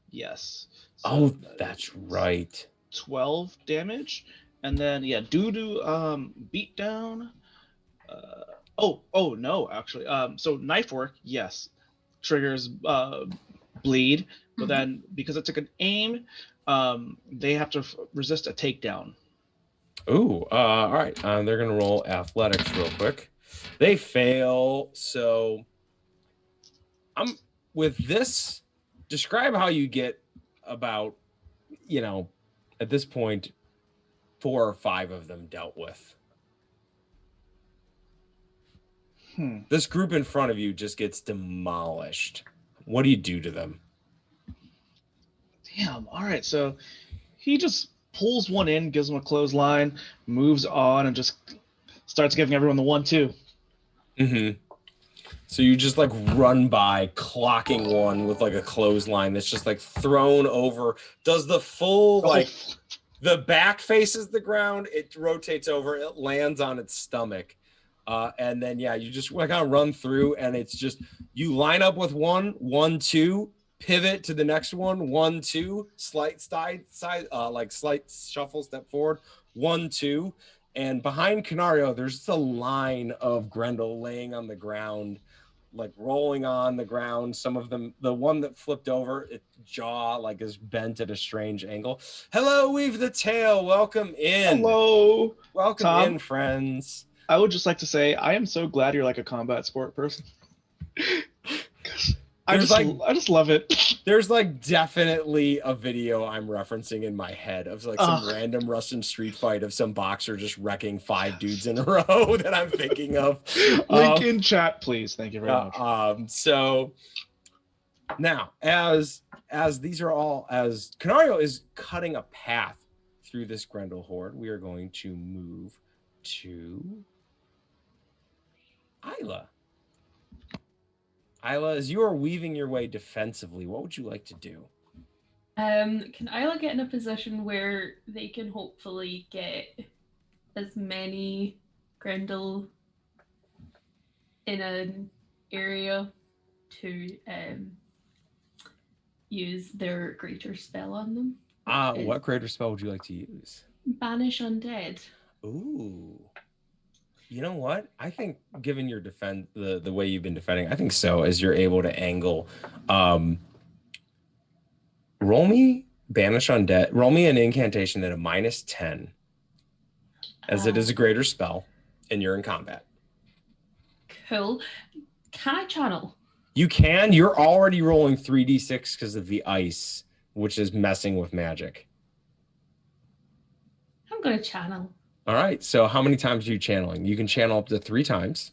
Yes. So Oh, that's right. 12 damage. And then, yeah, due to beat down. Oh, no, actually. So knife work, yes, triggers bleed. But then because it took an aim, they have to resist a takedown. Ooh, all right. They're gonna roll athletics real quick. They fail. So I'm with this. Describe how you get about, at this point, 4 or 5 of them dealt with. This group in front of you just gets demolished. What do you do to them? Damn. All right. So he just pulls one in, gives him a clothesline, moves on, and just starts giving everyone the 1-2. Mm-hmm. So you just like run by, clocking one with like a clothesline that's just like thrown over. Does the full like the back faces the ground? It rotates over. It lands on its stomach, and then you just kind of run through, and it's just you line up with 1-1-2, pivot to the next one, 1-2, slight side, like slight shuffle, step forward, 1-2. And behind Canario, there's just a line of Grendel laying on the ground, like rolling on the ground. Some of them, the one that flipped over, its jaw like is bent at a strange angle. Hello, Weave the Tail. Welcome in. Hello. Welcome Tom, in, friends. I would just like to say I am so glad you're like a combat sport person. I just love it. There's like definitely a video I'm referencing in my head of like some random Russian street fight of some boxer just wrecking 5 dudes in a row that I'm thinking of. Link in chat, please. Thank you very much. So now, as these are all, as Canario is cutting a path through this Grendel horde, we are going to move to Isla. Isla, as you are weaving your way defensively, what would you like to do? Can Isla get in a position where they can hopefully get as many Grendel in an area to use their greater spell on them? What greater spell would you like to use? Banish Undead. Ooh. You know what? I think given your the way you've been defending, I think so, as you're able to angle. Roll me Banish Undead. Roll me an incantation at a -10, as it is a greater spell, and you're in combat. Cool. Can I channel? You can. You're already rolling 3d6 because of the ice, which is messing with magic. I'm going to channel. All right. So how many times are you channeling? You can channel up to 3 times.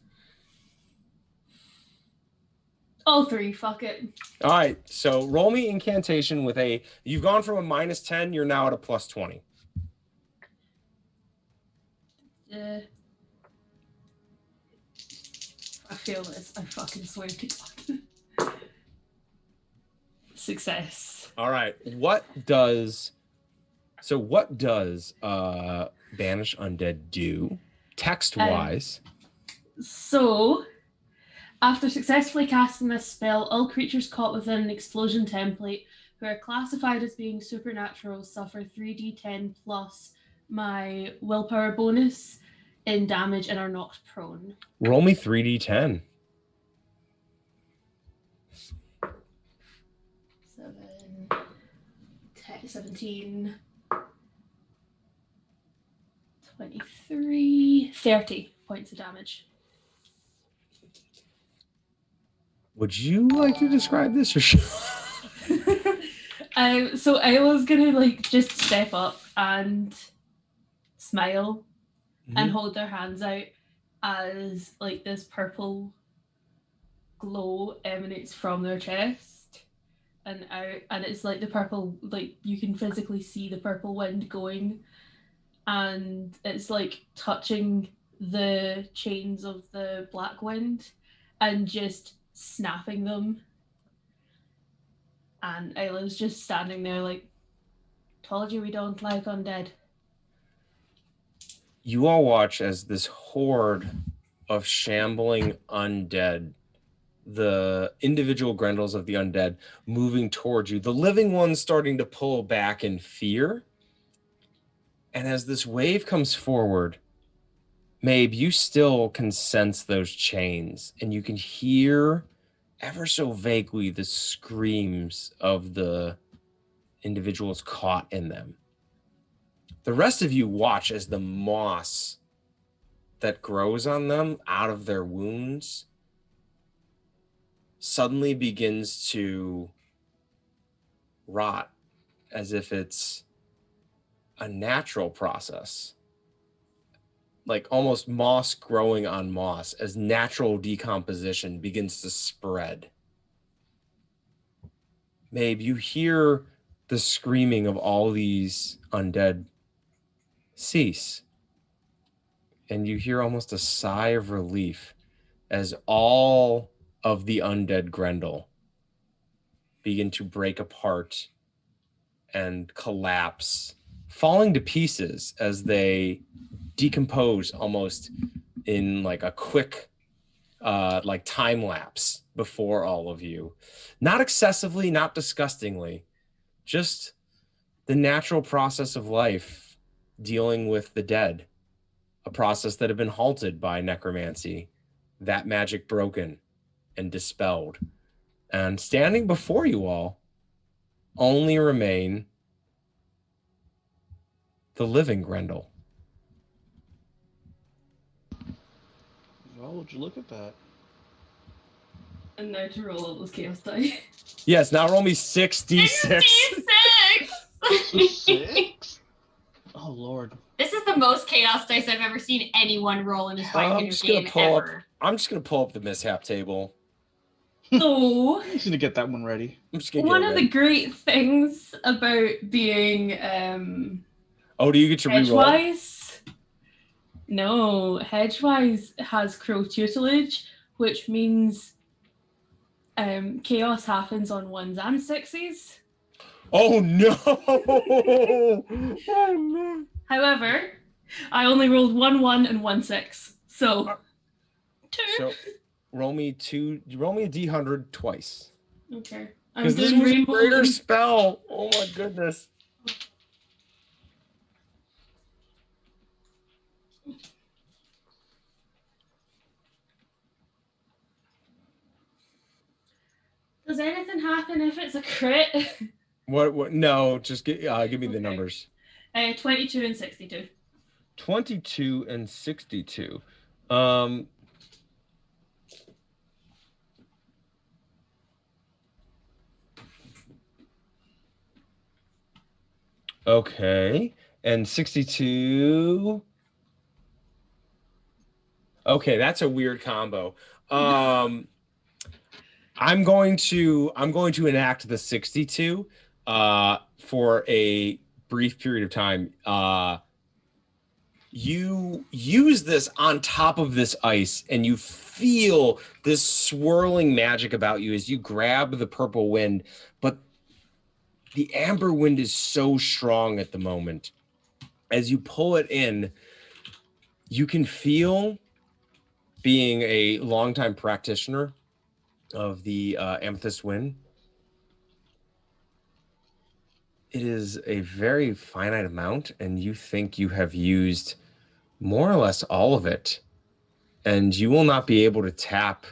All 3. Fuck it. All right. So roll me incantation with a. You've gone from a -10. You're now at a +20. I feel this. I fucking swear to God. Success. All right. What does Banish Undead do text-wise? So, after successfully casting this spell, all creatures caught within an explosion template who are classified as being supernatural suffer 3d10 plus my willpower bonus in damage and are knocked prone. Roll me 3d10. 17, 23, 30 points of damage. Would you like to describe this, or should... So Isla's gonna like just step up and smile and hold their hands out as like this purple glow emanates from their chest and out, and it's like the purple, like you can physically see the purple wind going, and it's like touching the chains of the black wind and just snapping them. And Isla's just standing there like, told you we don't like undead. You all watch as this horde of shambling undead, the individual Grendels of the undead, moving towards you, the living ones starting to pull back in fear. And as this wave comes forward, Mabe, you still can sense those chains, and you can hear ever so vaguely the screams of the individuals caught in them. The rest of you watch as the moss that grows on them out of their wounds suddenly begins to rot, as if it's a natural process, like almost moss growing on moss, as natural decomposition begins to spread. Mabe, you hear the screaming of all these undead cease. And you hear almost a sigh of relief as all of the undead Grendel begin to break apart and collapse, falling to pieces as they decompose almost in like a quick like time lapse before all of you. Not excessively, not disgustingly, just the natural process of life dealing with the dead, a process that had been halted by necromancy, that magic broken and dispelled. And standing before you all only remain the living Grendel. Well, would you look at that? And now to roll all those chaos die. Yes, now roll me 6d6. 6? Oh, Lord. This is the most chaos dice I've ever seen anyone roll in this fighting game ever. I'm just going to pull up the mishap table. So, I'm just going to get that one ready. I'm just gonna one get of it the ready. great things about being Oh, do you get to reroll? Hedgewise? No, Hedgewise has crow tutelage, which means chaos happens on 1s and 6s. Oh no! Oh no! However, I only rolled 1 and 1 6. So 2. So roll me a d100 twice. Okay. I'm Because this doing was a rainbow greater and- spell. Oh my goodness. Does anything happen if it's a crit? What? No, just give me the Okay. numbers. 22 and 62. 22 and 62. Okay, and 62. Okay, that's a weird combo. I'm going to enact the 62 for a brief period of time. You use this on top of this ice, and you feel this swirling magic about you as you grab the purple wind, but the amber wind is so strong at the moment. As you pull it in, you can feel, being a longtime practitioner of the amethyst wind, it is a very finite amount, and you think you have used more or less all of it, and you will not be able to tap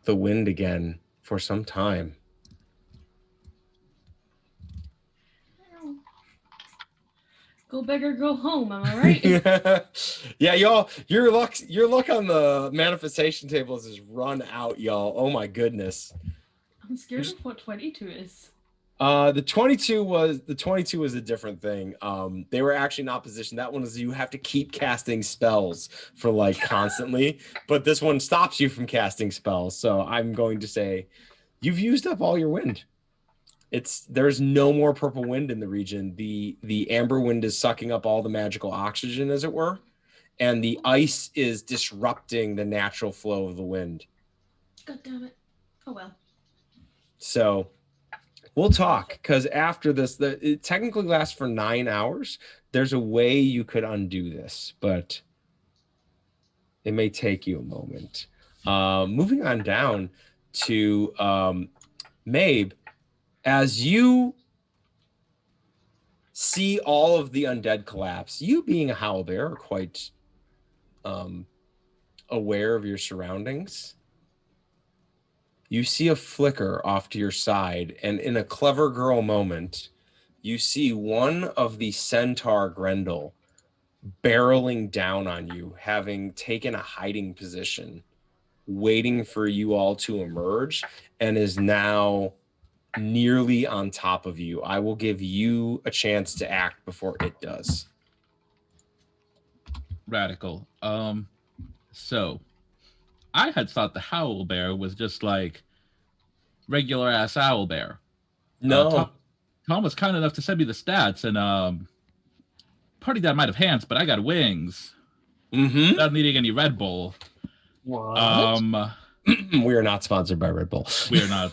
the wind again for some time. Go big or go home, am I right? Yeah, y'all, your luck on the manifestation tables is run out, y'all. Oh my goodness. I'm scared of what 22 is. The 22 was a different thing. They were actually not positioned. That one is you have to keep casting spells for like constantly, but this one stops you from casting spells. So I'm going to say you've used up all your wind. There's no more purple wind in the region. The amber wind is sucking up all the magical oxygen, as it were, and the ice is disrupting the natural flow of the wind. God damn it. Oh well. So we'll talk, because after this, it technically lasts for 9 hours. There's a way you could undo this, but it may take you a moment. Moving on down to Mabe, as you see all of the undead collapse, you being a howlbear are quite aware of your surroundings. You see a flicker off to your side, and in a clever girl moment, you see one of the centaur Grendel barreling down on you, having taken a hiding position, waiting for you all to emerge, and is now nearly on top of you. I will give you a chance to act before it does. Radical. So I had thought the Howlbear was just like regular ass owlbear. No. Tom was kind enough to send me the stats, and party that might have hands, but I got wings. Mm-hmm. Not needing any Red Bull. What? We are not sponsored by Red Bull. We are not.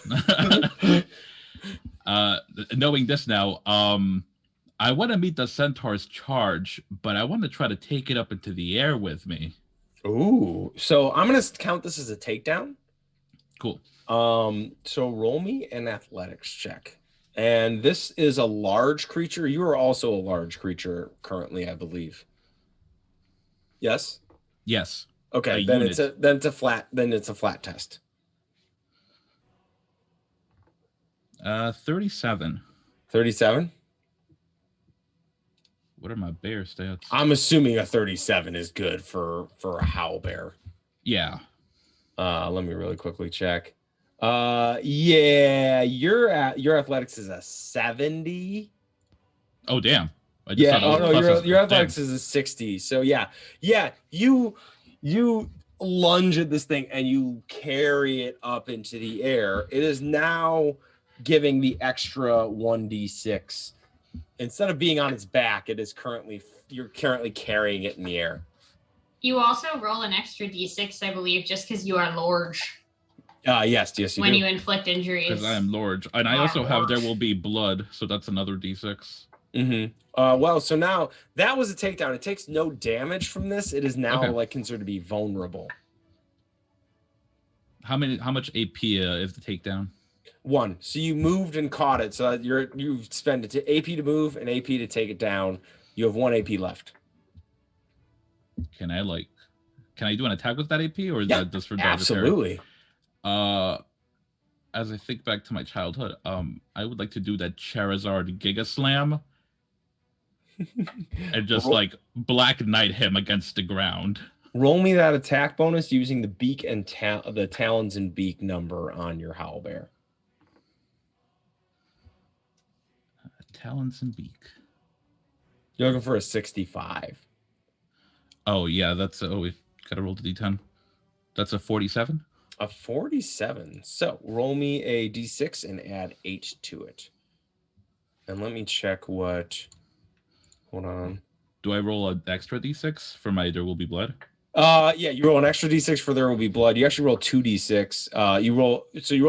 Knowing this now, I want to meet the Centaur's charge, but I want to try to take it up into the air with me. Ooh. So I'm going to count this as a takedown. Cool. So roll me an athletics check. And this is a large creature. You are also a large creature currently, I believe. Yes? Yes. Okay, A then unit. it's a flat test. 37. 37? What are my bear stats? I'm assuming a 37 is good for a howl bear. Yeah. Let me really quickly check. Yeah, your athletics is a 70. Oh, damn. I Yeah, thought it was your damn. athletics is a 60. So yeah, you lunge at this thing and you carry it up into the air. It is now giving the extra 1d6. Instead of being on its back, you're currently carrying it in the air. You also roll an extra d6, I believe, just because you are large Yes, you when do. you inflict injuries. Because I am large. And I also have There Will Be Blood, so that's another d6. Mm-hmm. Well, so now that was a takedown. It takes no damage from this. It is now Okay. considered to be vulnerable. How much AP is the takedown? 1. So you moved and caught it. So you spend AP to move and AP to take it down. You have 1 AP left. Can I do an attack with that AP, or is that just for dodge? Absolutely. As I think back to my childhood, I would like to do that Charizard Giga Slam and just Black Knight him against the ground. Roll me that attack bonus using the beak and the talons and beak number on your howl bear. Talons and beak. You're looking for a 65. Oh yeah, we gotta roll the d10. That's a 47. A 47. So roll me a d6 and add 8 to it. And let me check what. Hold on. Do I roll an extra d6 for my There Will Be Blood? Yeah, you roll an extra d6 for There Will Be Blood. You actually roll 2 d6. You roll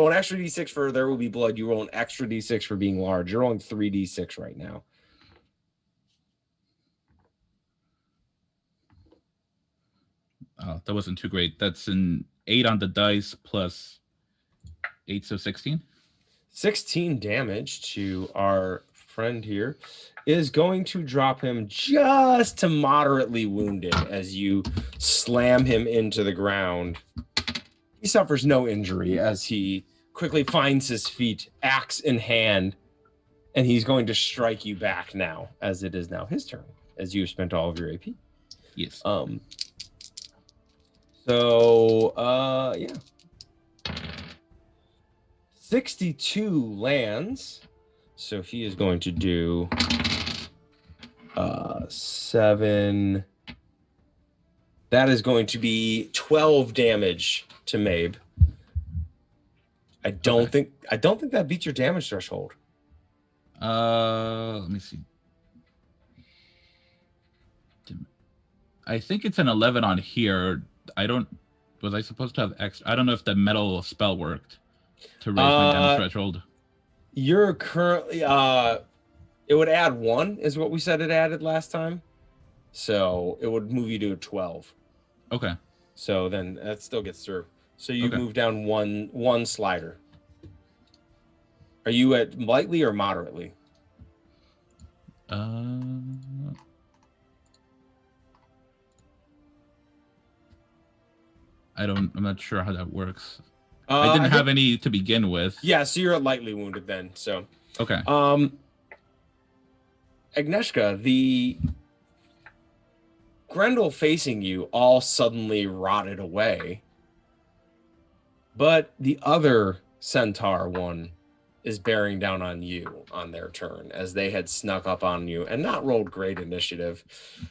an extra d6 for There Will Be Blood. You roll an extra d6 for being large. You're rolling 3 d6 right now. Oh, that wasn't too great. That's an 8 on the dice plus 8, so 16. 16 damage to our friend here is going to drop him just to moderately wounded as you slam him into the ground. He suffers no injury as he quickly finds his feet, axe in hand, and he's going to strike you back now, as it is now his turn, as you have spent all of your AP. Yes. Yeah. 62 lands. So he is going to do 7. That is going to be 12 damage to Mabe. I don't think that beats your damage threshold. Let me see. I think it's an 11 on here. Was I supposed to have extra? I don't know if the metal spell worked to raise my damage threshold. You're currently it would add 1 is what we said it added last time. So it would move you to a 12. Okay. So then that still gets through. So you move down one slider. Are you at lightly or moderately? I'm not sure how that works. I didn't have any to begin with. Yeah, so you're lightly wounded then. So okay. Agnieszka, the Grendel facing you all suddenly rotted away. But the other centaur one is bearing down on you on their turn, as they had snuck up on you and not rolled great initiative,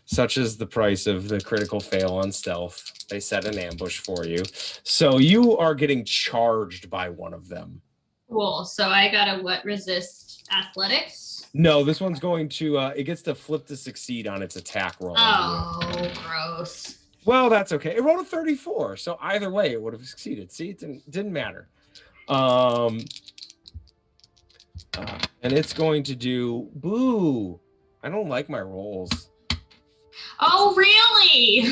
such as the price of the critical fail on stealth. They set an ambush for you. So you are getting charged by one of them. Cool. So I got a resist athletics? No, this one's going to, it gets to flip to succeed on its attack roll. Oh, gross. Well, that's okay. It rolled a 34, so either way, it would have succeeded. See, it didn't matter. And it's going to do, boo. I don't like my rolls. Oh, really?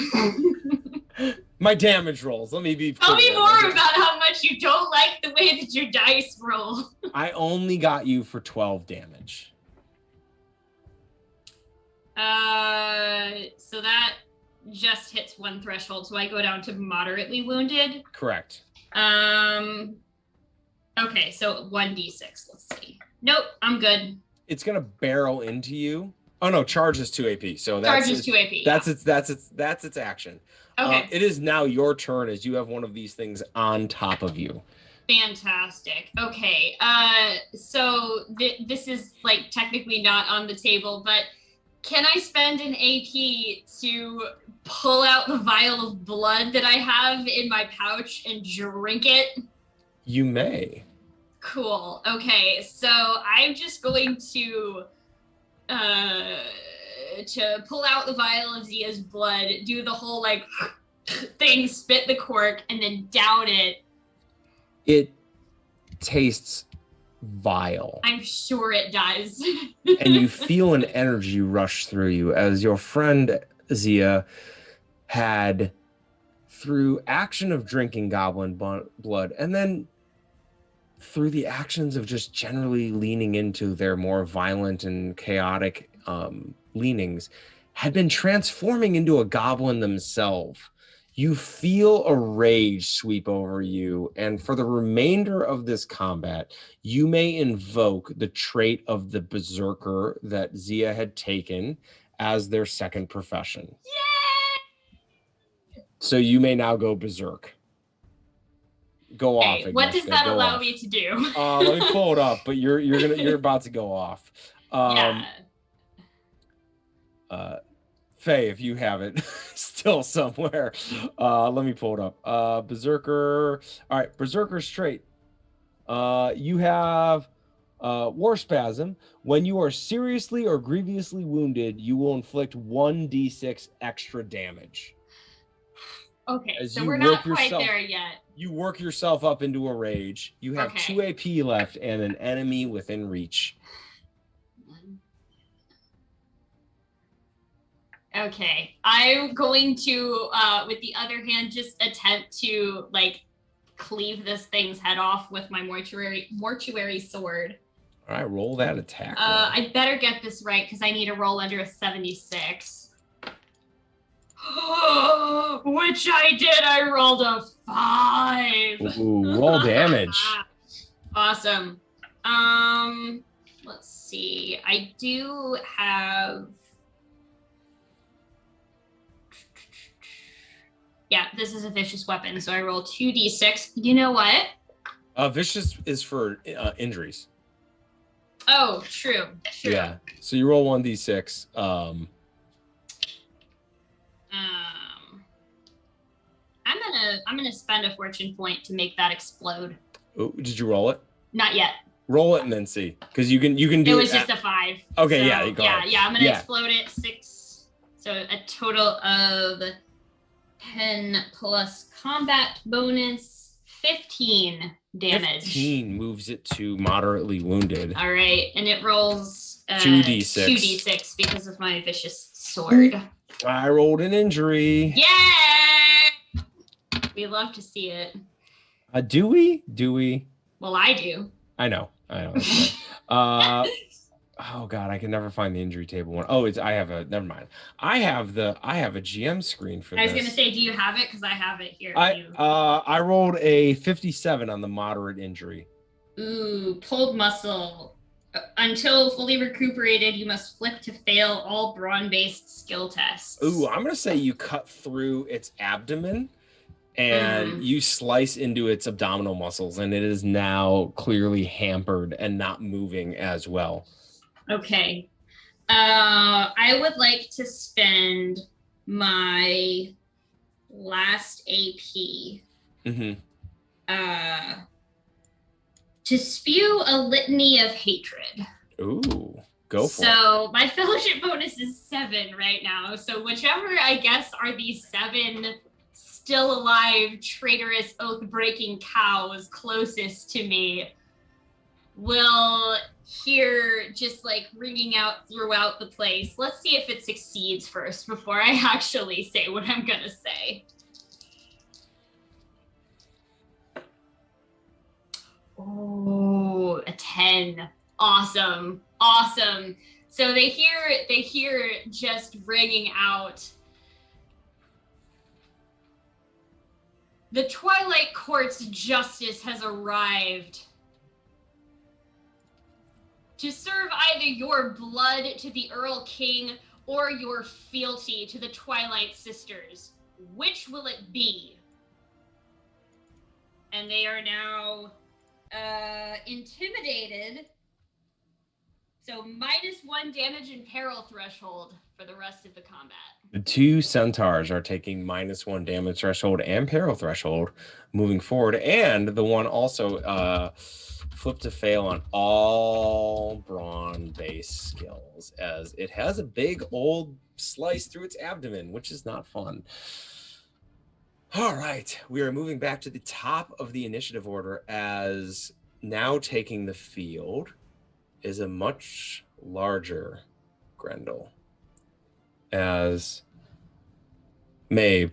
My damage rolls. Let me be Tell me clear. more about how much you don't like the way that your dice roll. I only got you for 12 damage. So that just hits one threshold, so I go down to moderately wounded. Correct. Okay, so 1d6. Let's see. Nope, I'm good. It's gonna barrel into you. Oh no, charge is 2 AP. So that's Charge is 2 AP. That's its action. Okay. It is now your turn as you have one of these things on top of you. Fantastic. Okay. So this is like technically not on the table, but can I spend an AP to pull out the vial of blood that I have in my pouch and drink it? You may. Cool. Okay. So I'm just going to pull out the vial of Zia's blood, do the whole like thing, spit the cork, and then down it. It tastes vile. I'm sure it does. And you feel an energy rush through you as your friend Zia had, through action of drinking goblin blood, and then through the actions of just generally leaning into their more violent and chaotic leanings, had been transforming into a goblin themselves. You feel a rage sweep over you, and for the remainder of this combat, you may invoke the trait of the berserker that Zia had taken as their second profession. Yay! So you may now go berserk. Go off. Hey, what does that allow off. me to do? Let me pull it up, but you're about to go off. Yeah. Faye, if you have it still somewhere, let me pull it up. Berserker. All right, Berserker straight. You have War Spasm. When you are seriously or grievously wounded, you will inflict 1d6 extra damage. Okay, As so you we're not work quite yourself- there yet. You work yourself up into a rage. You have Okay. 2 AP left and an enemy within reach. Okay, I'm going to, with the other hand, just attempt to like cleave this thing's head off with my mortuary sword. All right, roll that attack. roll. I better get this right because I need to roll under a 76. Which I did. I rolled a 5. Ooh, roll damage. Awesome. Let's see. I do have. Yeah, this is a vicious weapon, so I roll 2d6. You know what? Vicious is for injuries. Oh, true. Yeah. So you roll 1d6. I'm gonna spend a fortune point to make that explode. Oh, did you roll it? Not yet. Roll it and then see, because you can do. It was just a 5. Okay, So, yeah, go ahead. yeah. I'm gonna Yeah. explode it 6. So a total of 10 plus combat bonus, 15 damage. 15 moves it to moderately wounded. All right, and it rolls 2d6. 2d6 because of my vicious sword. I rolled an injury. Yay! We love to see it. Do we? Do we? Well, I do. I know. That's right. Oh god, I can never find the injury table one. Oh, never mind. I have a GM screen for this. I was gonna say, do you have it? Because I have it here. I rolled a 57 on the moderate injury. Ooh, pulled muscle. Until fully recuperated, you must flip to fail all brawn-based skill tests. Ooh, I'm gonna say you cut through its abdomen and you slice into its abdominal muscles, and it is now clearly hampered and not moving as well. Okay. I would like to spend my last AP to spew a litany of hatred. Ooh, Go for it. So my fellowship bonus is 7 right now. So whichever, I guess, are these 7 still alive, traitorous, oath-breaking cows closest to me will hear just like ringing out throughout the place. Let's see if it succeeds first before I actually say what I'm gonna say. Oh, a 10. Awesome. So they hear just ringing out. The Twilight Court's justice has arrived to serve either your blood to the Earl King or your fealty to the Twilight Sisters. Which will it be? And they are now intimidated. So -1 damage and peril threshold for the rest of the combat. The 2 centaurs are taking -1 damage threshold and peril threshold moving forward. And the one also flipped to fail on all brawn-based skills, as it has a big old slice through its abdomen, which is not fun. All right, we are moving back to the top of the initiative order, as now taking the field is a much larger Grendel. As Mabe,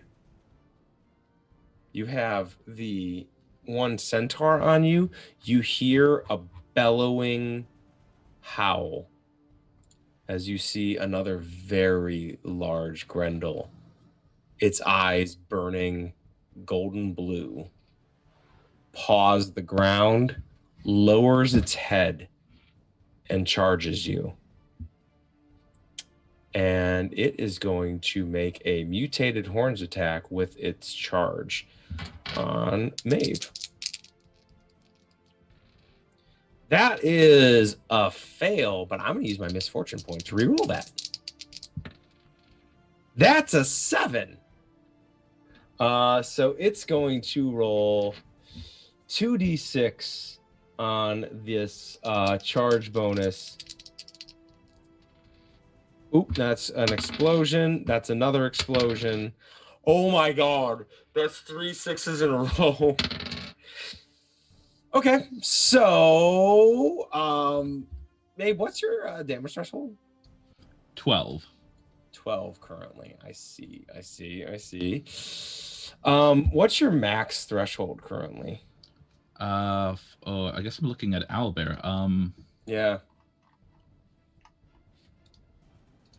you have the 1 centaur on you. You hear a bellowing howl as you see another very large Grendel, its eyes burning golden blue, paws the ground, lowers its head, and charges you. And it is going to make a mutated horns attack with its charge on Maeve. That is a fail, but I'm going to use my misfortune point to reroll that. That's a 7. So it's going to roll 2d6 on this charge bonus. Oop, that's an explosion. That's another explosion. Oh my god. That's 3 6s in a row. Okay, so Babe, what's your damage threshold? 12. 12 currently. I see. What's your max threshold currently? I guess I'm looking at Owlbear. Yeah.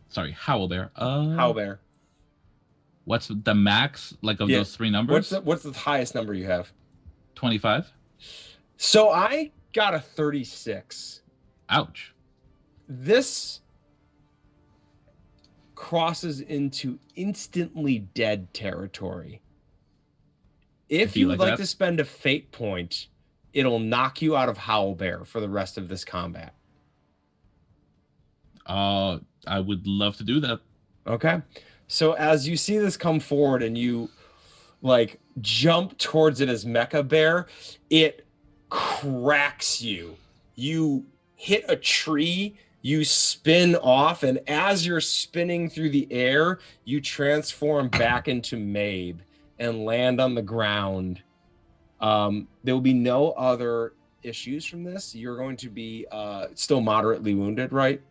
Sorry, Howlbear. Howlbear. What's the max, like, of those 3 numbers? What's the highest number you have? 25. So I got a 36. Ouch. This crosses into instantly dead territory. If you would like to spend a fate point, it'll knock you out of Howlbear for the rest of this combat. I would love to do that. Okay. So as you see this come forward and you like jump towards it as Mecha Bear, it cracks you. You hit a tree, you spin off, and as you're spinning through the air, you transform back into Mabe and land on the ground. There will be no other issues from this. You're going to be still moderately wounded, right?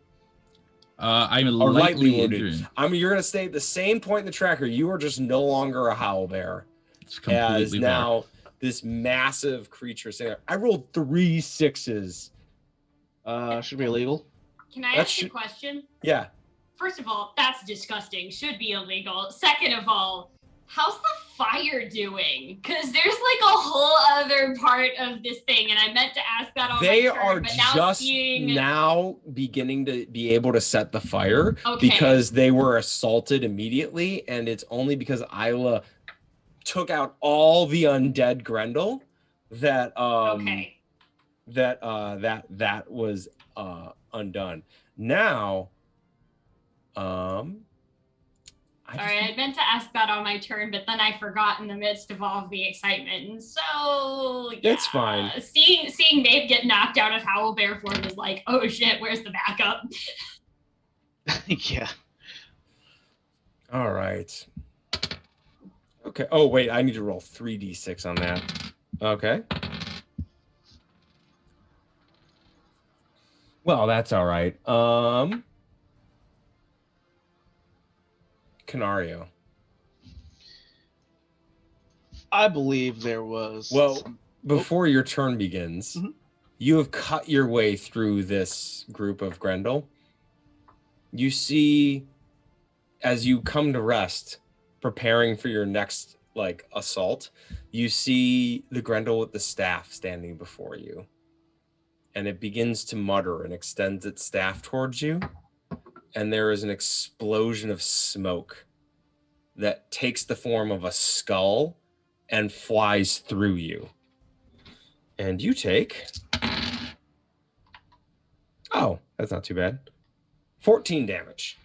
I'm lightly wounded. You're going to stay at the same point in the tracker. You are just no longer a Howlbear. It's completely as now this massive creature saying, I rolled 3 6s. Should be illegal. Can I ask a question? Yeah. First of all, that's disgusting. Should be illegal. Second of all, how's the fire doing? Because there's like a whole other part of this thing, and I meant to ask that on They my turn, are but just now beginning to be able to set the fire because they were assaulted immediately, and it's only because Isla took out all the undead Grendel that that was undone. Now, I Sorry, I meant to ask that on my turn, but then I forgot in the midst of all of the excitement. And so, yeah. It's fine. Seeing Maeve get knocked out of Howlbear form is like, oh shit, where's the backup? Yeah. All right. Okay. Oh, wait. I need to roll 3d6 on that. Okay. Well, that's all right. Canario. I believe there was. Well, before your turn begins, you have cut your way through this group of Grendel. You see, as you come to rest, preparing for your next assault, you see the Grendel with the staff standing before you. And it begins to mutter and extends its staff towards you. And there is an explosion of smoke that takes the form of a skull and flies through you. And you take... Oh, that's not too bad. 14 damage.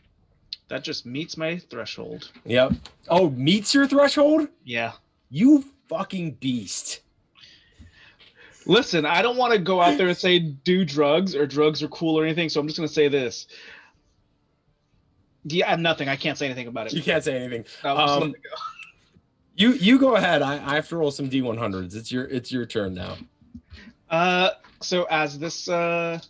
That just meets my threshold. Yep. Oh, meets your threshold? Yeah. You fucking beast. Listen, I don't want to go out there and say do drugs or drugs are cool or anything, so I'm just going to say this. Yeah, I have nothing. I can't say anything about it. You can't say anything. I'll just let it go. You go ahead. I have to roll some D100s. It's your turn now. So as this I'm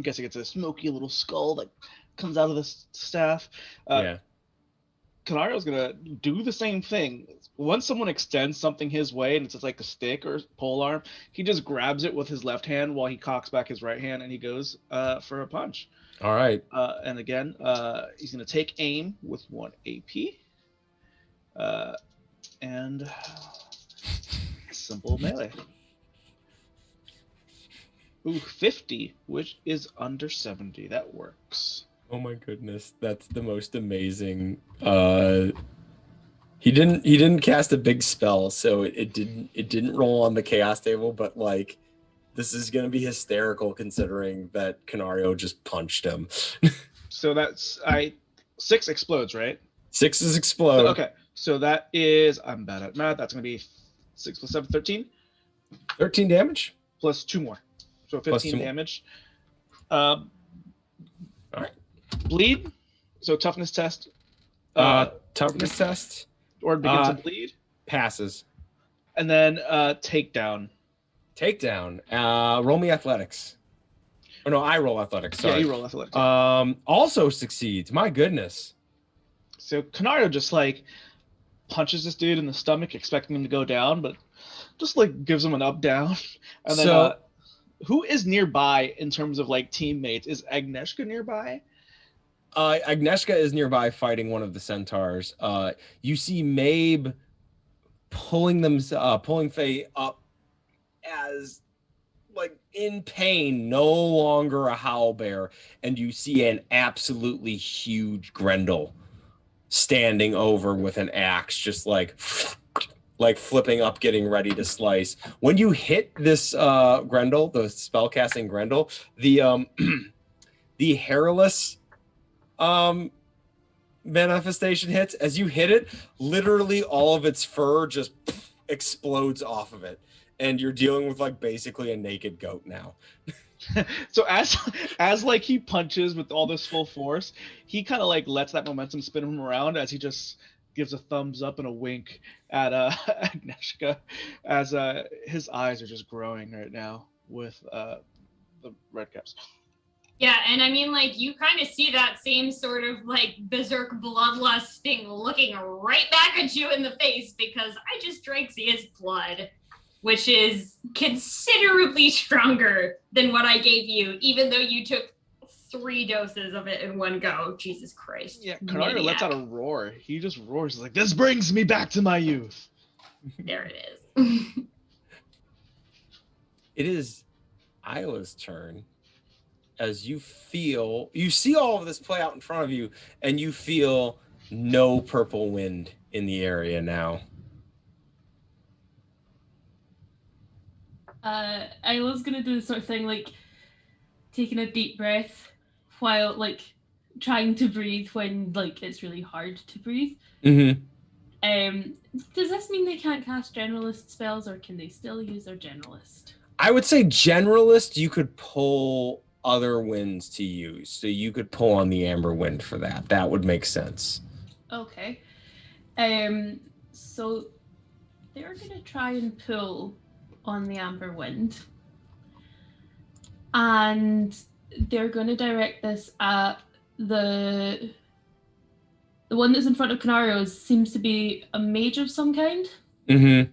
guessing it's a smoky little skull that comes out of the staff. Yeah. Canario's gonna do the same thing. Once someone extends something his way and it's just like a stick or pole arm, he just grabs it with his left hand while he cocks back his right hand and he goes for a punch. All right. And again, he's gonna take aim with 1 AP. And simple melee. Ooh, 50, which is under 70. That works. Oh my goodness, that's the most amazing. He didn't cast a big spell, so it didn't roll on the chaos table, but this is gonna be hysterical considering that Canario just punched him. So that's 6 explodes, right? 6 is explode. So, okay, so that is, I'm bad at math. That's gonna be 6 plus 7, 13. 13 damage plus 2 more, so 15 damage. All right. Bleed. So toughness test. Toughness test. Or it begins to bleed. Passes. And then takedown. Takedown. Roll me athletics. Oh no, I roll athletics. Sorry. Yeah, you roll athletics. Also succeeds. My goodness. So Canario just punches this dude in the stomach, expecting him to go down, but just gives him an up down. And then who is nearby in terms of teammates? Is Agnieszka nearby? Agnieszka is nearby fighting one of the centaurs. You see Mabe pulling Faye up as in pain, no longer a howlbear, and you see an absolutely huge Grendel standing over with an axe, just flipping up, getting ready to slice. When you hit this Grendel, the spellcasting Grendel, the the hairless manifestation hits. As you hit it, literally all of its fur just explodes off of it, and you're dealing with basically a naked goat now. So as he punches with all this full force, he kind of lets that momentum spin him around as he just gives a thumbs up and a wink at Agnieszka, as his eyes are just growing right now with the red caps. Yeah, and I mean, you kind of see that same sort of berserk bloodlust thing looking right back at you in the face, because I just drank Zia's blood, which is considerably stronger than what I gave you, even though you took 3 doses of it in one go. Jesus Christ. Yeah, Canario lets out a roar. He just roars like, "This brings me back to my youth." There it is. It is Isla's turn. As you see all of this play out in front of you, and you feel no purple wind in the area now. Isla's gonna do the sort of thing taking a deep breath while trying to breathe when like it's really hard to breathe. Mm-hmm. Does this mean they can't cast generalist spells, or can they still use their generalist? I would say generalist, you could pull other winds to use. So you could pull on the Amber Wind for that. That would make sense. Okay. So they're gonna try and pull on the Amber Wind. And they're gonna direct this at the one that's in front of Canario seems to be a mage of some kind. Mm-hmm.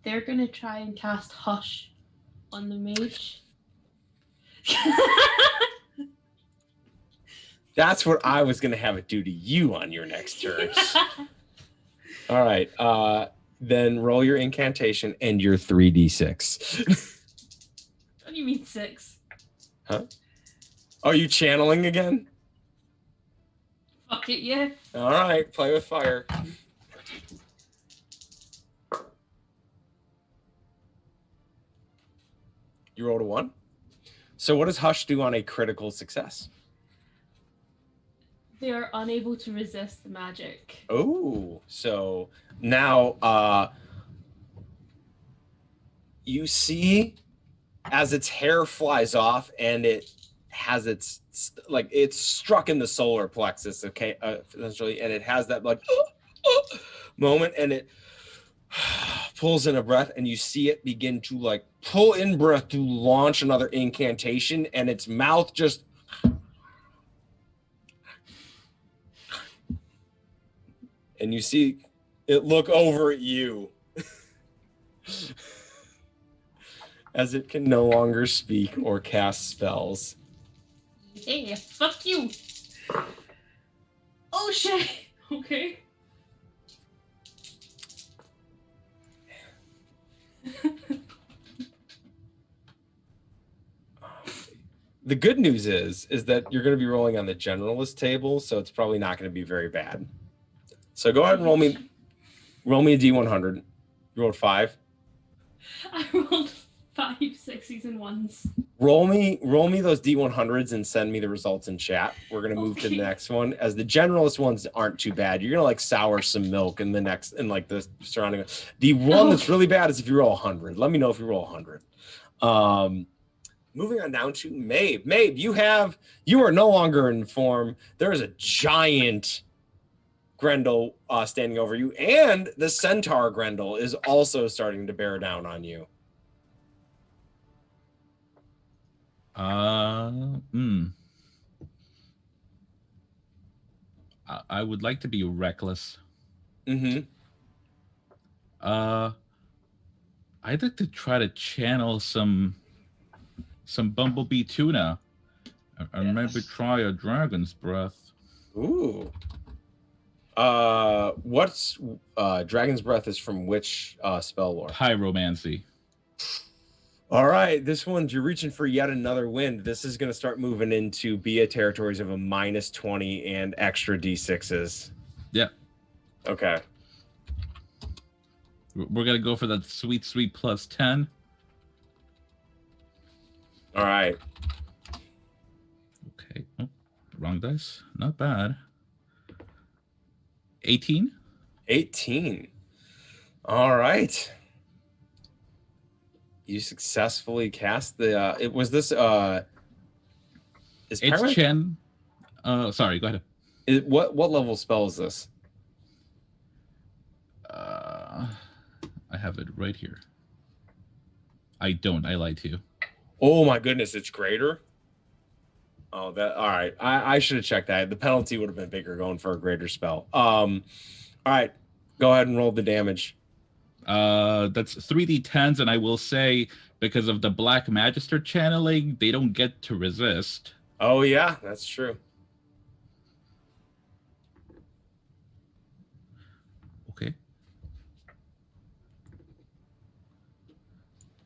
They're gonna try and cast Hush on the mage. That's what I was going to have it do to you on your next turn. All right. Then roll your incantation and your 3d6. What do you mean 6? Huh? Are you channeling again? Fuck it, yeah. All right. Play with fire. You rolled a 1. So what does Hush do on a critical success? They are unable to resist the magic. Oh, so now you see as its hair flies off and it has its it's struck in the solar plexus, okay, essentially, and it has that like moment, and it pulls in a breath, and you see it begin to like pull in breath to launch another incantation, and its mouth just and you see it look over at you as it can no longer speak or cast spells. Hey, fuck you. Oh shit. Okay. The good news is that you're going to be rolling on the generalist table, so it's probably not going to be very bad. So go ahead and roll me a D100. You rolled 5. I rolled 5 6s and 1s. Roll me those D100s and send me the results in chat. We're gonna move to the next one, as the generalist ones aren't too bad. You're gonna like sour some milk in the next in like the surrounding. The one that's really bad is if you roll 100. Let me know if you roll 100. Moving on down to Mabe. Mabe, you are no longer in form. There is a giant Grendel standing over you, and the centaur Grendel is also starting to bear down on you. I would like to be reckless. Mm-hmm. I'd like to try to channel some bumblebee tuna. And maybe try a dragon's breath. Ooh. What's Dragon's Breath is from which spell lore? Pyromancy. All right, this one's you're reaching for yet another wind. This is going to start moving into Bia territories of a -20 and extra D6s. Yeah. Okay. We're going to go for that sweet +10. All right. Okay. Oh, wrong dice. Not bad. 18. 18. All right. You successfully cast the it was this is It's Chen. Sorry, go ahead. What level spell is this? I have it right here. I don't. I lied to you. Oh my goodness, it's greater. Oh, that all right. I should have checked that. The penalty would have been bigger going for a greater spell. All right, go ahead and roll the damage. That's 3d10s, and I will say because of the Black Magister channeling, they don't get to resist. Oh yeah, that's true. Okay.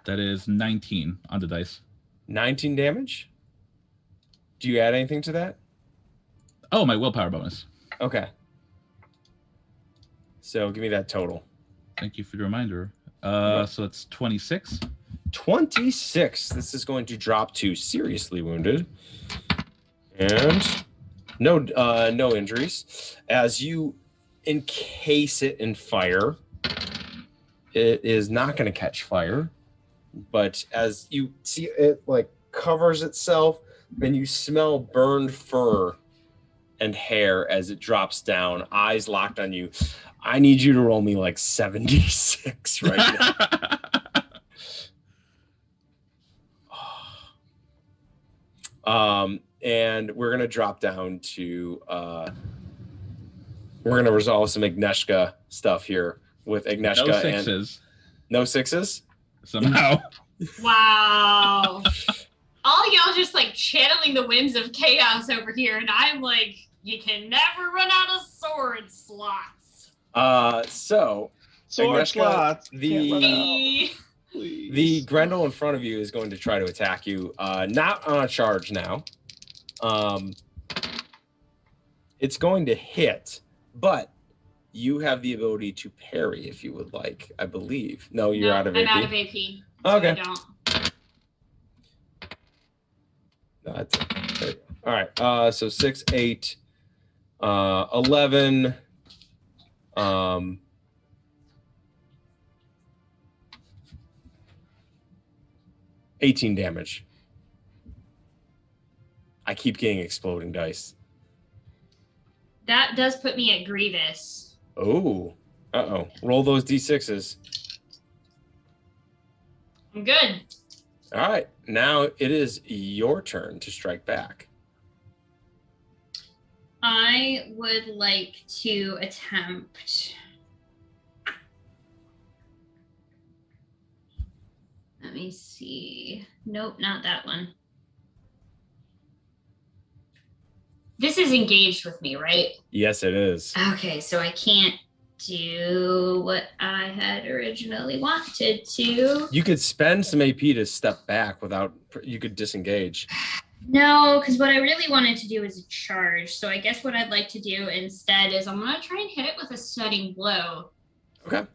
That is 19 on the dice. 19 damage? Do you add anything to that? Oh, my willpower bonus. Okay. So give me that total. Thank you for the reminder. So it's 26. 26. This is going to drop to seriously wounded. And no injuries. As you encase it in fire, it is not going to catch fire. But as you see it like covers itself, then you smell burned fur and hair as it drops down, eyes locked on you. I need you to roll me like 76 right now. And we're gonna drop down to we're gonna resolve some Agnieszka stuff here with Agnieszka. No sixes. No sixes? Somehow. Wow. All y'all just like channeling the winds of chaos over here, and I'm like, you can never run out of sword slots. So Sword Agnieszka, slots. the Grendel in front of you is going to try to attack you. Not on a charge now. It's going to hit, but you have the ability to parry if you would like, I believe. No, you're out of AP. I'm out of AP. Okay. I don't. No, that's it. There you go. All right. So 6, 8, 11. 18 damage. I keep getting exploding dice. That does put me at Grievous. Oh. Uh-oh. Roll those D6s. I'm good. All right. Now it is your turn to strike back. I would like to attempt. Let me see. Nope, not that one. This is engaged with me, right? Yes, it is. Okay, so I can't do what I had originally wanted to. You could spend some AP to step back without, you could disengage. No, because what I really wanted to do is a charge. So I guess what I'd like to do instead is I'm going to try and hit it with a stunning blow. Okay.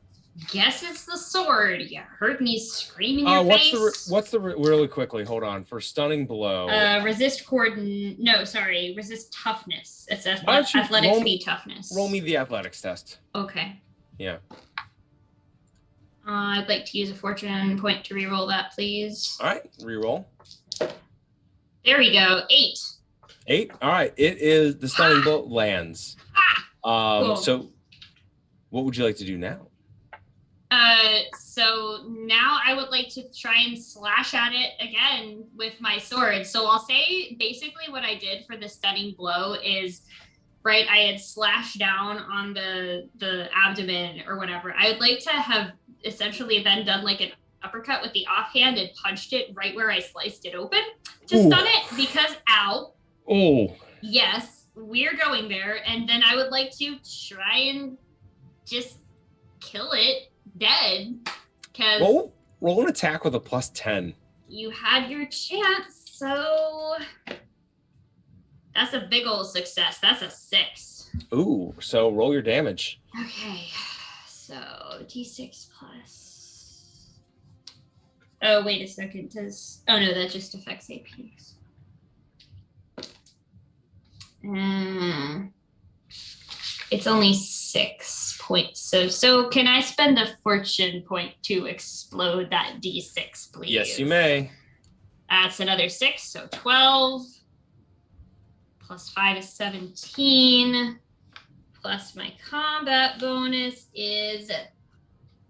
Guess it's the sword. You heard me scream in your face. What's the really quickly, hold on, for stunning blow? Resist resist toughness. It's Why don't you athletic roll- speed toughness. Roll me the athletics test. Okay. Yeah. I'd like to use a fortune point to reroll that, please. All right, reroll. There we go. 8. 8. All right, it is the stunning blow lands. Cool. So what would you like to do now? So now I would like to try and slash at it again with my sword. So I'll say basically what I did for the stunning blow is, right, I had slashed down on the abdomen or whatever. I would like to have essentially then done like an uppercut with the offhand and punched it right where I sliced it open to stun it because ow. Oh. Yes, we're going there. And then I would like to try and just kill it dead. Because roll an attack with a +10. you had your chance, so that's a big old success. That's a 6. Ooh, so roll your damage. Okay, so d6 plus. Oh, wait a second. Oh no, that just affects AP. It's only 6 points. So can I spend a fortune point to explode that d6, please? Yes, you may. That's another 6, so 12. Plus 5 is 17. Plus my combat bonus is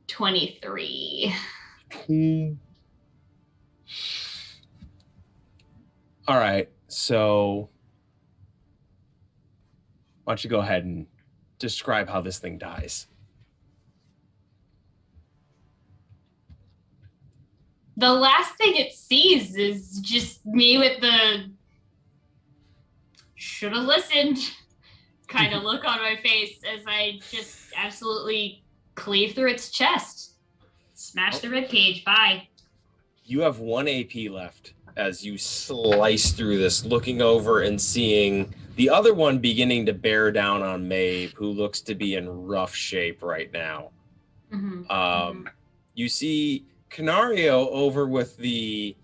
23. All right, so why don't you go ahead and describe how this thing dies? The last thing it sees is just me with the should have listened kind of look on my face as I just absolutely cleave through its chest. Smash the ribcage. Bye. You have 1 AP left as you slice through this, looking over and seeing the other one beginning to bear down on Maeve, who looks to be in rough shape right now. You see Canario over with the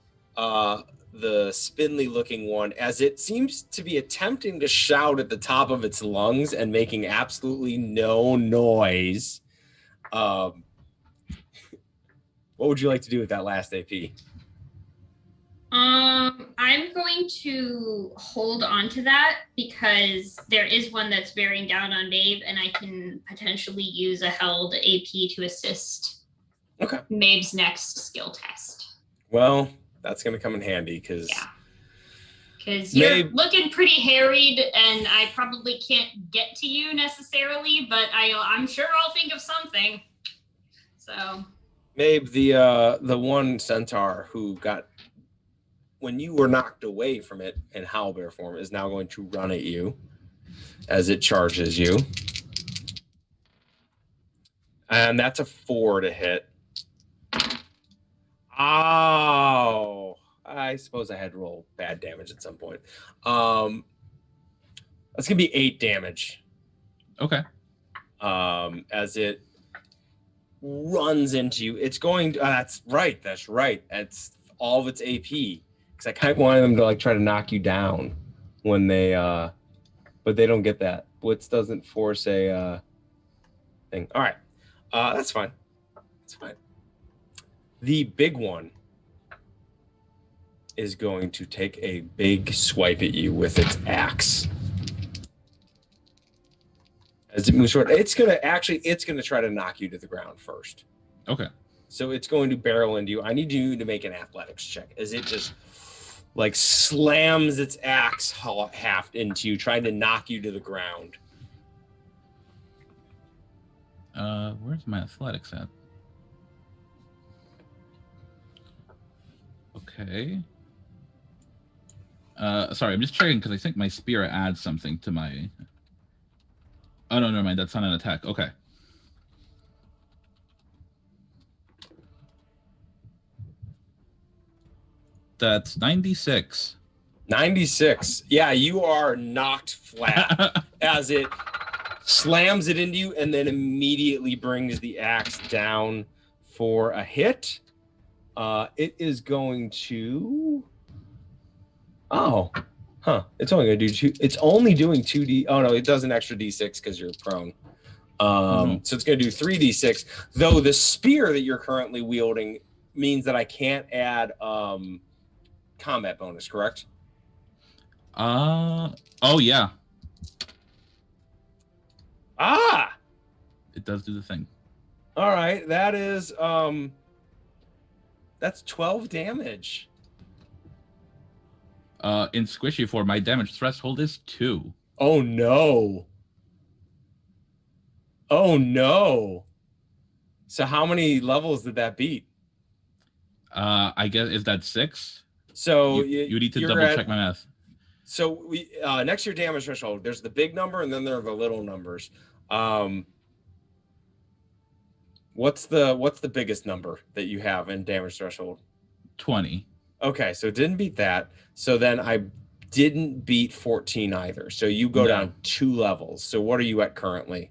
the spindly looking one as it seems to be attempting to shout at the top of its lungs and making absolutely no noise. What would you like to do with that last AP? I'm going to hold on to that because there is one that's bearing down on Maeve, and I can potentially use a held AP to assist Maeve's next skill test. Well, that's going to come in handy because you're looking pretty harried, and I probably can't get to you necessarily, but I'm sure I'll think of something. So, Maeve, the one centaur who got when you were knocked away from it in Howlbear form is now going to run at you as it charges you. And that's a 4 to hit. Oh, I suppose I had to roll bad damage at some point. That's going to be 8 damage. Okay. As it runs into you. It's going to, that's right. It's all of its AP. Because I kind of wanted them to like try to knock you down when they, but they don't get that. Blitz doesn't force a thing. All right, that's fine. That's fine. The big one is going to take a big swipe at you with its axe. As it moves forward, it's gonna try to knock you to the ground first. Okay. So it's going to barrel into you. I need you to make an athletics check as it just like slams its axe haft into you, trying to knock you to the ground. Where's my athletics at? Okay. Sorry, I'm just checking because I think my spear adds something to my... Oh, no, never mind. That's not an attack. Okay. That's 96. 96. Yeah, you are knocked flat as it slams it into you and then immediately brings the axe down for a hit. It is going to... It's only going to do 2. It's only doing 2D. Oh, no, it does an extra D6 because you're prone. So it's going to do 3D6. Though the spear that you're currently wielding means that I can't add combat bonus, correct? Oh, yeah. It does do the thing. All right, that is that's 12 damage. In squishy form, my damage threshold is 2. Oh no. So how many levels did that beat? I guess, is that 6? So you need to double check my math. So we next to your damage threshold, there's the big number and then there are the little numbers. What's the biggest number that you have in damage threshold? 20. Okay, so it didn't beat that. So then I didn't beat 14 either. So you go down 2 levels. So what are you at currently?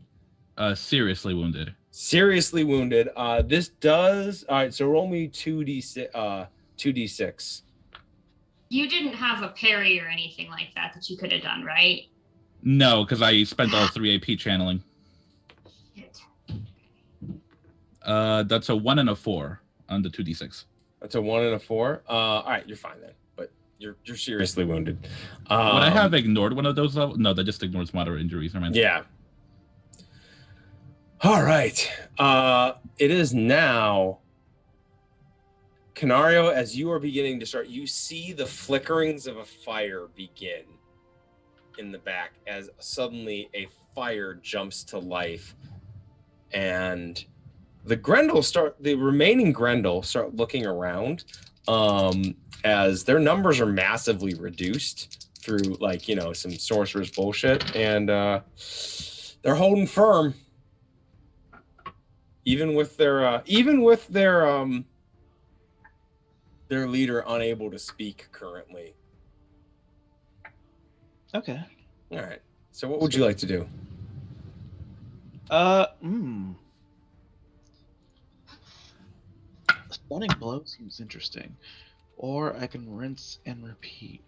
Seriously wounded. Seriously wounded. This does... All right, so roll me 2d6. You didn't have a parry or anything like that you could have done, right? No, because I spent all 3 AP channeling. Shit. That's a 1 and a 4 on the 2d6. That's a 1 and a 4. All right, you're fine then. But you're seriously wounded. Would I have ignored one of those levels? No, that just ignores moderate injuries. Yeah. All right. It is now... Canario, as you are beginning to start, you see the flickerings of a fire begin in the back as suddenly a fire jumps to life. And the remaining Grendel start looking around as their numbers are massively reduced through some sorcerer's bullshit. And they're holding firm. Even with their leader unable to speak currently. Okay. All right. So what would you like to do? Stunning blow seems interesting. Or I can rinse and repeat.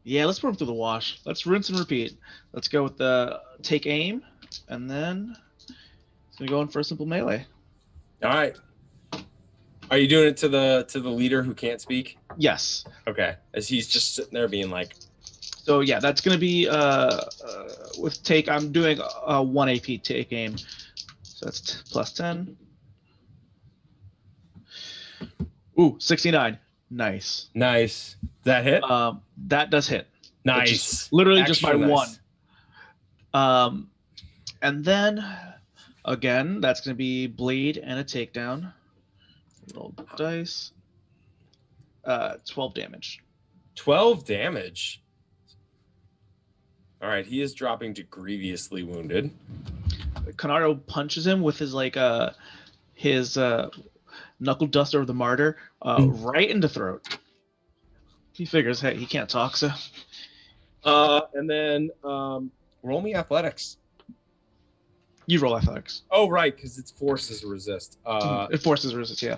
Yeah, let's put him through the wash. Let's rinse and repeat. Let's go with the take aim, and then it's gonna go in for a simple melee. All right. Are you doing it to the leader who can't speak? Yes. Okay. As he's just sitting there being like, So yeah, that's gonna be with take. I'm doing a 1 AP take aim, so that's plus 10. Ooh, 69. Nice. nice. Does that hit? That does hit. Nice. Literally just by Extra nice. 1. And then again, that's gonna be bleed and a takedown. Roll dice. 12 damage. 12 damage. All right, he is dropping to grievously wounded. Canario punches him with his knuckle duster of the martyr right in the throat. He figures, hey, he can't talk, so. And then roll me athletics. You roll athletics. Oh, right, because it's forces resist. It forces resist, yeah.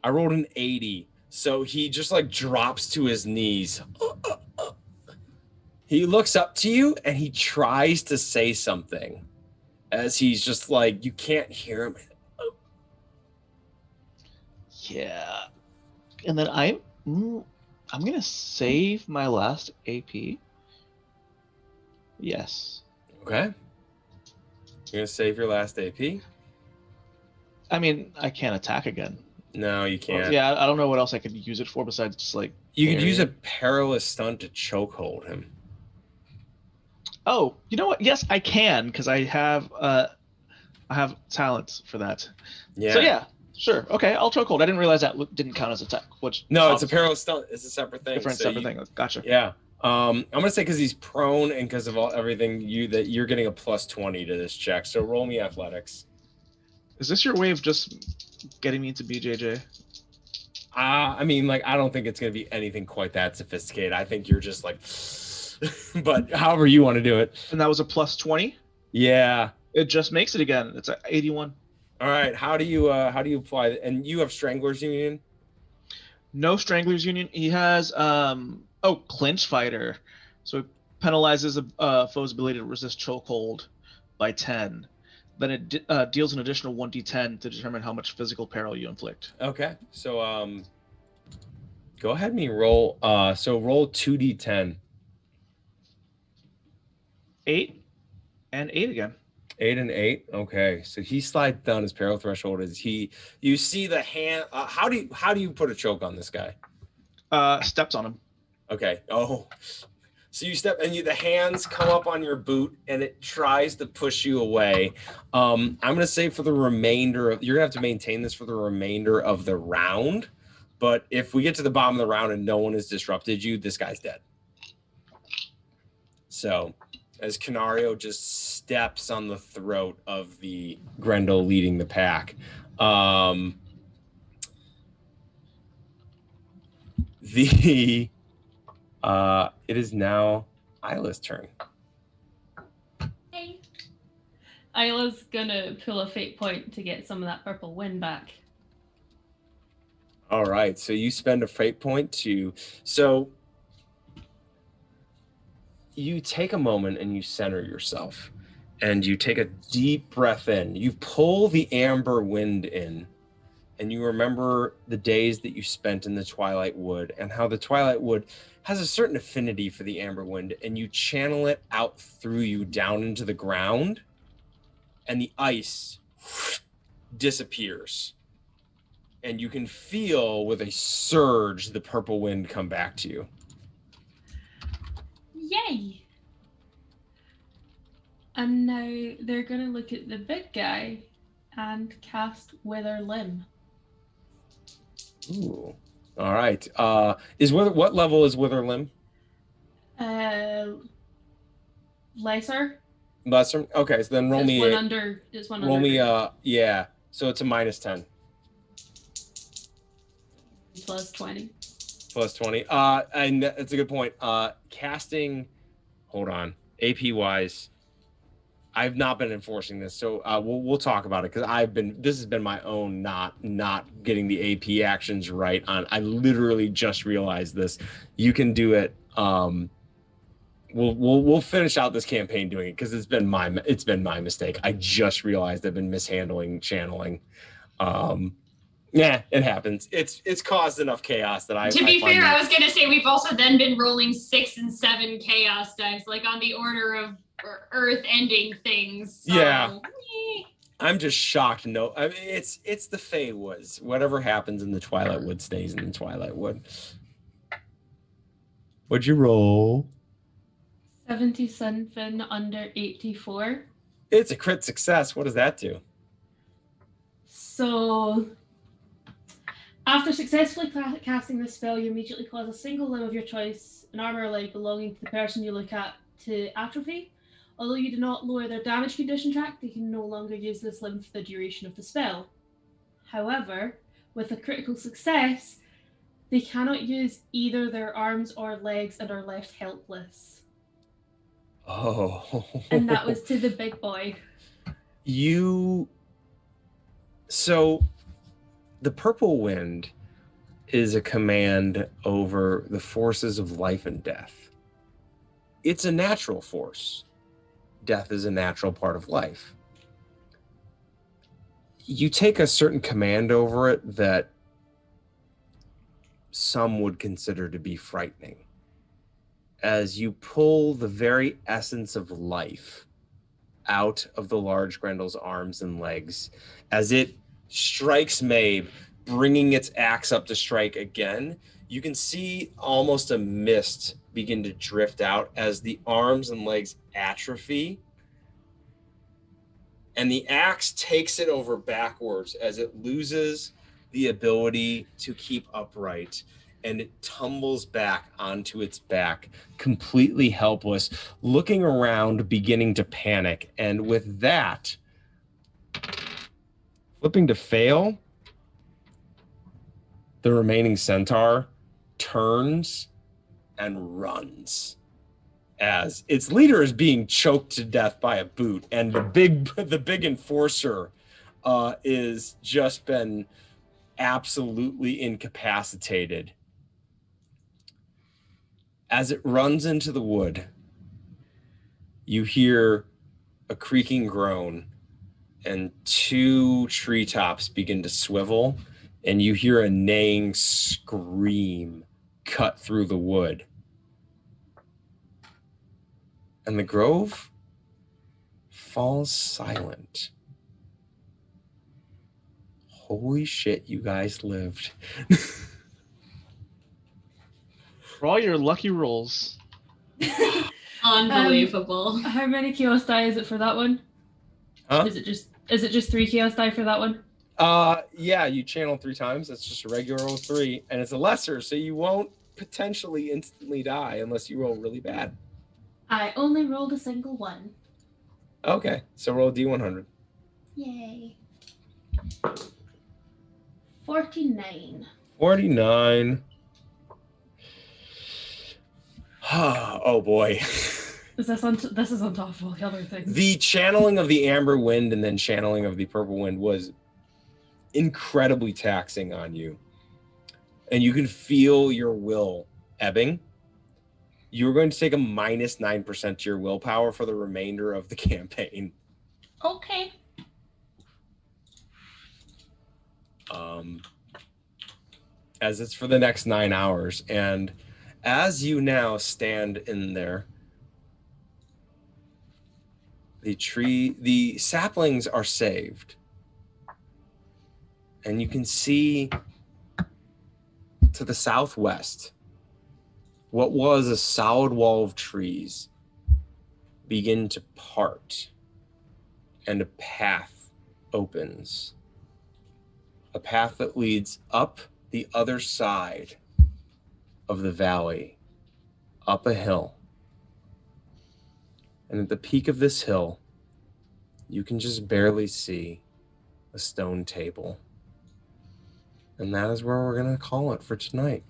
I rolled an 80, so he just like drops to his knees. He looks up to you and he tries to say something, as he's just like, you can't hear him. Yeah. And then I'm gonna save my last AP. Yes. Okay. You're gonna save your last AP? I mean, I can't attack again. No, you can't. Yeah, I don't know what else I could use it for besides just like. You could use a parrying. perilous stunt to chokehold him. Oh, you know what? Yes, I can because I have talents for that. Yeah. So yeah, sure. Okay, I'll chokehold. I didn't realize that didn't count as attack. Which No, it's a perilous stunt. It's a separate thing. different So separate thing. Gotcha. Yeah. I'm gonna say because he's prone and because of everything you're getting a plus 20 to this check. So roll me athletics. Is this your way of just getting me into BJJ? I mean, like, I don't think it's gonna be anything quite that sophisticated. I think you're just like, but however you want to do it. And that was a plus 20. Yeah. It just makes it again. It's at 81. All right. How do you apply it? And you have Strangler's Union? No Stranglers Union. He has Clinch Fighter, so it penalizes a foe's ability to resist chokehold by 10. Then it deals an additional 1d10 to determine how much physical peril you inflict. Okay. So go ahead and roll. So roll 2d10. 8 and 8 again. 8 and 8. Okay. So he slides down his peril threshold. You see the hand. How do you put a choke on this guy? Steps on him. Okay. Oh. So you step and the hands come up on your boot and it tries to push you away. I'm gonna say for the remainder of you're gonna have to maintain this for the remainder of the round. But if we get to the bottom of the round and no one has disrupted you, this guy's dead. So as Canario just steps on the throat of the Grendel leading the pack. It is now Isla's turn. Hey. Isla's gonna pull a fate point to get some of that purple wind back. All right, so you spend a fate point so you take a moment and you center yourself and you take a deep breath in. You pull the amber wind in and you remember the days that you spent in the Twilight Wood and how the Twilight Wood has a certain affinity for the amber wind, and you channel it out through you down into the ground and the ice disappears. And you can feel with a surge the purple wind come back to you. Yay! And now they're going to look at the big guy and cast Wither Limb. Ooh. All right. What level is Wither Limb? Lesser. Lesser? Okay, so then roll me One under. It's one roll under. me yeah. So it's a -10. Plus 20. Plus 20. And that's a good point. Casting, hold on. AP wise. I've not been enforcing this, so we'll talk about it because this has been my own not getting the AP actions right on. I literally just realized this. You can do it. We'll finish out this campaign doing it because it's been my mistake. I just realized I've been mishandling channeling. Yeah, it happens. It's caused enough chaos that To be fair, I was gonna say we've also then been rolling 6 and 7 chaos dice, like on the order of Earth ending things. So. Yeah. I'm just shocked. No, I mean it's the Fey Woods. Whatever happens in the Twilight Wood stays in the Twilight Wood. What'd you roll? 77 under 84. It's a crit success. What does that do? So, after successfully casting this spell, you immediately cause a single limb of your choice, an arm or leg belonging to the person you look at, to atrophy. Although you do not lower their damage condition track, they can no longer use this limb for the duration of the spell. However, with a critical success, they cannot use either their arms or legs and are left helpless. Oh. And that was to the big boy. So, the Purple Wind is a command over the forces of life and death. It's a natural force. Death is a natural part of life. You take a certain command over it that some would consider to be frightening. As you pull the very essence of life out of the large Grendel's arms and legs, as it strikes Mabe, bringing its axe up to strike again, you can see almost a mist begin to drift out as the arms and legs atrophy. And the axe takes it over backwards as it loses the ability to keep upright. And it tumbles back onto its back, completely helpless, looking around, beginning to panic. And with that, flipping to fail, the remaining centaur turns and runs as its leader is being choked to death by a boot, and the big enforcer is just been absolutely incapacitated. As it runs into the wood, you hear a creaking groan and 2 treetops begin to swivel, and you hear a neighing scream cut through the wood. And the grove falls silent. Holy shit, you guys lived. For all your lucky rolls. Unbelievable. How many chaos die is it for that one? Huh? Is it just 3 chaos die for that one? Yeah, you channel 3 times. That's just a regular roll 3, and it's a lesser, so you won't potentially instantly die unless you roll really bad. I only rolled a single one. Okay, so roll a D100. Yay. 49. 49. Oh boy. This is on top of all the other things. The channeling of the amber wind and then channeling of the purple wind was incredibly taxing on you. And you can feel your will ebbing. You're going to take a minus 9% to your willpower for the remainder of the campaign. Okay. As it's for the next 9 hours. And as you now stand in there, the saplings are saved. And you can see to the southwest what was a solid wall of trees begin to part, and a path opens. A path that leads up the other side of the valley, up a hill. And at the peak of this hill, you can just barely see a stone table. And that is where we're going to call it for tonight.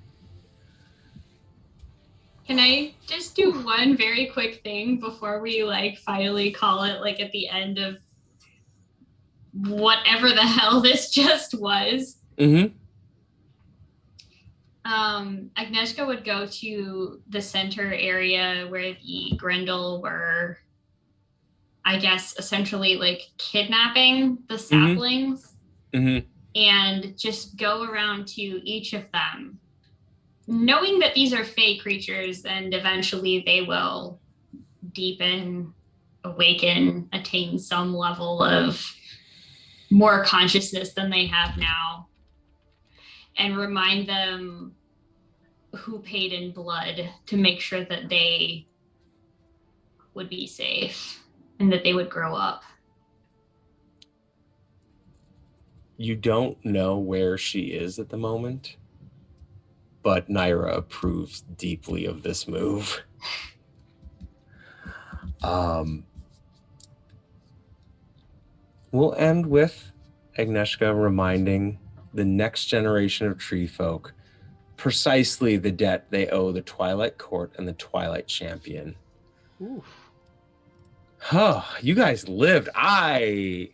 Can I just do one very quick thing before we like finally call it like at the end of whatever the hell this just was? Mm-hmm. Agnieszka would go to the center area where the Grendel were, I guess, essentially like kidnapping the saplings, and just go around to each of them, knowing that these are fey creatures and eventually they will deepen, awaken, attain some level of more consciousness than they have now, and remind them who paid in blood to make sure that they would be safe and that they would grow up. You don't know where she is at the moment, but Naira approves deeply of this move. We'll end with Agnieszka reminding the next generation of tree folk precisely the debt they owe the Twilight Court and the Twilight Champion. Oof. Oh, you guys lived. That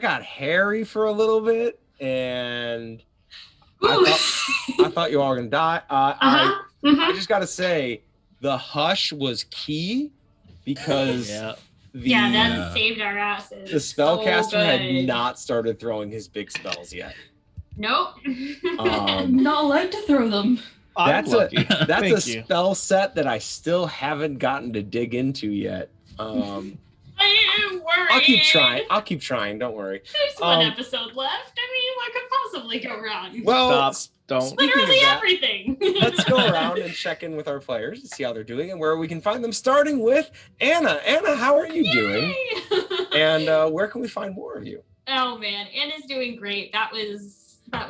got hairy for a little bit, and I thought you all were gonna die. I just gotta say, the hush was key because that saved our asses. The spellcaster so had not started throwing his big spells yet. Nope. I'm not allowed to throw them. That's a spell set that I still haven't gotten to dig into yet. I am worried. I'll keep trying. Don't worry. There's one episode left. I mean, what could possibly go wrong? Well, don't. Literally everything. Let's go around and check in with our players and see how they're doing and where we can find them. Starting with Anna. Anna, how are you doing? And where can we find more of you? Oh man, Anna's doing great. That was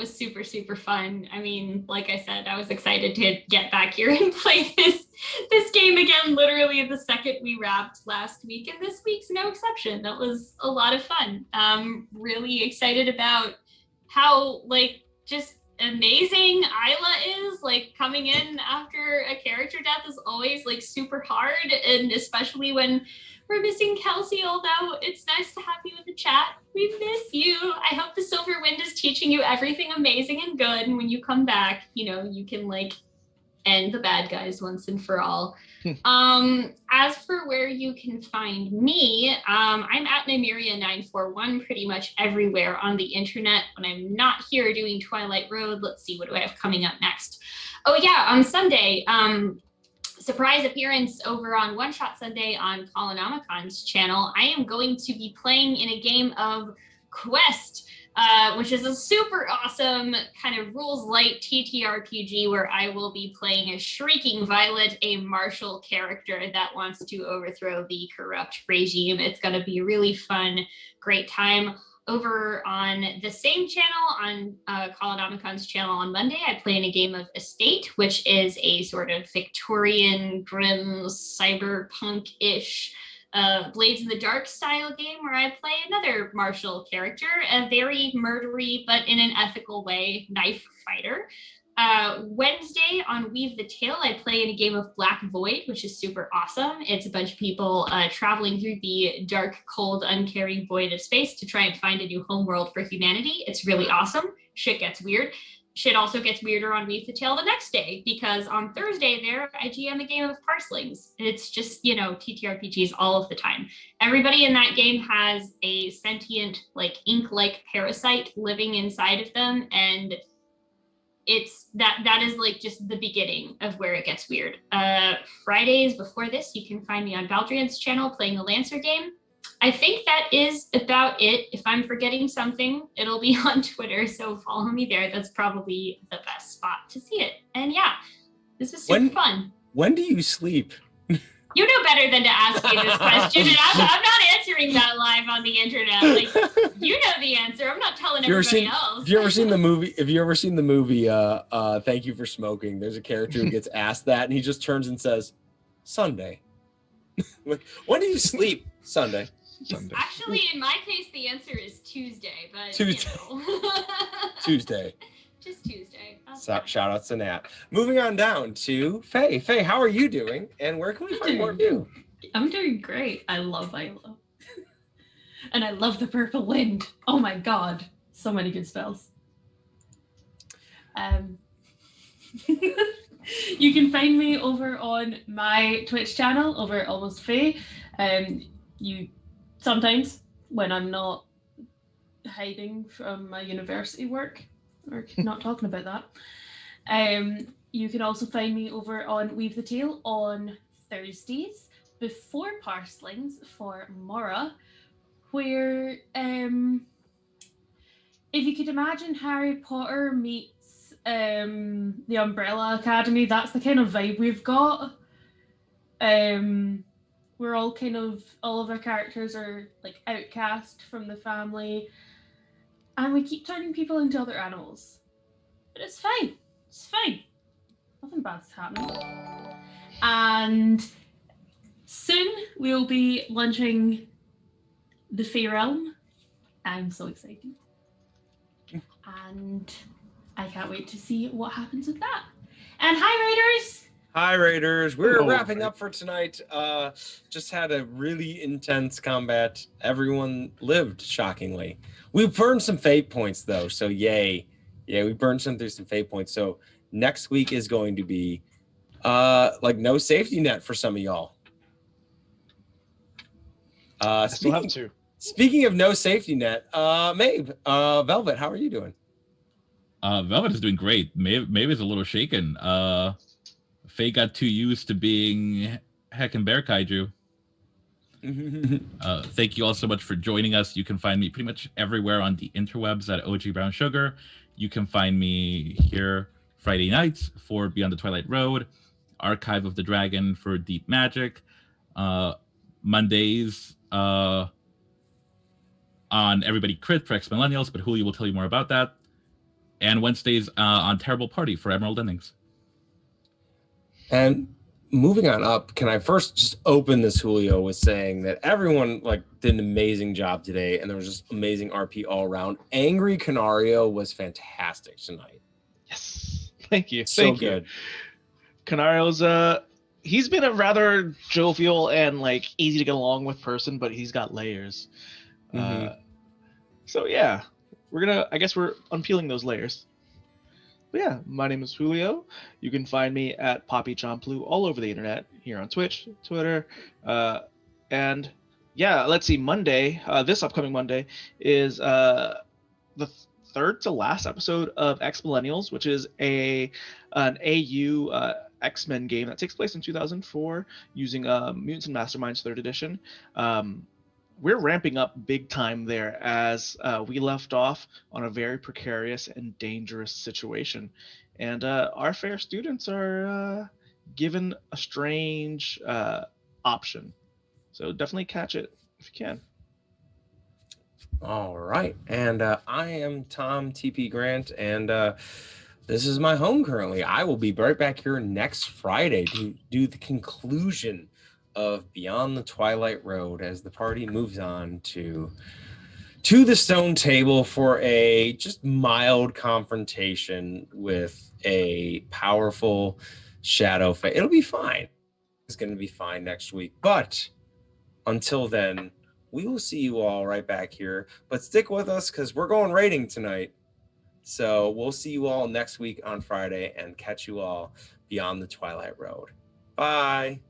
super, super fun. I mean, like I said, I was excited to get back here and play this game again, literally the second we wrapped last week, and this week's no exception. That was a lot of fun. Really excited about how just amazing Isla is. Coming in after a character death is always super hard, and especially when we're missing Kelsey, although it's nice to have you in the chat. We miss you. I hope the Silver Wind is teaching you everything amazing and good, and when you come back, you can end the bad guys once and for all. As for where you can find me, I'm at Nymeria941 pretty much everywhere on the internet. When I'm not here doing Twilight Road, let's see, what do I have coming up next? Oh yeah, on Sunday, surprise appearance over on One Shot Sunday on Colonomicon's channel. I am going to be playing in a game of Quest, which is a super awesome kind of rules light TTRPG where I will be playing as Shrieking Violet, a martial character that wants to overthrow the corrupt regime. It's going to be a really fun, great time. Over on the same channel, on Colonomicon's channel on Monday, I play in a game of Estate, which is a sort of Victorian, grim, cyberpunk-ish Blades in the Dark style game where I play another martial character, a very murdery, but in an ethical way, knife fighter. Wednesday on Weave the Tale, I play in a game of Black Void, which is super awesome. It's a bunch of people traveling through the dark, cold, uncaring void of space to try and find a new homeworld for humanity. It's really awesome. Shit gets weird. Shit also gets weirder on Weave the Tale the next day, because on Thursday there, I GM a game of Parslings. It's just, TTRPGs all of the time. Everybody in that game has a sentient, ink-like parasite living inside of them, and it's that is just the beginning of where it gets weird. Fridays before this, you can find me on Valdrian's channel playing the Lancer game. I think that is about it. If I'm forgetting something, it'll be on Twitter, so follow me there. That's probably the best spot to see it. And yeah, this was super fun. When do you sleep? You know better than to ask me this question, and I'm not answering that live on the internet. You know the answer. I'm not telling everybody else. Have you ever seen the movie, Thank You for Smoking? There's a character who gets asked that, and he just turns and says, Sunday. When do you sleep? Sunday. Actually, in my case, the answer is Tuesday. But Tuesday. Tuesday. Just Tuesday. So, shout out to Nat. Moving on down to Faye. Faye, how are you doing? And where can we find more of you? I'm doing great. I love Viola. And I love the purple wind. Oh my god. So many good spells. You can find me over on my Twitch channel over Almost Faye. You sometimes when I'm not hiding from my university work or not talking about that. You can also find me over on Weave the Tale on Thursdays before Parslings for Mora, where if you could imagine Harry Potter meets the Umbrella Academy, that's the kind of vibe we've got. We're all all of our characters are like outcast from the family, and we keep turning people into other animals. But it's fine. It's fine. Nothing bad's happening. And soon we'll be launching the Fey Realm. I'm so excited. And I can't wait to see what happens with that. And hi, Raiders! Hi, Raiders. We're wrapping up for tonight. Just had a really intense combat. Everyone lived, shockingly. We burned some fate points, though, so yay. Yeah, we burned through some fate points. So next week is going to be like no safety net for some of y'all. I still have two. Speaking of no safety net, Maeve, Velvet, how are you doing? Velvet is doing great. Maeve is a little shaken. Faye got too used to being heckin' bear kaiju. Thank you all so much for joining us. You can find me pretty much everywhere on the interwebs at OG Brown Sugar. You can find me here Friday nights for Beyond the Twilight Road, Archive of the Dragon for Deep Magic, Mondays on Everybody Crit for Ex-Millennials, but Julio will tell you more about that, and Wednesdays on Terrible Party for Emerald Endings. And moving on up, can I first just open this, Julio, with saying that everyone did an amazing job today, and there was just amazing RP all around. Angry Canario was fantastic tonight. Yes, thank you. So Thank good. You. Canario's he's been a rather jovial and easy to get along with person, but he's got layers. So yeah, I guess we're unpeeling those layers. But yeah, my name is Julio. You can find me at Poppy Chomplu all over the internet, here on Twitch, Twitter, and yeah, let's see, Monday, this upcoming Monday, is the third to last episode of Ex-Millennials, which is an AU X-Men game that takes place in 2004 using Mutants and Masterminds 3rd edition. We're ramping up big time there as we left off on a very precarious and dangerous situation. And our fair students are given a strange option. So definitely catch it if you can. All right. And I am Tom TP Grant, and this is my home currently. I will be right back here next Friday to do the conclusion of Beyond the Twilight Road as the party moves on to the stone table for a just mild confrontation with a powerful shadow fight. It'll be fine. It's going to be fine next week. But until then, we will see you all right back here. But stick with us because we're going raiding tonight. So we'll see you all next week on Friday and catch you all Beyond the Twilight Road. Bye.